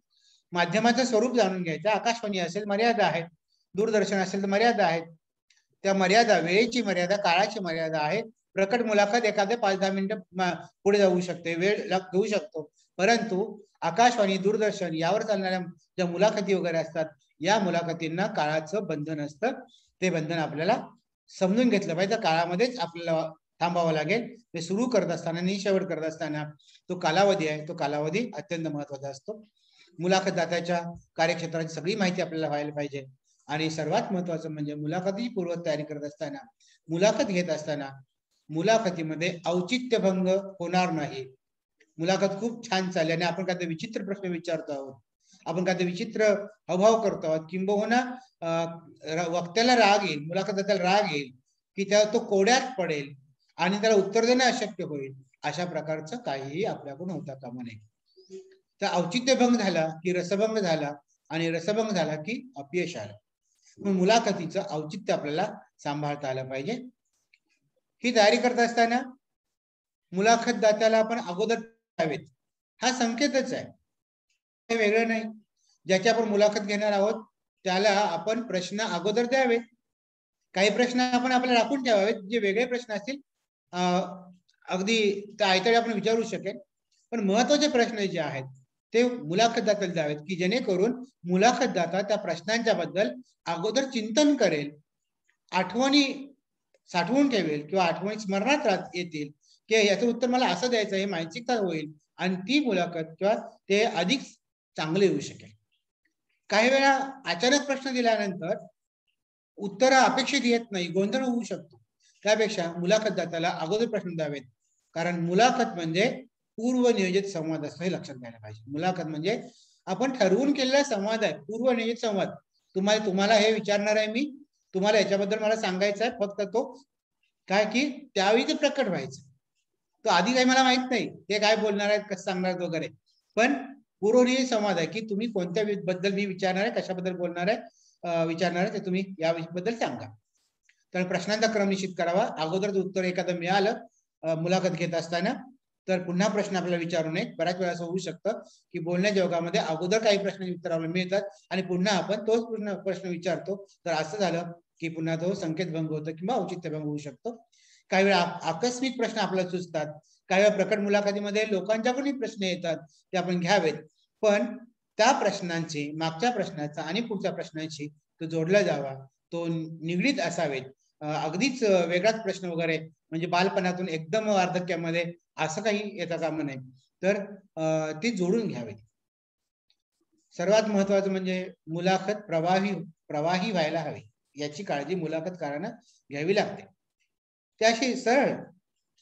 माध्यमाचं स्वरूप जाणून घ्यायचं. आकाशवाणी असेल मर्यादा आहेत, दूरदर्शन असेल तर मर्यादा आहेत. त्या मर्यादा, वेळेची मर्यादा, काळाची मर्यादा आहे. प्रकट मुलाखत एखाद्या 5-10 मिनिटं पुढे जाऊ शकते, वेळ घेऊ शकतो. परंतु आकाशवाणी, दूरदर्शन यावर चालणाऱ्या ज्या मुलाखती वगैरे असतात, या मुलाखतींना काळाचं बंधन असतं. ते बंधन आपल्याला समजून घेतलं पाहिजे. काळामध्येच आपल्याला थांबावं लागेल. ते सुरू करत असताना आणि शेवट करत असताना तो कालावधी आहे, तो कालावधी अत्यंत महत्वाचा असतो. मुलाखतदात्याच्या कार्यक्षेत्राची सगळी माहिती आपल्याला व्हायला पाहिजे. आणि सर्वात महत्वाचं म्हणजे मुलाखतीची पूर्व तयारी करत असताना, मुलाखत घेत असताना मुलाखतीमध्ये औचित्यभंग होणार नाही. मुलाखत खूप छान चालली आणि आपण काय विचित्र प्रश्न विचारतो आहोत, आपण काय विचित्र अभाव करतो आहोत, किंबहुना वक्त्याला राग येईल, मुलाखतदात्याला राग येईल की त्याला तो कोड्यात पडेल आणि त्याला उत्तर देणं अशक्य होईल. अशा प्रकारचं काहीही आपल्याकडून होता कामा नये. तर औचित्यभंग झाला की रसभंग झाला आणि रसभंग झाला की अपयश आलं. मुलाखतीचं औचित्य आपल्याला सांभाळता आलं पाहिजे. ही तयारी करत असताना मुलाखतदात्याला आपण अगोदर द्यावेत हा संकेतच आहे, हे वेगळं नाही. ज्याची आपण मुलाखत घेणार आहोत त्याला आपण प्रश्न अगोदर द्यावेत. काही प्रश्न आपण आपल्याला राखून ठेवावेत, जे वेगळे प्रश्न असतील अगदी त्या आयत्या आपण विचारू शकेल, पण महत्वाचे प्रश्न जे आहेत ते मुलाखतदात्याला द्यावेत की जेणेकरून मुलाखतदाता त्या प्रश्नांच्या बद्दल अगोदर चिंतन करेल, आठवणी साठवून ठेवेल किंवा आठवणी स्मरणात येतील की याचं उत्तर मला असं द्यायचं, हे मानसिकता होईल आणि ती मुलाखत किंवा ते अधिक चांगले होऊ शकेल. काही वेळा अचानक प्रश्न दिल्यानंतर उत्तर अपेक्षित येत नाही, गोंधळ होऊ शकतो. त्यापेक्षा मुलाखतदात्याला अगोदर प्रश्न द्यावेत, कारण मुलाखत म्हणजे पूर्व नियोजित संवाद असतो, हे लक्षात घ्यायला पाहिजे. मुलाखत म्हणजे आपण ठरवून केलेला संवाद आहे, पूर्व नियोजित संवाद. तुम्हाला हे विचारणार आहे मी, तुम्हाला याच्याबद्दल मला सांगायचं आहे, फक्त तो काय की त्यावेळी ते प्रकट व्हायचं. तो आधी काही मला माहित नाही ते काय बोलणार आहेत, कसं सांगणार आहेत वगैरे, पण पूर्वनियोजित संवाद आहे की तुम्ही कोणत्या बद्दल मी विचारणार आहे, कशाबद्दल बोलणार आहे, विचारणार आहे ते तुम्ही या बद्दल सांगा. तर प्रश्नांचा क्रम निश्चित करावा. अगोदर उत्तर एखादं मिळालं मुलाखत घेत असताना तर पुन्हा प्रश्न आपल्याला विचारू नये. बऱ्याच वेळा असं होऊ शकतं की बोलण्याच्या योगामध्ये अगोदर काही प्रश्न उत्तर आपल्याला मिळतात आणि पुन्हा आपण तोच प्रश्न विचारतो, तर असं झालं की पुन्हा तो संकेतभंग होतो किंवा औचित्यभंग होऊ शकतो. काही वेळा आकस्मिक प्रश्न आपल्याला सुचतात, काही वेळा प्रकट मुलाखतीमध्ये लोकांच्याकडून प्रश्न येतात, ते आपण घ्यावेत, पण त्या प्रश्नांची मागच्या प्रश्नाचा आणि पुढच्या प्रश्नांशी तो जोडला जावा, तो निगडीत असावेत. अगदीच वेगळाच प्रश्न वगैरे म्हणजे बालपणातून एकदम वार्धक्यामध्ये असं काही येता कामा नये, तर ते जोडून घ्यावेत. सर्वात महत्वाचं म्हणजे मुलाखत प्रवाही व्हायला हवी, याची काळजी मुलाखतकारांना घ्यावी लागते. त्याशी सरळ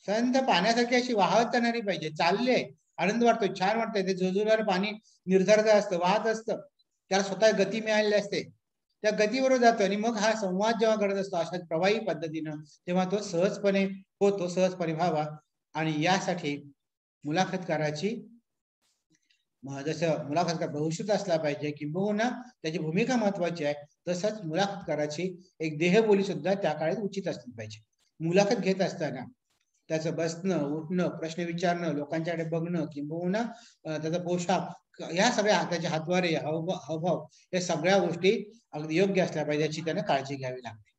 संत पाण्यासारखी अशी वाहत जाणारी पाहिजे. चालले, आनंद वाटतो, छान वाटतंय, ते झुळझुळणारं पाणी निर्धारत असतं, वाहत असतं, त्याला स्वतः गती मिळालेली असते, त्या गतीबरोबर जातो आणि मग हा संवाद जेव्हा घडत असतो अशा प्रवाही पद्धतीनं, तेव्हा तो सहजपणे होतो, सहजपणे व्हावा. आणि यासाठी मुलाखतकाराची जसं मुलाखतकार भविष्यात असला पाहिजे किंबहुना त्याची भूमिका महत्वाची आहे, तसंच मुलाखतकाराची एक देहबोली सुद्धा त्या काळात उचित असली पाहिजे. मुलाखत घेत असताना त्याचं बसणं, उठणं, प्रश्न विचारणं, लोकांच्याकडे बघणं, किंबहुना त्याचा पोशाख, या सगळ्या त्याचे हातवारे, हावभाव, या सगळ्या गोष्टी अगदी योग्य असल्या पाहिजे, याची त्याने काळजी घ्यावी लागते.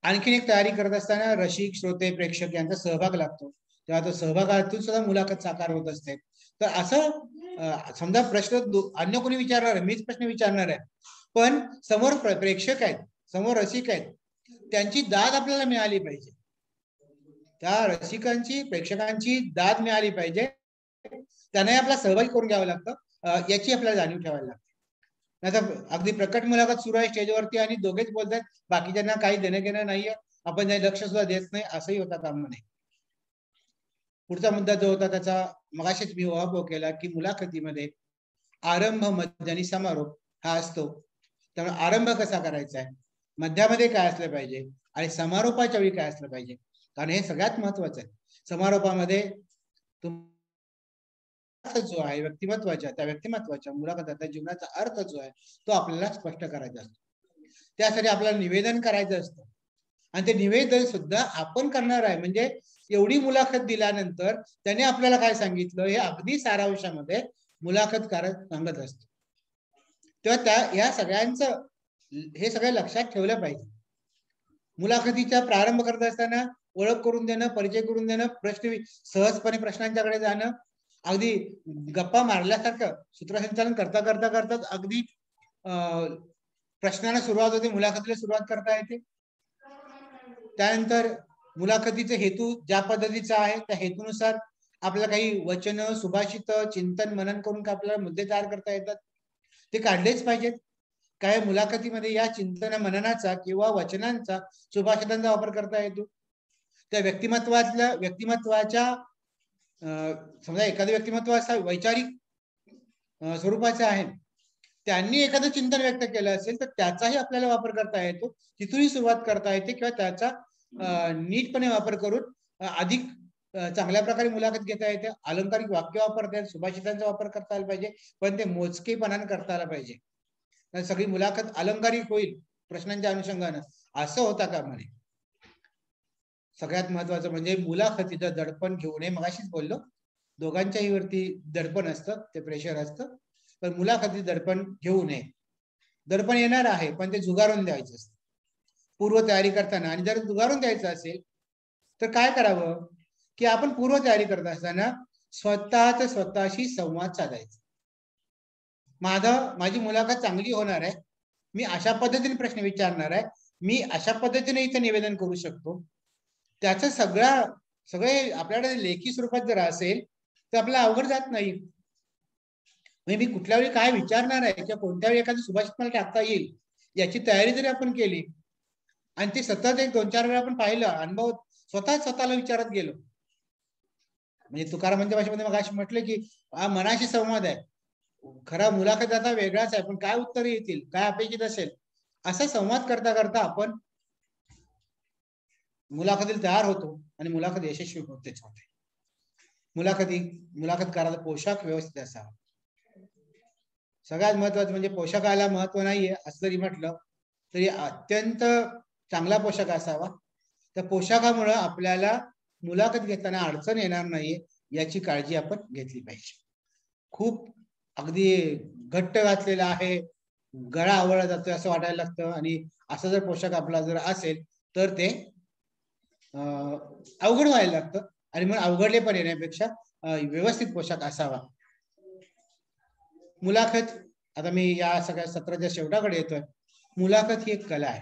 आणखीन एक तयारी करत असताना रसिक, श्रोते, प्रेक्षक यांचा सहभाग लागतो, तेव्हा तो सहभागातून सुद्धा मुलाखत साकार होत असते. तर असं समजा प्रश्न अन्य कोणी विचारणार आहे, मीच प्रश्न विचारणार आहे, पण समोर प्रेक्षक आहेत, समोर रसिक आहेत, त्यांची दाद आपल्याला मिळाली पाहिजे, त्या रसिकांची, प्रेक्षकांची दाद मिळाली पाहिजे, त्यांनाही आपला सहभागी करून घ्यावं लागतं, याची आपल्याला जाणीव ठेवायला लागते. नाहीतर अगदी प्रकट मुलाखत सुरू आहे स्टेजवरती आणि दोघेच बोलतात, बाकीच्यांना काही देणं घेणं नाहीये, आपण काही लक्ष सुद्धा देत नाही, असंही होता कामा नये. पुढचा मुद्दा जो होता त्याचा मगाशीच मी उहापोह केला की मुलाखतीमध्ये आरंभ, मध्य आणि समारोप हा असतो. त्यामुळे आरंभ कसा करायचा आहे, मध्यामध्ये काय असलं पाहिजे आणि समारोपाच्या वेळी काय असलं पाहिजे, कारण हे सगळ्यात महत्वाचं आहे. समारोपामध्ये जो आहे व्यक्तिमत्वाच्या, त्या व्यक्तिमत्वाच्या मुलाखतीचा जीवनाचा अर्थ जो आहे तो आपल्याला स्पष्ट करायचा असतो. त्यासाठी आपल्याला निवेदन करायचं असतं आणि ते निवेदन सुद्धा आपण करणार आहे. म्हणजे एवढी मुलाखत दिल्यानंतर त्याने आपल्याला काय सांगितलं हे अगदी सारांशामध्ये मुलाखतकार सांगत असतो. तेव्हा या सगळ्यांचं हे सगळं लक्षात ठेवलं पाहिजे. मुलाखतीचा प्रारंभ करत असताना ओळख करून देणं, परिचय करून देणं, प्रश्न सहजपणे प्रश्नांच्याकडे जाणं, अगदी गप्पा मारल्यासारखं सूत्रसंचालन करता करता करताच अगदी प्रश्नाला सुरुवात होते, मुलाखतीला सुरुवात करता येते. त्यानंतर मुलाखतीचा हेतू ज्या पद्धतीचा आहे त्या हेतूनुसार आपल्याला काही वचन, सुभाषित, चिंतन, मनन करून का आपल्याला मुद्दे तयार करता येतात, ते काढलेच पाहिजेत. काय मुलाखतीमध्ये या चिंतन मननाचा किंवा वचनांचा, सुभाषितांचा वापर करता येतो. त्या व्यक्तिमत्वाच्या समजा एखादं व्यक्तिमत्व असा वैचारिक स्वरूपाचे आहे, त्यांनी एखादं चिंतन व्यक्त केलं असेल तर त्याचाही आपल्याला वापर करता येतो, तिथूनही सुरुवात करता येते किंवा त्याचा नीटपणे वापर करून अधिक चांगल्या प्रकारे मुलाखत घेता येते. अलंकारिक वाक्य वापरता येईल, सुभाषितांचा वापर करता आला पाहिजे, पण ते मोजकेपणाने करता आला पाहिजे. सगळी मुलाखत अलंकारिक होईल प्रश्नांच्या अनुषंगानं असं होता कामा नये. सगळ्यात महत्वाचं म्हणजे मुलाखतीचं दडपण घेऊ नये. मगाशीच बोललो, दोघांच्याही वरती दडपण असतं, ते प्रेशर असतं, पण मुलाखती दडपण घेऊ नये. दडपण येणार आहे पण ते झुगारून द्यायचं असतं पूर्व तयारी करताना. आणि जर झुगारून द्यायचं असेल तर काय करावं की आपण पूर्व तयारी करत असताना स्वतःशी संवाद साधायचा. माझी मुलाखत चांगली होणार आहे, मी अशा पद्धतीने प्रश्न विचारणार आहे, मी अशा पद्धतीने इथे निवेदन करू शकतो. त्याचं सगळे आपल्याकडे लेखी स्वरूपात जर असेल तर आपल्याला अवघड जात नाही. म्हणजे मी कुठल्या वेळी काय विचारणार आहे किंवा कोणत्या वेळी एखादं सुभाषित मला टाकता येईल याची तयारी जरी आपण केली आणि ते सतत 1-2-4 वेळा आपण पाहिलं, अनुभव स्वतःला विचारत गेलो, म्हणजे तुकारामांच्या भाषेमध्ये मग अशी म्हटलं की हा मनाशी संवाद आहे. खरा मुलाखत आता वेगळाच आहे, पण काय उत्तर येतील, काय अपेक्षित असेल, असा संवाद करता करता आपण मुलाखतीला तयार होतो आणि मुलाखत यशस्वी होतेच होते. मुलाखत करायला पोशाख व्यवस्थित असावा. सगळ्यात महत्वाचं म्हणजे पोशाखाला महत्व नाहीये असं जरी म्हटलं तरी अत्यंत चांगला पोशाख असावा. त्या पोशाखामुळे आपल्याला मुलाखत घेताना अडचण येणार नाहीये याची काळजी आपण घेतली पाहिजे. खूप अगदी घट्ट घातलेला आहे, गळा आवळला जातोय असं वाटायला लागतं आणि असा जर पोशाख आपला जर असेल तर ते अवघड व्हायला लागतं. आणि मग अवघडले पण येण्यापेक्षा व्यवस्थित पोशाख असावा. मुलाखत, आता मी या सगळ्या सत्राच्या शेवटाकडे येतोय. मुलाखत ही एक कला आहे.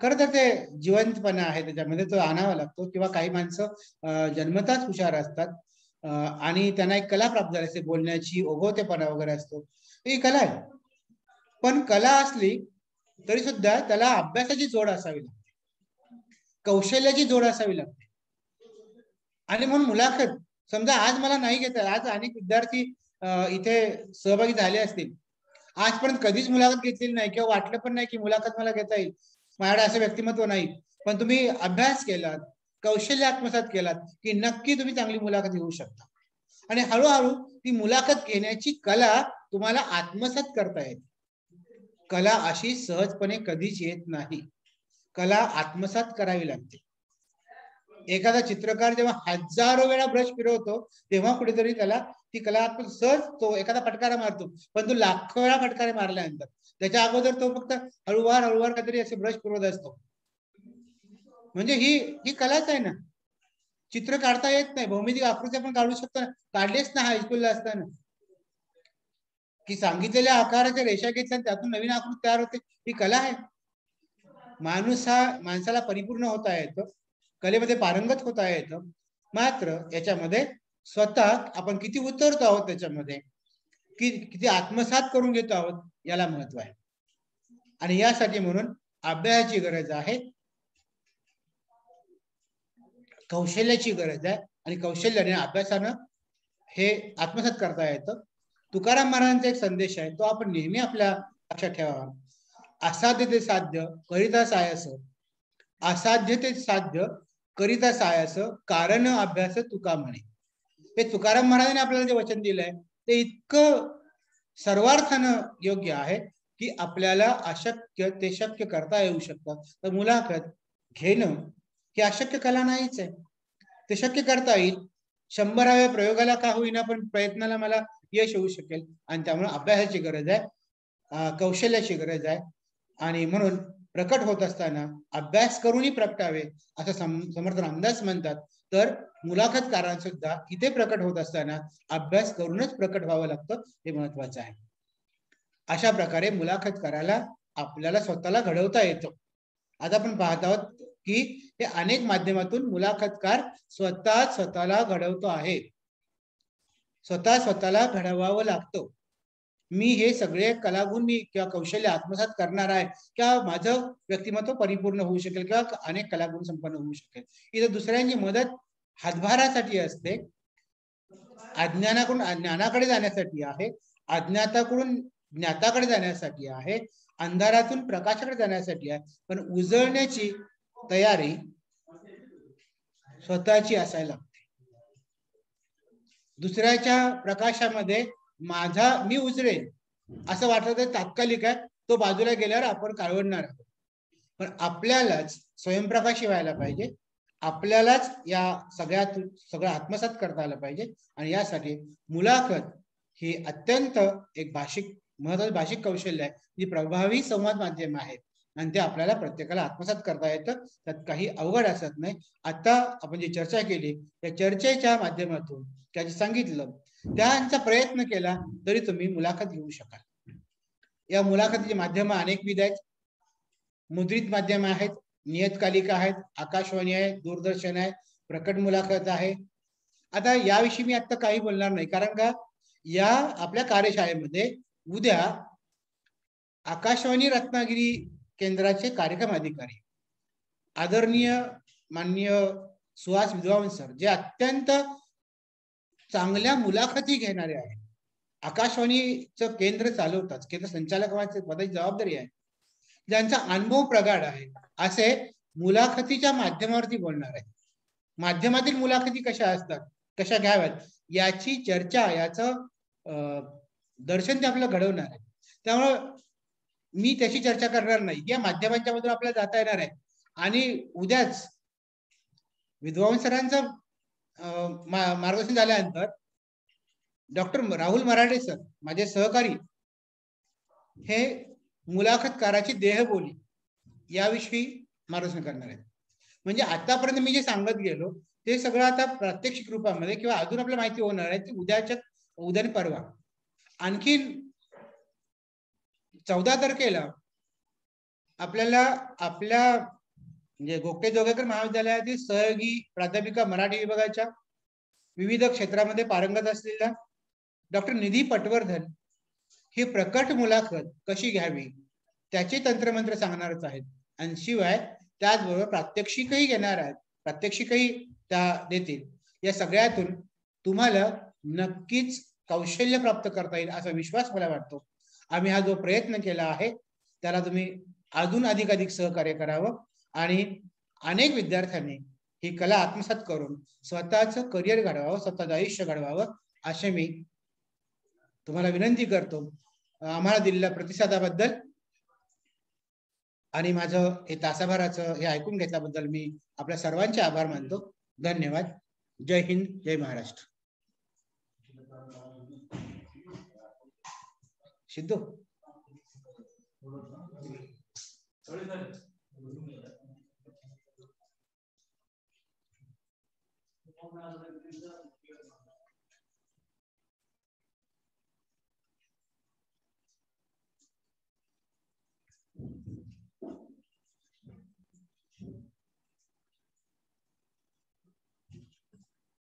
खरं तर ते जिवंतपणा आहे त्याच्यामध्ये, तो आणावा लागतो. किंवा काही माणसं जन्मताच हुशार असतात आणि त्यांना एक कला प्राप्त झाली असते, बोलण्याची, ओघवतेपणा वगैरे असतो, ही कला आहे. पण कला असली तरी सुद्धा त्याला अभ्यासाची जोड असावी लागते, कौशल्याची जोड असावी लागते. आणि म्हणून मुलाखत समजा आज मला नाही घेता, आज अनेक विद्यार्थी इथे सहभागी झाले असतील, आजपर्यंत कधीच मुलाखत घेतलेली नाही किंवा वाटलं पण नाही की मुलाखत मला घेता येईल, माझ्याकडे असं व्यक्तिमत्व नाही, पण तुम्ही अभ्यास केलात, कौशल्य आत्मसात केलात की नक्की तुम्ही चांगली मुलाखत घेऊ शकता. आणि हळूहळू ती मुलाखत घेण्याची कला तुम्हाला आत्मसात करता येते. कला अशी सहजपणे कधीच येत नाही, कला आत्मसात करावी लागते. एखादा चित्रकार जेव्हा हजारो वेळा ब्रश फिरवतो तेव्हा कुठेतरी त्याला ती कला सहज, तो एखादा फटकारा मारतो, पण तो लाखो वेळा फटकारे मारल्यानंतर त्याच्या अगोदर तो फक्त हळूवार काहीतरी असे ब्रश फिरवत असतो. म्हणजे ही कलाच आहे ना. चित्र काढता येत नाही, भौमितिक आकृती आपण काढू शकतो, काढलेच ना हायस्कूलला असताना, की सांगितलेल्या आकाराच्या रेषा घेतल्या त्यातून नवीन आकृती तयार होते, ही कला आहे. माणसाला परिपूर्ण होता येतं, कलेमध्ये पारंगत होता येतं, मात्र याच्यामध्ये स्वतः आपण किती उतरतो आहोत, त्याच्यामध्ये किती आत्मसात करून घेतो आहोत, याला महत्व आहे. आणि यासाठी म्हणून अभ्यासाची गरज आहे, कौशल्याची गरज आहे. आणि कौशल्याने, अभ्यासानं हे आत्मसात करता येतं. तुकाराम महाराजांचा एक संदेश आहे, तो आपण नेहमी आपल्या लक्षात ठेवावा. असाध्य ते साध्य करिता सायास, असाध्य ते साध्य करिता सायास, कारण अभ्यास तुका म्हणे. हे तुकाराम महाराजांनी आपल्याला जे वचन दिलंय ते इतकं सर्वार्थानं योग्य आहे की आपल्याला अशक्य ते शक्य करता येऊ शकतं. तर मुलाखत घेणं ही अशक्य कला नाहीच आहे, ते शक्य करता येईल. 100व्या प्रयोगाला का होईना पण प्रयत्नाला मला यश येऊ शकेल. आणि त्यामुळे अभ्यासाची गरज आहे, कौशल्याची गरज आहे. आणि म्हणून प्रकट होत असताना अभ्यास करूनही प्रगटावे असं समर्थ रामदास म्हणतात. तर मुलाखतकारांसुद्धा इथे प्रकट होत असताना अभ्यास करूनच प्रकट व्हावं लागतं, हे महत्वाचं आहे. अशा प्रकारे मुलाखत करायला आपल्याला स्वतःला घडवता येतं. आता आपण पाहत आहोत की हे अनेक माध्यमातून मुलाखतकार स्वतःला घडवतो आहे, स्वतःला घडवावं लागतं. मी हे सगळे कलागुण मी किंवा कौशल्य आत्मसात करणार आहे किंवा माझं व्यक्तिमत्व परिपूर्ण होऊ शकेल किंवा अनेक कलागुण संपन्न होऊ शकेल. इथं दुसऱ्यांची मदत हातभारासाठी असते, अज्ञानाकडून ज्ञानाकडे जाण्यासाठी आहे, अज्ञाताकडून ज्ञाताकडे जाण्यासाठी आहे, अंधारातून प्रकाशाकडे जाण्यासाठी आहे. पण उजळण्याची तयारी स्वतःची असायला लागते. दुसऱ्याच्या प्रकाशामध्ये मी उजळेल असं वाटलं तर तात्कालिक आहे, तो बाजूला गेल्यावर आपण काळवडणार आहोत. पण आपल्यालाच स्वयंप्रकाशी व्हायला पाहिजे, आपल्यालाच या सगळं आत्मसात करता आलं पाहिजे. आणि यासाठी मुलाखत ही अत्यंत एक महत्वाचं भाषिक कौशल्य आहे, जी प्रभावी संवाद माध्यम आहे आणि ते आपल्याला प्रत्येकाला आत्मसात करता येतं. त्यात काही अवघड असत नाही. आता आपण जी चर्चा केली त्या चर्चेच्या माध्यमातून त्याचे सांगितलं, त्यांचा प्रयत्न केला तरी तुम्ही मुलाखत घेऊ शकाल. या मुलाखतीचे माध्यम अनेकविध आहेत. मुद्रित माध्यम आहेत, नियतकालिका आहेत, आकाशवाणी आहे, दूरदर्शन आहे, प्रकट मुलाखत आहे. आता याविषयी मी आता काही बोलणार नाही, कारण का या आपल्या कार्यशाळेमध्ये उद्या आकाशवाणी रत्नागिरी केंद्राचे कार्यक्रम अधिकारी आदरणीय माननीय सुहास विद्वांस सर, जे अत्यंत चांगल्या मुलाखती घेणारे आहेत, आकाशवाणीचं केंद्र चालवतात, केंद्र संचालकांची पदाची जबाबदारी आहे, ज्यांचा अनुभव प्रगाढ आहे, असे मुलाखतीच्या माध्यमावरती बोलणार आहे. माध्यमातील मुलाखती कशा असतात, कशा घ्याव्यात याची चर्चा, याचं दर्शन ते आपल्याला घडवणार आहे. त्यामुळं मी त्याची चर्चा करणार नाही. या माध्यमांच्या मधून आपल्याला जाता येणार आहे. आणि उद्याच विद्वांस सरांचं मार्गदर्शन झाल्यानंतर डॉक्टर राहुल मराठे सर, माझे सहकारी, हे मुलाखतकाराची देहबोली याविषयी मार्गदर्शन करणार आहेत. म्हणजे आतापर्यंत मी जे सांगत गेलो ते सगळं आता प्रात्यक्षिक रूपामध्ये किंवा अजून आपल्याला माहिती होणार आहे की उद्या परवा. आणखीन 14 तारखेला आपल्याला आपल्या म्हणजे गोगटे जोगेकर महाविद्यालयातील सहयोगी प्राध्यापिका मराठी विभागाच्या विविध क्षेत्रामध्ये पारंगत असलेल्या डॉक्टर निधी पटवर्धन ही प्रकट मुलाखत कशी घ्यावी त्याचे तंत्रमंत्र सांगणारच आहेत. आणि शिवाय त्याचबरोबर प्रात्यक्षिकही घेणार आहेत, प्रात्यक्षिकही त्या देतील. या सगळ्यातून तुम्हाला नक्कीच कौशल्य प्राप्त करता येईल असा विश्वास मला वाटतो. आम्ही हा जो प्रयत्न केला आहे त्याला तुम्ही अजून अधिक सहकार्य करावं आणि अनेक विद्यार्थ्यांनी ही कला आत्मसात करून स्वतःचं करिअर घडवावं, स्वतःचं आयुष्य घडवावं असे मी तुम्हाला विनंती करतो. आम्हाला दिलेल्या प्रतिसादाबद्दल आणि माझं हे तासाभराचं हे ऐकून घेतल्याबद्दल मी आपल्या सर्वांचे आभार मानतो. धन्यवाद. जय हिंद, जय महाराष्ट्र. सिद्धू